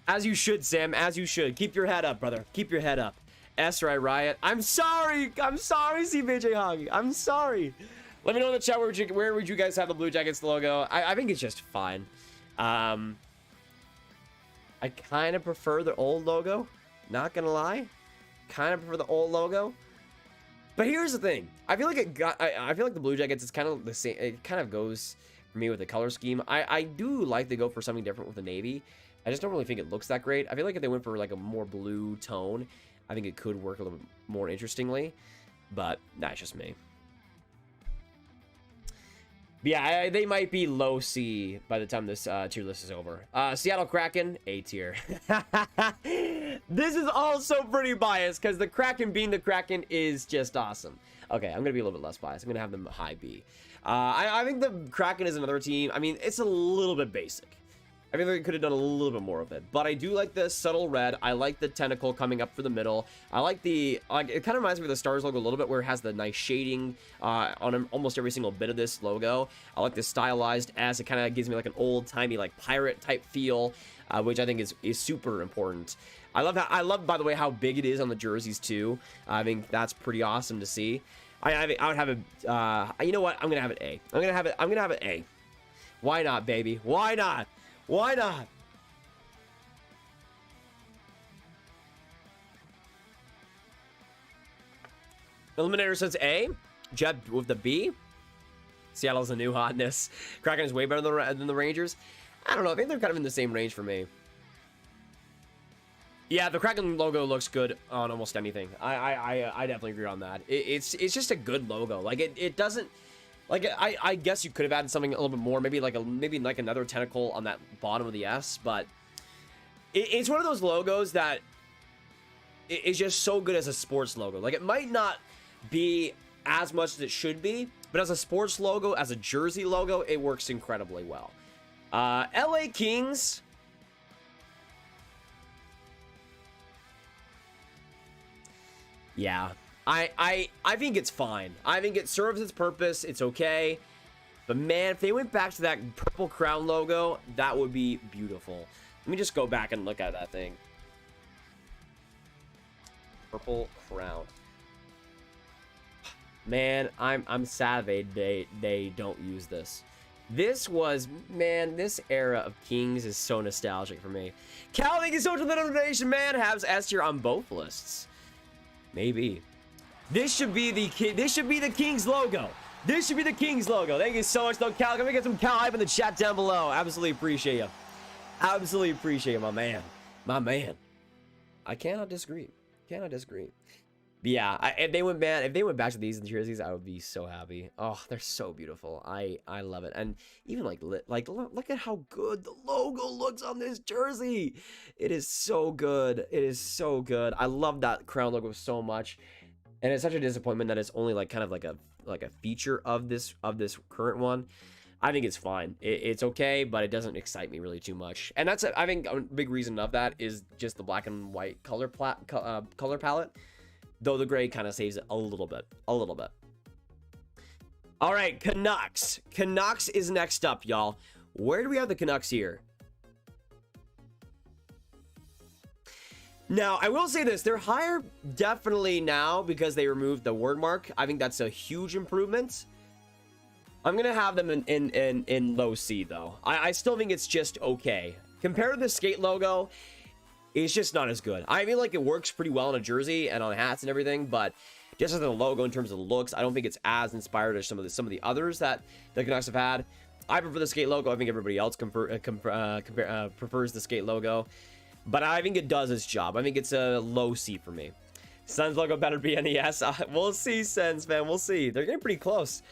As you should, Sam. As you should. Keep your head up, brother. Keep your head up. SRI Riot. I'm sorry. I'm sorry, CBJ Hoggy. I'm sorry. Let me know in the chat where would you guys have the Blue Jackets logo. I think it's just fine. I kind of prefer the old logo. Not gonna lie. Kind of prefer the old logo. But here's the thing. I feel like I feel like the Blue Jackets is kind of the same. It kind of goes for me with the color scheme. I do like to go for something different with the navy. I just don't really think it looks that great. I feel like if they went for like a more blue tone, I think it could work a little bit more interestingly. But that's just me. But yeah, they might be low C by the time this tier list is over. Seattle Kraken, A tier. This is also pretty biased because the Kraken being the Kraken is just awesome. Okay, I'm going to be a little bit less biased. I'm going to have them high B. I think the Kraken is another team. I mean, it's a little bit basic. I feel like they could have done a little bit more of it. But I do like the subtle red. I like the tentacle coming up for the middle. I like the... it kind of reminds me of the Stars logo a little bit, where it has the nice shading on almost every single bit of this logo. I like the stylized S. It kind of gives me like an old-timey like pirate type feel, which I think is super important. I love, by the way, how big it is on the jerseys too. I think that's pretty awesome to see. I would have it... you know what? I'm going to have it A. I'm going to have it A. Why not, baby? Why not? Why not? Eliminator says A. Jeb with the B. Seattle's a new hotness. Kraken is way better than the Rangers. I don't know. I think they're kind of in the same range for me. Yeah, the Kraken logo looks good on almost anything. I definitely agree on that. It's just a good logo. Like it doesn't. Like I guess you could have added something a little bit more. Maybe like another tentacle on that bottom of the S. But it's one of those logos that is just so good as a sports logo. Like it might not be as much as it should be, but as a sports logo, as a jersey logo, it works incredibly well. LA Kings. Yeah, I think it's fine. I think it serves its purpose. It's okay. But man, if they went back to that purple crown logo, that would be beautiful. Let me just go back and look at that thing. Purple crown. Man, I'm sad they don't use this. This was, man, this era of Kings is so nostalgic for me. Cal, thank you so much for the notification, man. Habs S tier on both lists. Maybe. This should be the Kings logo. This should be the Kings logo. Thank you so much, though, Cal. Can we get some Cal hype in the chat down below? Absolutely appreciate you. Absolutely appreciate you, my man. My man. I cannot disagree. Cannot disagree. But yeah, if they went back to these jerseys, I would be so happy. Oh, they're so beautiful. I love it. And even like look at how good the logo looks on this jersey. It is so good. It is so good. I love that crown logo so much. And it's such a disappointment that it's only like kind of like a feature of this current one. I think it's fine. It's okay, but it doesn't excite me really too much. And that's I think a big reason of that is just the black and white color palette. Though the gray kind of saves it a little bit. All right, Canucks. Canucks is next up, y'all. Where do we have the Canucks here? Now, I will say this. They're higher definitely now because they removed the word mark. I think that's a huge improvement. I'm going to have them in low C, though. I still think it's just okay. Compared to the skate logo, it's just not as good. I feel like it works pretty well on a jersey and on hats and everything, but just as a logo in terms of the looks, I don't think it's as inspired as some of the others that the Canucks have had. I prefer the skate logo. I think everybody else prefers the skate logo, but I think it does its job. I think it's a low C for me. Sens logo better be NES. We'll see, Sens, man. We'll see. They're getting pretty close.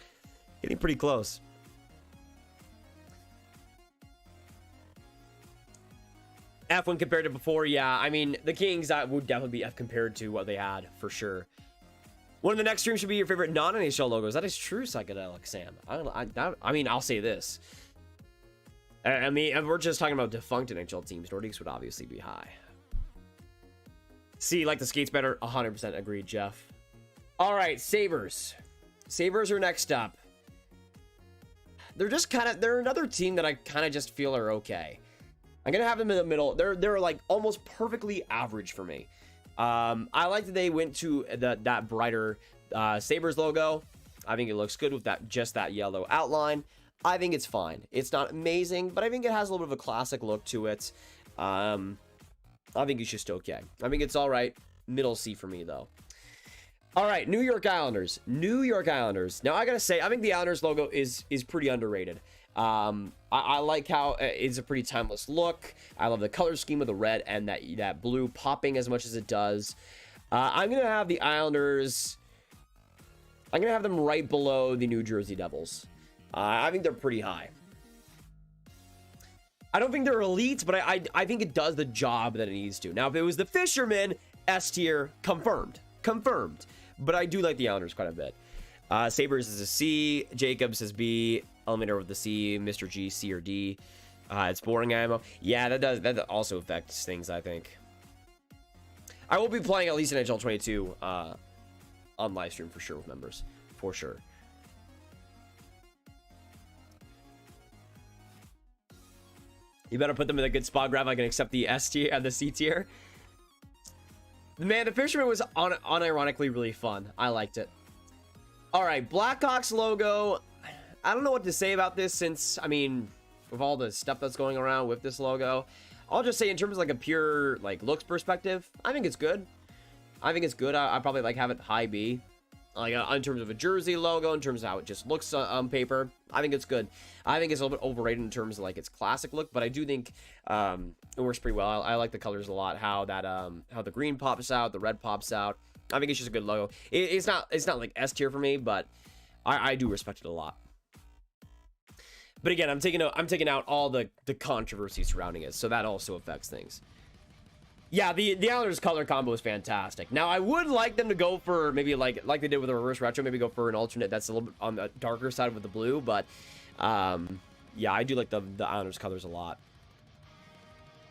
Getting pretty close. F when compared to before, yeah. I mean, the Kings would definitely be F compared to what they had, for sure. One of the next streams should be your favorite non-NHL logos. That is true, Psychedelic Sam. I mean, I'll say this. I mean, if we're just talking about defunct NHL teams, Nordiques would obviously be high. See, like the skates better. 100% agreed, Jeff. All right, Sabres. Sabres are next up. They're just they're another team that I kind of just feel are okay. I'm gonna have them in the middle. They're like almost perfectly average for me. I like that they went to that brighter Sabres logo. I think it looks good with just that yellow outline. I think it's fine. It's not amazing, but I think it has a little bit of a classic look to it. I think it's just okay. I think it's all right. Middle C for me though. All right, New York Islanders. New York Islanders. Now I gotta say, I think the Islanders logo is pretty underrated. I like how it's a pretty timeless look. I love the color scheme of the red and that blue popping as much as it does. I'm gonna have the Islanders. I'm gonna have them right below the New Jersey Devils. I think they're pretty high. I don't think they're elite, but I think it does the job that it needs to. Now, if it was the Fishermen, S tier, confirmed. But I do like the Islanders quite a bit. Sabres is a C. Jacobs is B. Eliminator with the C. Mr. G, C or D. It's boring ammo. Yeah, that also affects things, I think. I will be playing at least an NHL 22 on live stream for sure with members. For sure. You better put them in a good spot, Grav. I can accept the S tier and the C tier. Man, the Fisherman was unironically really fun. I liked it. All right, Blackhawks logo. I don't know what to say about this since, I mean, with all the stuff that's going around with this logo. I'll just say in terms of like a pure like looks perspective, I think it's good. I think it's good. I probably like have it high B. Like in terms of a jersey logo, in terms of how it just looks on paper, I think it's good. I think it's a little bit overrated in terms of like its classic look, but I do think it works pretty well. I like the colors a lot. How that how the green pops out, the red pops out. I think it's just a good logo. It's not like S tier for me, but I do respect it a lot. But again, I'm taking out all the controversy surrounding it, so that also affects things. Yeah, the Islanders color combo is fantastic. Now, I would like them to go for maybe like they did with the reverse retro, maybe go for an alternate that's a little bit on the darker side with the blue, but yeah, I do like the Islanders colors a lot.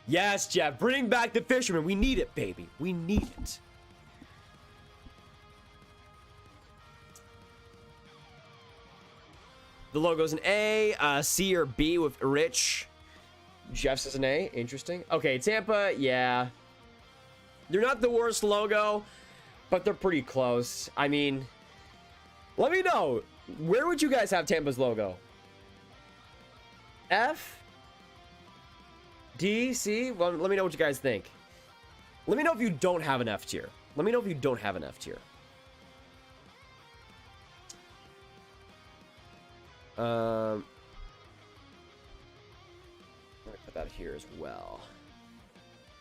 Yes, Jeff, bring back the fisherman. We need it, baby. We need it. The logo's an A, C or B with Rich. Jeff's is an A. Interesting. Okay, Tampa, yeah. They're not the worst logo, but they're pretty close. I mean, let me know. Where would you guys have Tampa's logo? F? D? C? Well, let me know what you guys think. Let me know if you don't have an F tier. Let me know if you don't have an F tier. I'm gonna put that here as well,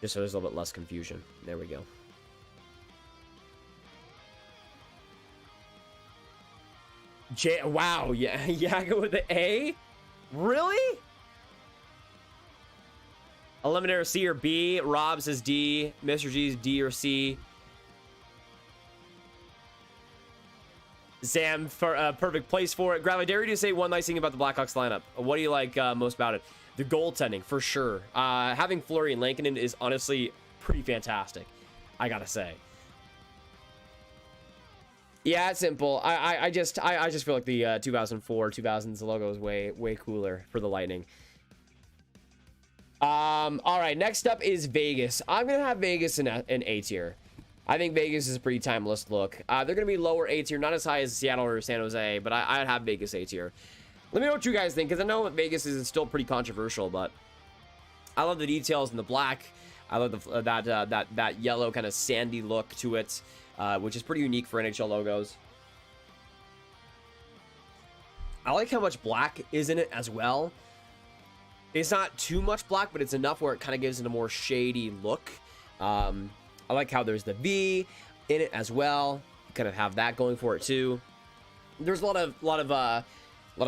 just so there's a little bit less confusion. There we go. Wow, yeah, yeah, go with the A. Really? Eliminator C or B. Rob says D. Mr. G's D or C. Sam, for perfect place for it. Graviteh, dare you to say one nice thing about the Blackhawks lineup? What do you like most about it? The goaltending, for sure. Having Fleury and Lankinen is honestly pretty fantastic, I gotta say. Yeah, it's simple. I just feel like the 2004, 2000s logo is way cooler for the Lightning. All right, next up is Vegas. I'm gonna have Vegas in A tier. I think Vegas is a pretty timeless look. They're going to be lower A tier, not as high as Seattle or San Jose, but I'd have Vegas A tier. Let me know what you guys think, because I know Vegas is still pretty controversial, but I love the details in the black. I love the, that yellow kind of sandy look to it, which is pretty unique for NHL logos. I like how much black is in it as well. It's not too much black, but it's enough where it kind of gives it a more shady look. I like how there's the V in it as well. You kind of have that going for it too. There's a lot of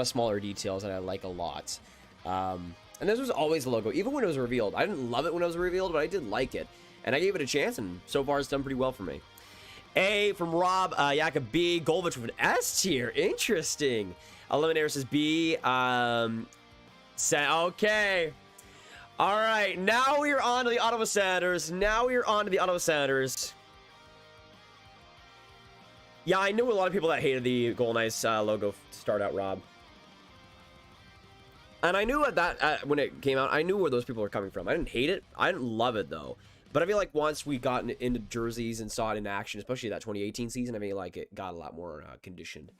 smaller details that I like a lot. And this was always the logo, even when it was revealed. I didn't love it when it was revealed, but I did like it, and I gave it a chance, and so far it's done pretty well for me. A from Rob, Yaka B, Graviteh with an S tier. Interesting. Eliminator says B. Okay. All right, now we are on to the Ottawa Senators. Yeah, I knew a lot of people that hated the Golden Ice logo to start out, Rob. And I knew that when it came out, I knew where those people were coming from. I didn't hate it. I didn't love it, though. But I feel like once we got into jerseys and saw it in action, especially that 2018 season, I feel like it got a lot more conditioned.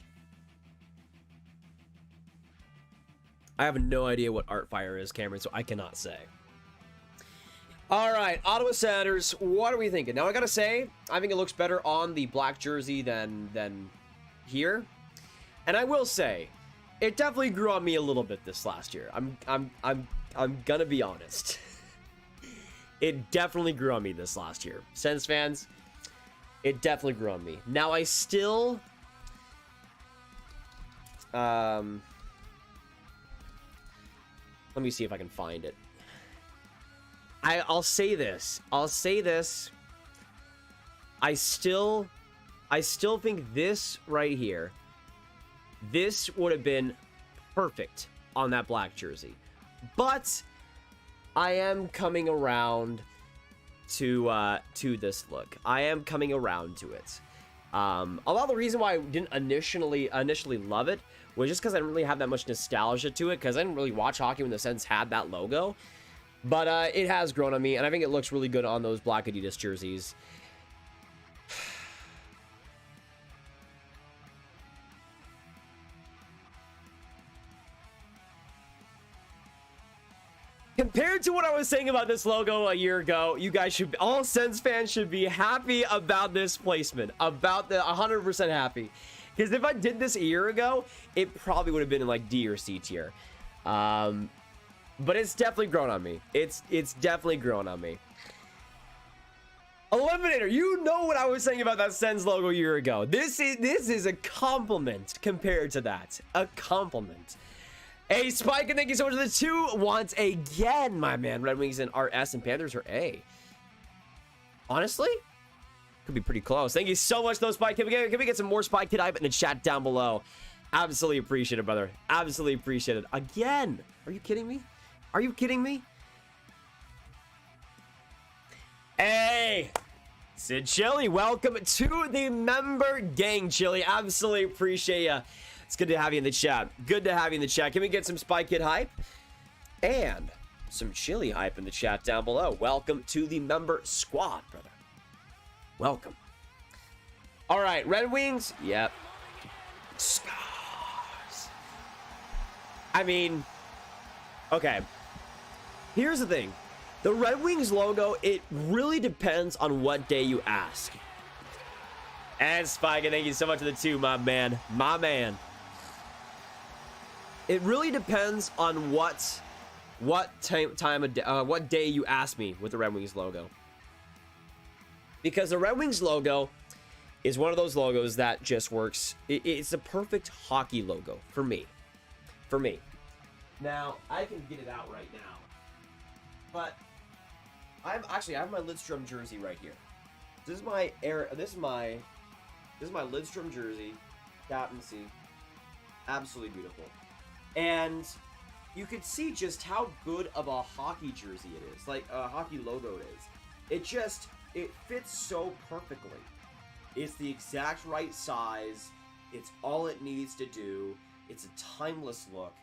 I have no idea what Artfire is, Cameron, so I cannot say. All right, Ottawa Senators, what are we thinking? Now, I gotta say, I think it looks better on the black jersey than here. And I will say, it definitely grew on me a little bit this last year. I'm gonna be honest. It definitely grew on me this last year. Sens fans, it definitely grew on me. Now, I still... let me see if I can find it. I'll say this. I still think this right here, this would have been perfect on that black jersey. But I am coming around to this look. I am coming around to it. A lot of the reason why I didn't initially love it was just because I didn't really have that much nostalgia to it, because I didn't really watch hockey when the Sens had that logo. But it has grown on me, and I think it looks really good on those black Adidas jerseys. Compared to what I was saying about this logo a year ago, you guys should, all Sens fans should be happy about this placement, about the 100% happy. Because if I did this a year ago, it probably would have been in like D or C tier. But it's definitely grown on me. It's definitely grown on me. Eliminator, you know what I was saying about that Sens logo a year ago. This is a compliment compared to that. A compliment. Hey, Spike, and thank you so much for the 2 once again, my man. Red Wings and RS and Panthers are A. Honestly, could be pretty close. Thank you so much, though, Spike. Can we get some more Spike Kid hype in the chat down below? Absolutely appreciate it, brother. Absolutely appreciate it. Again, are you kidding me? Are you kidding me? Hey, Sid Chili, welcome to the member gang, Chili. Absolutely appreciate you. It's good to have you in the chat. Good to have you in the chat. Can we get some Spike Kid hype? And some Chili hype in the chat down below. Welcome to the member squad, brother. Welcome. All right, Red Wings. Yep. Scars. I mean, okay. Here's the thing. The Red Wings logo, it really depends on what day you ask. And Spike, thank you so much for the 2, my man. My man. It really depends on what time of day, what day you ask me with the Red Wings logo. Because the Red Wings logo is one of those logos that just works. It's a perfect hockey logo for me. For me. Now, I can get it out right now. But I have my Lidstrom jersey right here. This is my Lidstrom jersey, captaincy. Absolutely beautiful. And you could see just how good of a hockey jersey it is, like a hockey logo it is. It fits so perfectly. It's the exact right size. It's all it needs to do. It's a timeless look.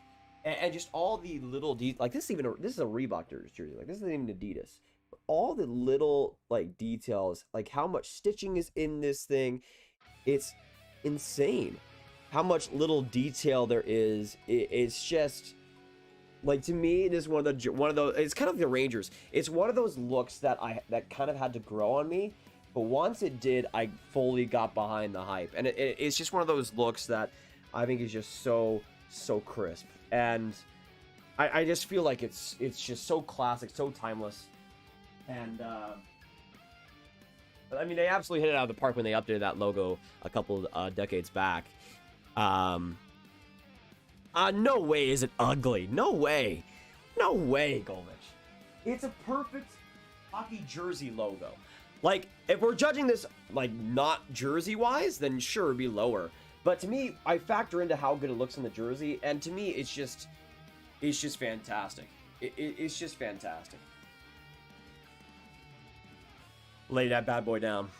And just all the little details, like this is a Reebok jersey, like this isn't even Adidas. But all the little like details, like how much stitching is in this thing, it's insane. How much little detail there is. It's just like, to me, it is one of those. It's kind of the Rangers. It's one of those looks that kind of had to grow on me, but once it did, I fully got behind the hype, and it's just one of those looks that I think is just so crisp, and I just feel like it's just so classic, so timeless, and I mean, they absolutely hit it out of the park when they updated that logo a couple decades back. No way is it ugly. No way. No way, Golvich. It's a perfect hockey jersey logo. Like, if we're judging this, like, not jersey-wise, then sure, it'd be lower. But to me, I factor into how good it looks on the jersey, and to me, it's just fantastic. It's just fantastic. Lay that bad boy down.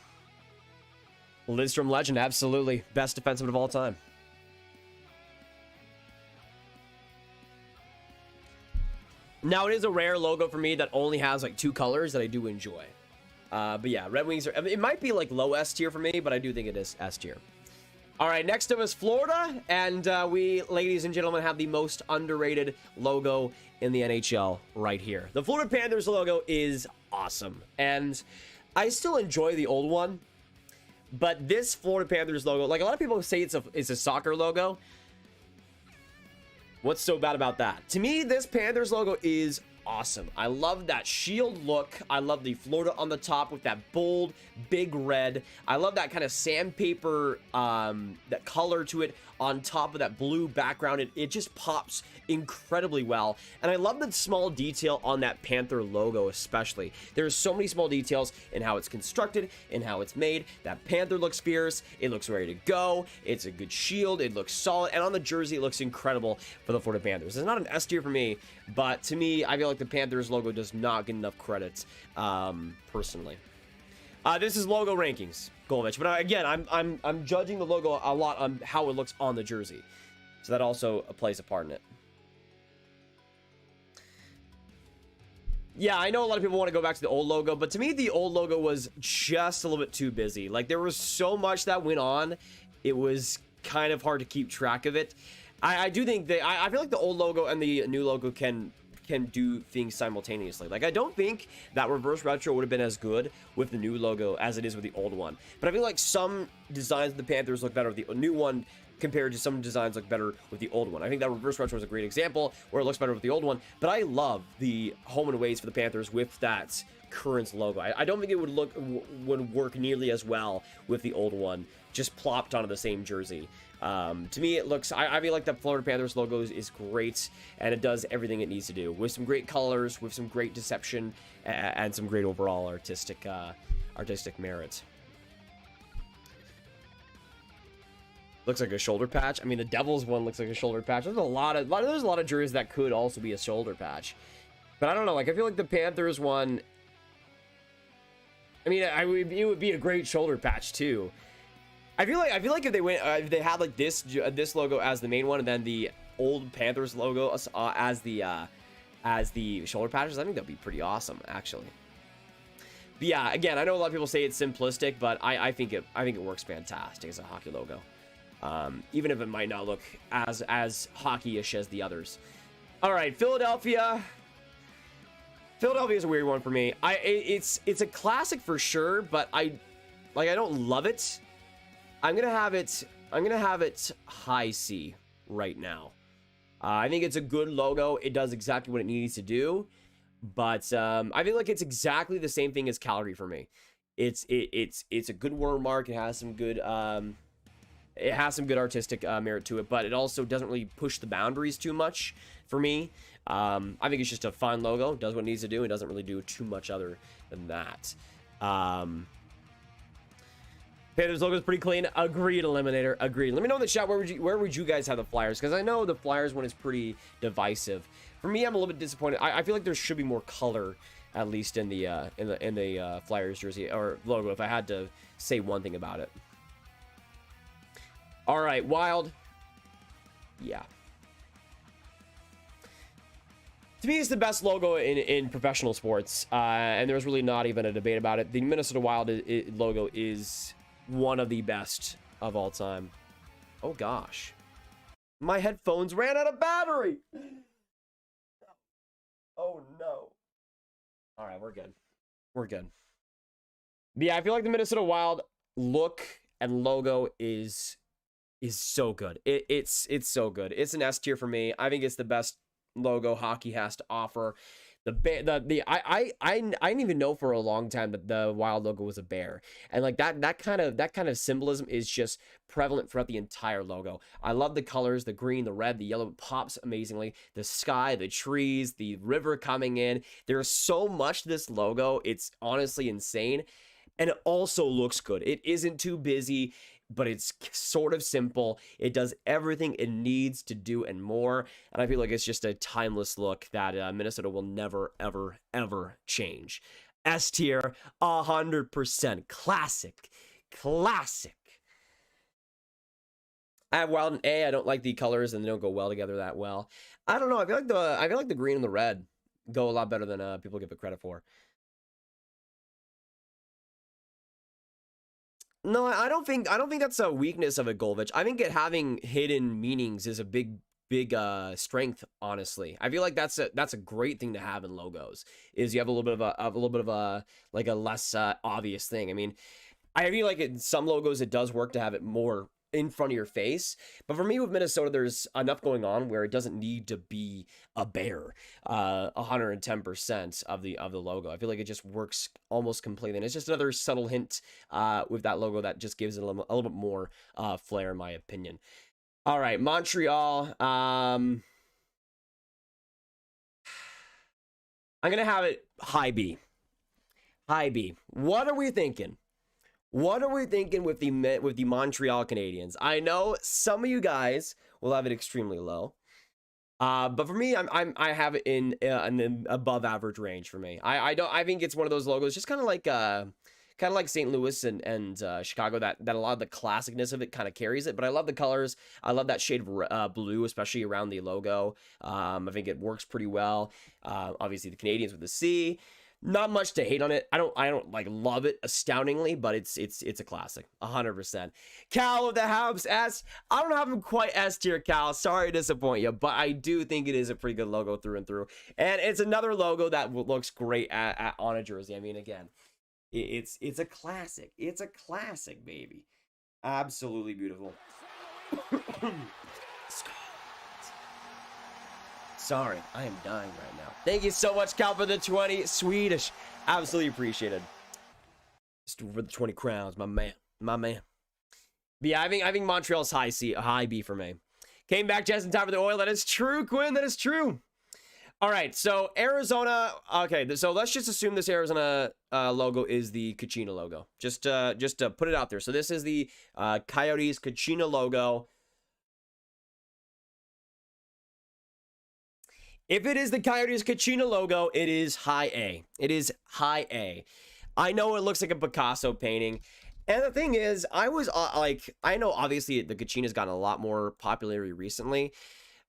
Lidstrom legend, absolutely. Best defenseman of all time. Now, it is a rare logo for me that only has like 2 colors that I do enjoy. But yeah, Red Wings are, I mean, it might be like low S tier for me, but I do think it is S tier. All right, next up is Florida, and we, ladies and gentlemen, have the most underrated logo in the NHL right here. The Florida Panthers logo is awesome, and I still enjoy the old one, but this Florida Panthers logo, like a lot of people say it's a soccer logo. What's so bad about that? To me, this Panthers logo is awesome. I love that shield look. I love the Florida on the top with that bold, big red. I love that kind of sandpaper, that color to it on top of that blue background. It just pops incredibly well. And I love the small detail on that Panther logo especially. There's so many small details in how it's constructed, in how it's made. That Panther looks fierce. It looks ready to go. It's a good shield. It looks solid. And on the jersey, it looks incredible for the Florida Panthers. It's not an S tier for me, but to me, I feel like the Panthers logo does not get enough credit, personally. This is logo rankings, Golvich. But again, I'm judging the logo a lot on how it looks on the jersey, so that also plays a part in it. Yeah, I know a lot of people want to go back to the old logo, but to me, the old logo was just a little bit too busy. Like, there was so much that went on, it was kind of hard to keep track of it. I do think that I feel like the old logo and the new logo can can do things simultaneously. Like, I don't think that reverse retro would have been as good with the new logo as it is with the old one. But I feel like some designs of the Panthers look better with the new one compared to some designs look better with the old one. I think that reverse retro is a great example where it looks better with the old one, but I love the home and aways for the Panthers with that current logo. I don't think it would work nearly as well with the old one, just plopped onto the same jersey. To me, it looks, I feel like the Florida Panthers logo is great, and it does everything it needs to do, with some great colors, with some great deception, and some great overall artistic merit. Looks like a shoulder patch. I mean, the Devils one looks like a shoulder patch. There's a lot of jerseys that could also be a shoulder patch, but I don't know. Like, I feel like the Panthers one, I mean, it would be a great shoulder patch too. I feel like if they had like this logo as the main one, and then the old Panthers logo as the shoulder patches, I think that'd be pretty awesome, actually. But yeah, again, I know a lot of people say it's simplistic, but I think it works fantastic as a hockey logo. Even if it might not look as hockey-ish as the others. All right, Philadelphia. Philadelphia is a weird one for me. It's a classic for sure, but I don't love it. I'm gonna have it high C right now. I think it's a good logo. It does exactly what it needs to do, but I feel like it's exactly the same thing as Calgary for me. It's a good word mark. It has some good artistic merit to it, but it also doesn't really push the boundaries too much for me. I think it's just a fine logo. It does what it needs to do. It doesn't really do too much other than that. Panthers logo is pretty clean. Agreed, Eliminator. Agreed. Let me know in the chat, where would you guys have the Flyers? Because I know the Flyers one is pretty divisive. For me, I'm a little bit disappointed. I feel like there should be more color, at least in the Flyers jersey or logo, if I had to say one thing about it. All right, Wild. Yeah. To me, it's the best logo in professional sports, and there's really not even a debate about it. The Minnesota Wild logo is one of the best of all time. Oh gosh, my headphones ran out of battery. Oh no. All right, we're good. We're good. But yeah, I feel like the Minnesota Wild look and logo is so good. It's so good. It's an S tier for me. I think it's the best logo hockey has to offer. I didn't even know for a long time that the Wild logo was a bear, and like that kind of symbolism is just prevalent throughout the entire logo. I love the colors, the green, the red, the yellow. It pops amazingly. The sky, the trees, the river coming in. There's so much to this logo. It's honestly insane, and it also looks good. It isn't too busy, but it's sort of simple. It does everything it needs to do and more. And I feel like it's just a timeless look that Minnesota will never, ever, ever change. S tier, 100%. Classic. Classic. I have Wild and A. I don't like the colors, and they don't go well together that well. I don't know. I feel like the green and the red go a lot better than people give it credit for. No, I don't think that's a weakness of a Graviteh. I think it having hidden meanings is a big strength, honestly. I feel like that's a great thing to have in logos, is you have a little bit of a like a less obvious thing. I mean, I feel like in some logos it does work to have it more in front of your face, but for me with Minnesota, there's enough going on where it doesn't need to be a bear. 110% of the logo. I feel like it just works almost completely, and it's just another subtle hint with that logo that just gives it a little bit more flair, in my opinion. All right, Montreal. I'm gonna have it high B. High B. What are we thinking? What are we thinking with the Montreal Canadiens? I know some of you guys will have it extremely low, but for me, I have it in an above average range for me. I think it's one of those logos, just kind of like St. Louis and Chicago, that a lot of the classicness of it kind of carries it. But I love the colors. I love that shade of blue, especially around the logo. I think it works pretty well. Obviously, the Canadiens with the C. Not much to hate on it. I don't like love it astoundingly, but it's a classic, 100%. Cal of the Habs S. I don't have him quite S tier, Cal. Sorry to disappoint you, but I do think it is a pretty good logo through and through, and it's another logo that looks great on a jersey. I mean, again, it's a classic. It's a classic, baby. Absolutely beautiful. Sorry, I am dying right now. Thank you so much, Cal, for the 20 Swedish. Absolutely appreciated. Just for the 20 crowns, my man. My man. But yeah, I think Montreal's high B for me. Came back just in time for the oil. That is true, Quinn. That is true. All right, so Arizona. Okay, so let's just assume this Arizona logo is the Kachina logo. Just to put it out there. So this is the Coyotes Kachina logo. If it is the Coyotes Kachina logo, it is high A. It is high A. I know it looks like a Picasso painting. And the thing is, I was I know obviously the Kachina's gotten a lot more popularity recently,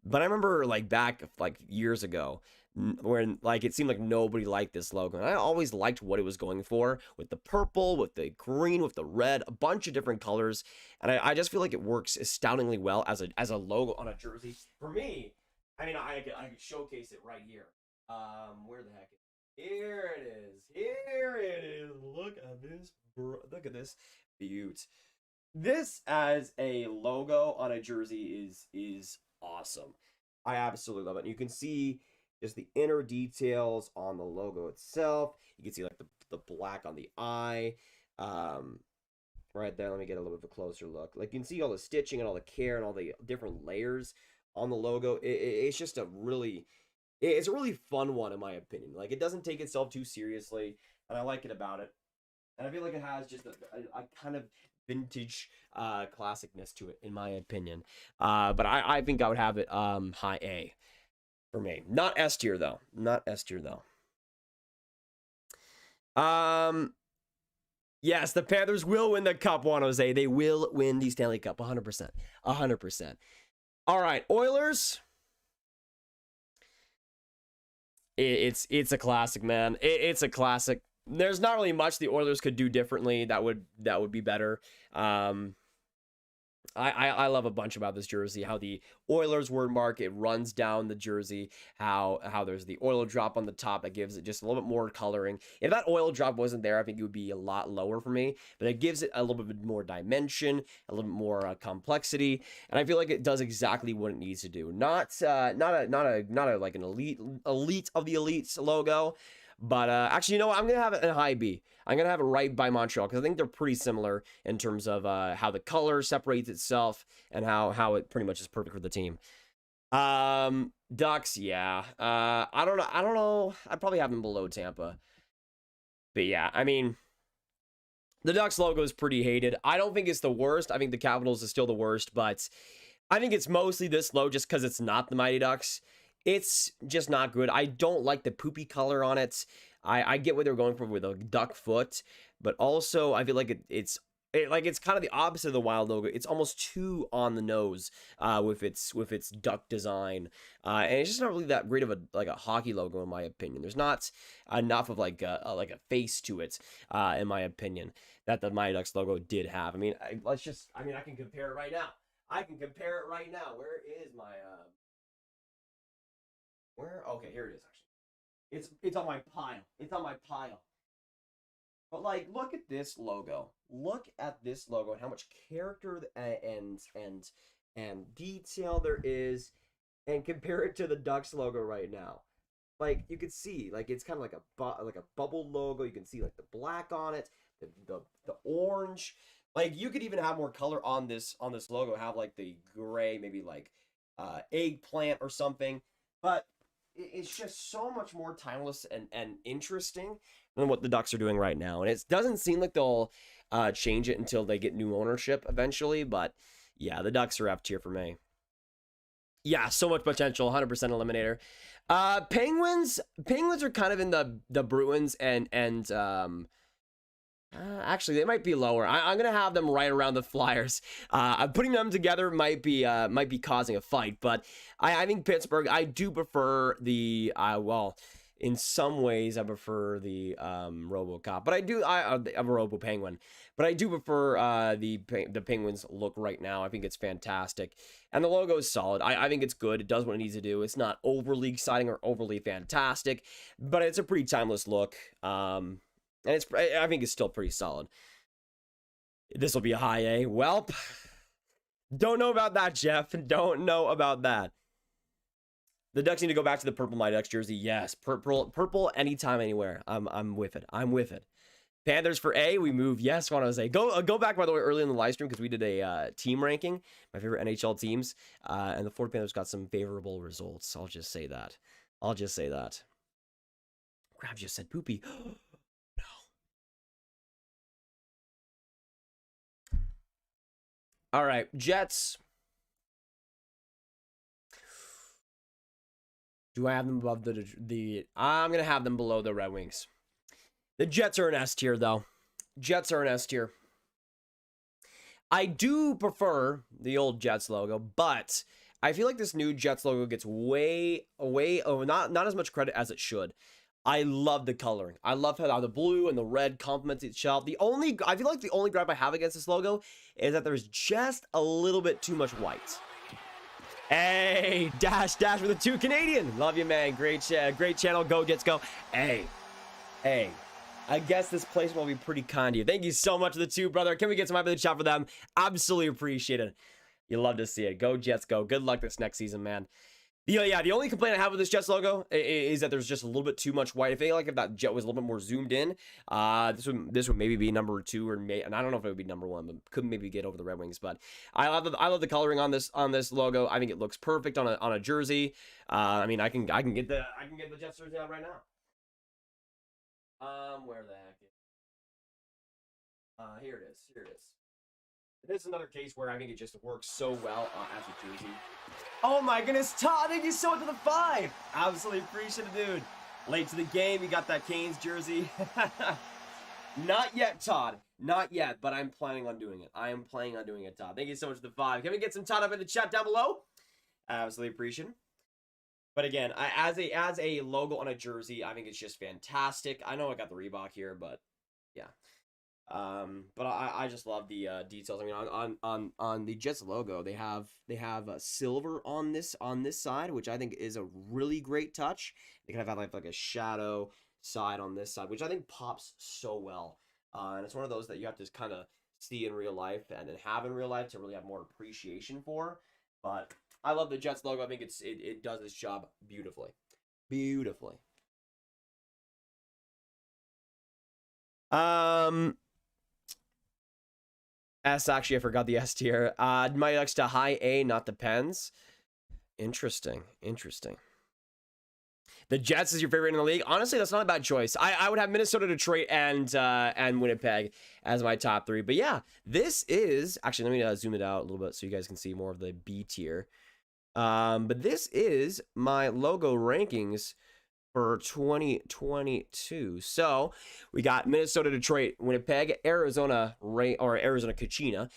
but I remember back years ago when it seemed like nobody liked this logo. And I always liked what it was going for with the purple, with the green, with the red, a bunch of different colors. And I just feel like it works astoundingly well as a logo on a jersey. For me, I mean, I could showcase it right here. Where the heck is it? Here it is. Here it is. Look at this. Look at this beaut. This as a logo on a jersey is awesome. I absolutely love it. And you can see just the inner details on the logo itself. You can see the black on the eye. Right there. Let me get a little bit of a closer look. You can see all the stitching and all the care and all the different layers on the logo. It's just it's a really fun one in my opinion. It doesn't take itself too seriously, and I like it about it. And I feel like it has just a kind of vintage classicness to it, in my opinion. But I think I would have it high A for me. Not S tier though. Not S tier though. Yes, the Panthers will win the cup, Juan Jose. They will win the Stanley Cup, 100%. 100%. All right, Oilers. It's a classic, man. It's a classic. There's not really much the Oilers could do differently that would be better. I love a bunch about this jersey, how the Oilers word mark, it runs down the jersey, how there's the oil drop on the top that gives it just a little bit more coloring. If that oil drop wasn't there, I think it would be a lot lower for me, but it gives it a little bit more dimension, a little bit more complexity, and I feel like it does exactly what it needs to do. Not an elite of the elites logo, but actually, you know what? I'm going to have it in high B. I'm going to have it right by Montreal because I think they're pretty similar in terms of how the color separates itself and how it pretty much is perfect for the team. Ducks, yeah. I don't know. I'd probably have them below Tampa. But yeah, I mean, the Ducks logo is pretty hated. I don't think it's the worst. I think the Capitals is still the worst, but I think it's mostly this low just because it's not the Mighty Ducks. It's just not good. I don't like the poopy color on it. I get what they're going for with a duck foot, but also I feel like it's kind of the opposite of the Wild logo. It's almost too on the nose with its duck design, and it's just not really that great of a hockey logo in my opinion. There's not enough of a face to it in my opinion that the Mighty Ducks logo did have. I mean, I can compare it right now. Where is my Okay, here it is actually. It's on my pile. But look at this logo. Look at this logo and how much character and detail there is, and compare it to the Ducks logo right now. You can see it's kind of like a bubble logo. You can see the black on it, the orange. You could even have more color on this logo. Have the gray, maybe eggplant or something. But it's just so much more timeless and interesting than what the Ducks are doing right now. And it doesn't seem like they'll change it until they get new ownership eventually. But yeah, the Ducks are F tier for me. Yeah, so much potential, 100% eliminator. Penguins are kind of in the Bruins and actually, they might be lower. I'm gonna have them right around the Flyers. Putting them together might be causing a fight, but I think Pittsburgh. I do prefer the in some ways I prefer the RoboCop, but I'm a Robo Penguin, but I do prefer the Penguins look right now. I think it's fantastic, and the logo is solid. I think it's good. It does what it needs to do. It's not overly exciting or overly fantastic, but it's a pretty timeless look. And I think it's still pretty solid. This will be a high A. Welp. Don't know about that, Jeff. Don't know about that. The Ducks need to go back to the purple My Ducks jersey. Yes, purple anytime, anywhere. I'm with it. I'm with it. Panthers for A. We move. Yes, Juan Jose. Go back, by the way, early in the live stream because we did a team ranking, my favorite NHL teams, and the Florida Panthers got some favorable results. I'll just say that. Grab just said poopy. No. All right, Jets. Do I have them above the I'm going to have them below the Red Wings. The Jets are an S tier, though. Jets are an S tier. I do prefer the old Jets logo, but I feel like this new Jets logo gets way not as much credit as it should. I love the coloring. I love how the blue and the red complements each other. I feel like the only gripe I have against this logo is that there's just a little bit too much white. Hey, Dash with the 2 Canadian. Love you, man. Great channel. Go Jets, go. Hey. I guess this placement will be pretty kind to you. Thank you so much to the 2, brother. Can we get some hype in the chat for them? Absolutely appreciate it. You love to see it. Go Jets, go. Good luck this next season, man. The only complaint I have with this Jets logo is that there's just a little bit too much white. I feel like if that Jet was a little bit more zoomed in, this would maybe be number 2 and I don't know if it would be number 1, but could maybe get over the Red Wings. But I love the coloring on this logo. I think it looks perfect on a jersey. I mean, I can get the Jets jersey out right now. Where the heck? Here it is. This is another case where I think it just works so well as a jersey. Oh my goodness, Todd, thank you so much for the 5. Absolutely appreciate it, dude. Late to the game, you got that Canes jersey. Not yet, Todd. Not yet, but I'm planning on doing it. Todd. Thank you so much for the 5. Can we get some Todd up in the chat down below? Absolutely appreciate it. But again, as a logo on a jersey, I think it's just fantastic. I know I got the Reebok here, but yeah. But I just love the details. I mean, on the Jets logo, they have silver on this side, which I think is a really great touch. They kind of have like a shadow side on this side, which I think pops so well. And it's one of those that you have to kind of see in real life and then have in real life to really have more appreciation for. But I love the Jets logo. I think it does its job beautifully. S, actually, I forgot the S tier. My next to high A, not the Pens. Interesting. The Jets is your favorite in the league. Honestly, that's not a bad choice. I would have Minnesota, Detroit, and Winnipeg as my top 3. But yeah, this is actually, let me zoom it out a little bit so you guys can see more of the B tier. But this is my logo rankings for 2022. So we got Minnesota, Detroit, Winnipeg, Arizona, Kachina,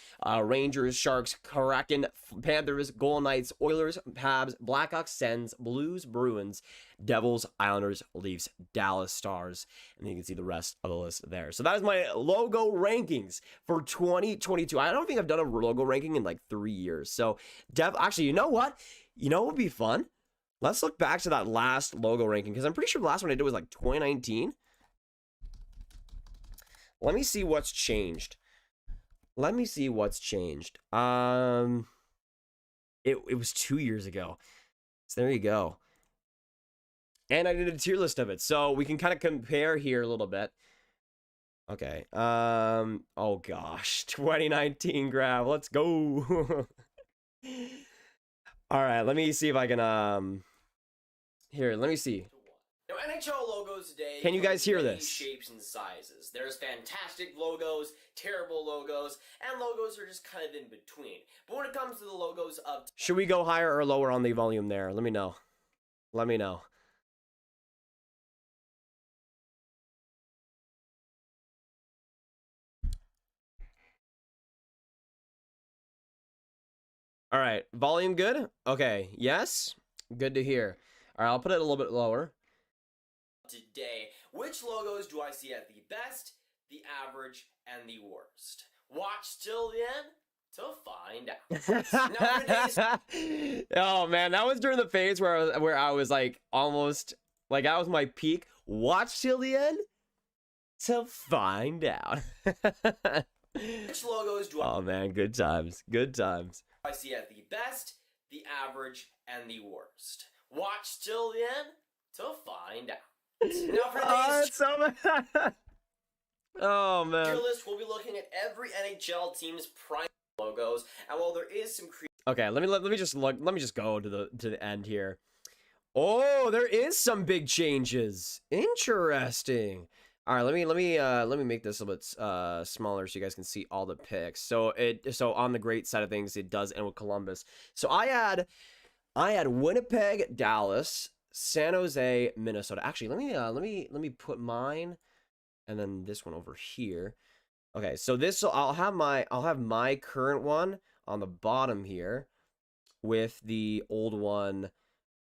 Rangers, Sharks, Kraken, Panthers, Golden Knights, Oilers, Habs, Blackhawks, Sens, Blues, Bruins, Devils, Islanders, Leafs, Dallas Stars, and you can see the rest of the list there. So that is my logo rankings for 2022. I don't think I've done a logo ranking in like 3 years. So actually, you know what? You know what would be fun? Let's look back to that last logo ranking, because I'm pretty sure the last one I did was like 2019. Let me see what's changed. It was 2 years ago. So there you go. And I did a tier list of it. So we can kind of compare here a little bit. Okay. Oh gosh. 2019 grab. Let's go. All right, let me see if I can here, let me see.
Now, NHL logos today.
Can you guys hear this?
Shapes and sizes. There's fantastic logos, terrible logos, and logos are just kind of in between. But when it comes to the logos of,
should we go higher or lower on the volume there? Let me know. All right, volume good? Okay, yes. Good to hear. All right, I'll put it a little bit lower.
today. Which logos do I see at the best, the average, and the worst? Watch till the end to find out. Now,
oh man, that was during the phase where I was like almost like that was my peak. Watch till the end to find out.
which logos do
oh man, good times, good times.
I see at the best, the average, and the worst? Watch till the end to find out. Now for these
oh man.
tier list, we'll be looking at every NHL team's prime logos, and while there is some
okay, let me just go to the end here. Oh, there is some big changes. Interesting. All right, let me make this a little bit smaller so you guys can see all the picks. So on the great side of things, it does end with Columbus. So I had Winnipeg, Dallas, San Jose, Minnesota. Actually, let me put mine and then this one over here. Okay, so I'll have my current one on the bottom here with the old one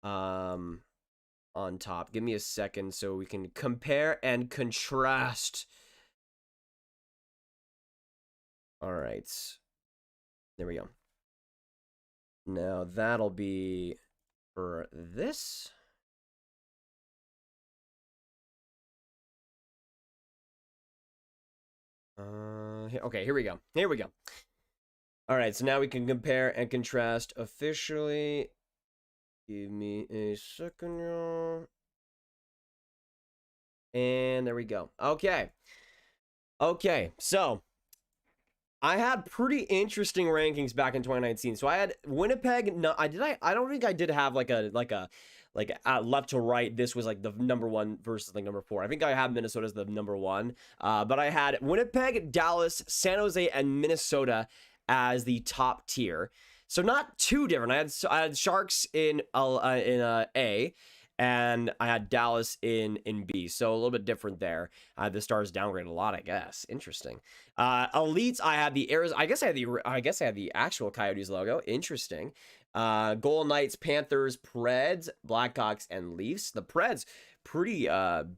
on top. Give me a second so we can compare and contrast. All right. There we go. Now that'll be for this. Okay, here we go. Here we go. All right, so now we can compare and contrast officially. Give me a second, y'all. And there we go. Okay. Okay, so I had pretty interesting rankings back in 2019. So I had Winnipeg. No, I don't think I did have like a left to right. This was like the number one versus like number four. I think I have Minnesota as the number one. But I had Winnipeg, Dallas, San Jose, and Minnesota as the top tier. So not too different. I had Sharks in A, and I had Dallas in B. So a little bit different there. The Stars downgraded a lot, I guess. Interesting. Elites, I had the Arizona. I guess I had the actual Coyotes logo. Interesting. Golden Knights, Panthers, Preds, Blackhawks, and Leafs. The Preds, pretty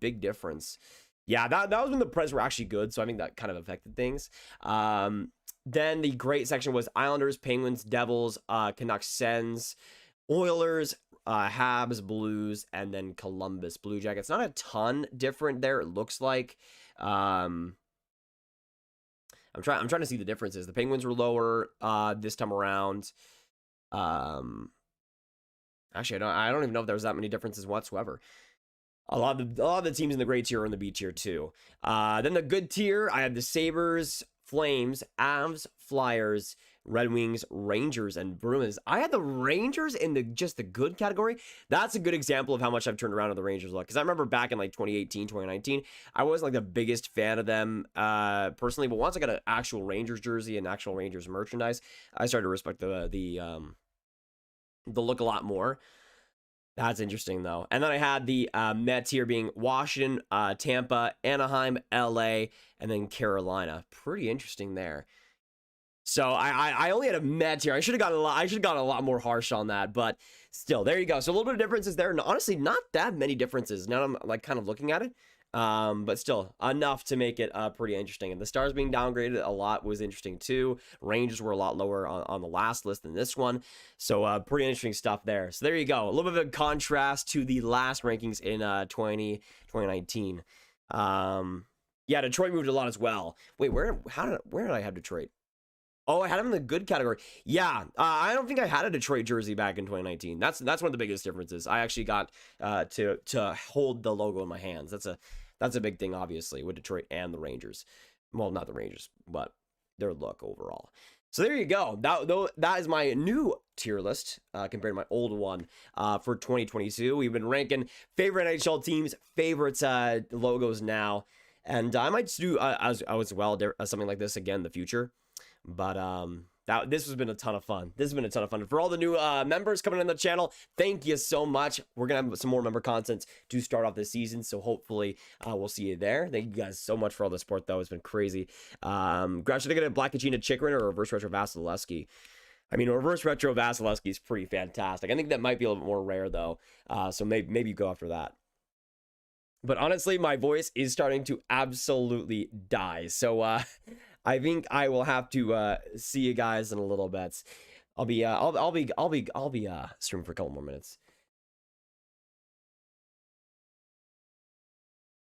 big differens. Yeah, that was when the Preds were actually good, so I think that kind of affected things. Then the great section was Islanders, Penguins, Devils, Canucks, Sens, Oilers, Habs, Blues, and then Columbus Blue Jackets. Not a ton different there, it looks like. I'm trying to see the differences. The Penguins were lower this time around. Actually, I don't even know if there was that many differences whatsoever. A lot of the teams in the great tier are in the B tier too. Then the good tier, I had the Sabres, Flames, Avs, Flyers, Red Wings, Rangers, and Bruins. I had the Rangers in just the good category. That's a good example of how much I've turned around on the Rangers look. Because I remember back in like 2018, 2019, I wasn't like the biggest fan of them personally. But once I got an actual Rangers jersey and actual Rangers merchandise, I started to respect the look a lot more. That's interesting, though. And then I had the Mets here being Washington, Tampa, Anaheim, LA, and then Carolina. Pretty interesting there. So I only had a Mets here. I should have gotten a lot more harsh on that, but still, there you go. So a little bit of differences there. And honestly, not that many differences. Now I'm like kind of looking at it. But still enough to make it pretty interesting. And the Stars being downgraded a lot was interesting too. Rangers were a lot lower on the last list than this one. So pretty interesting stuff there. So there you go. A little bit of a contrast to the last rankings in 2019. Yeah, Detroit moved a lot as well. Wait, where did I have Detroit? Oh, I had him in the good category. Yeah, I don't think I had a Detroit jersey back in 2019. That's one of the biggest differences. I actually got to hold the logo in my hands. That's a big thing, obviously, with Detroit and the Rangers. Well, not the Rangers, but their look overall. So there you go. That is my new tier list compared to my old one for 2022. We've been ranking favorite NHL teams, favorites logos now, and I might do as well something like this again in the future. But this has been a ton of fun. This has been a ton of fun. For all the new members coming on the channel, thank you so much. We're going to have some more member content to start off this season, so hopefully we'll see you there. Thank you guys so much for all the support, though. It's been crazy. Should I get a Black Kachina Chikrin or a Reverse Retro Vasilevsky? I mean, a Reverse Retro Vasilevsky is pretty fantastic. I think that might be a little bit more rare, though, so maybe go after that. But honestly, my voice is starting to absolutely die. So I think I will have to see you guys in a little bit. I'll be streaming for a couple more minutes.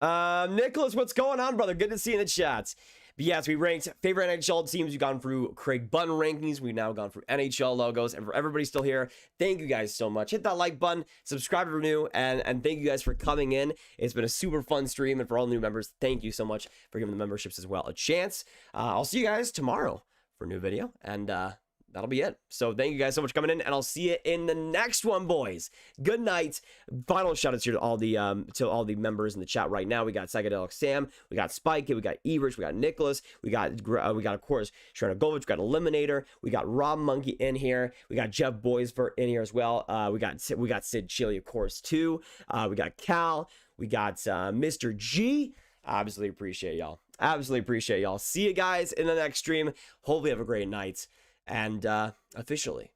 Nicholas, what's going on, brother? Good to see you in the chat. But yes, we ranked favorite NHL teams. We've gone through Craig Button rankings. We've now gone through NHL logos. And for everybody still here, thank you guys so much. Hit that like button, subscribe if you're new, and thank you guys for coming in. It's been a super fun stream. And for all new members, thank you so much for giving the memberships as well a chance. I'll see you guys tomorrow for a new video. And that'll be it. So thank you guys so much for coming in, and I'll see you in the next one, boys. Good night. Final shout outs here to all the members in the chat right now. We got Psychedelic Sam, we got Spike, we got Evers, we got Nicholas, we got of course Sharna Govich, we got Eliminator, we got Rob Monkey in here, we got Jeff Boysvert in here as well. We got Sid Chili, of course, too. We got Cal, we got Mr. G. Absolutely appreciate y'all. Absolutely appreciate y'all. See you guys in the next stream. Hopefully have a great night. And officially,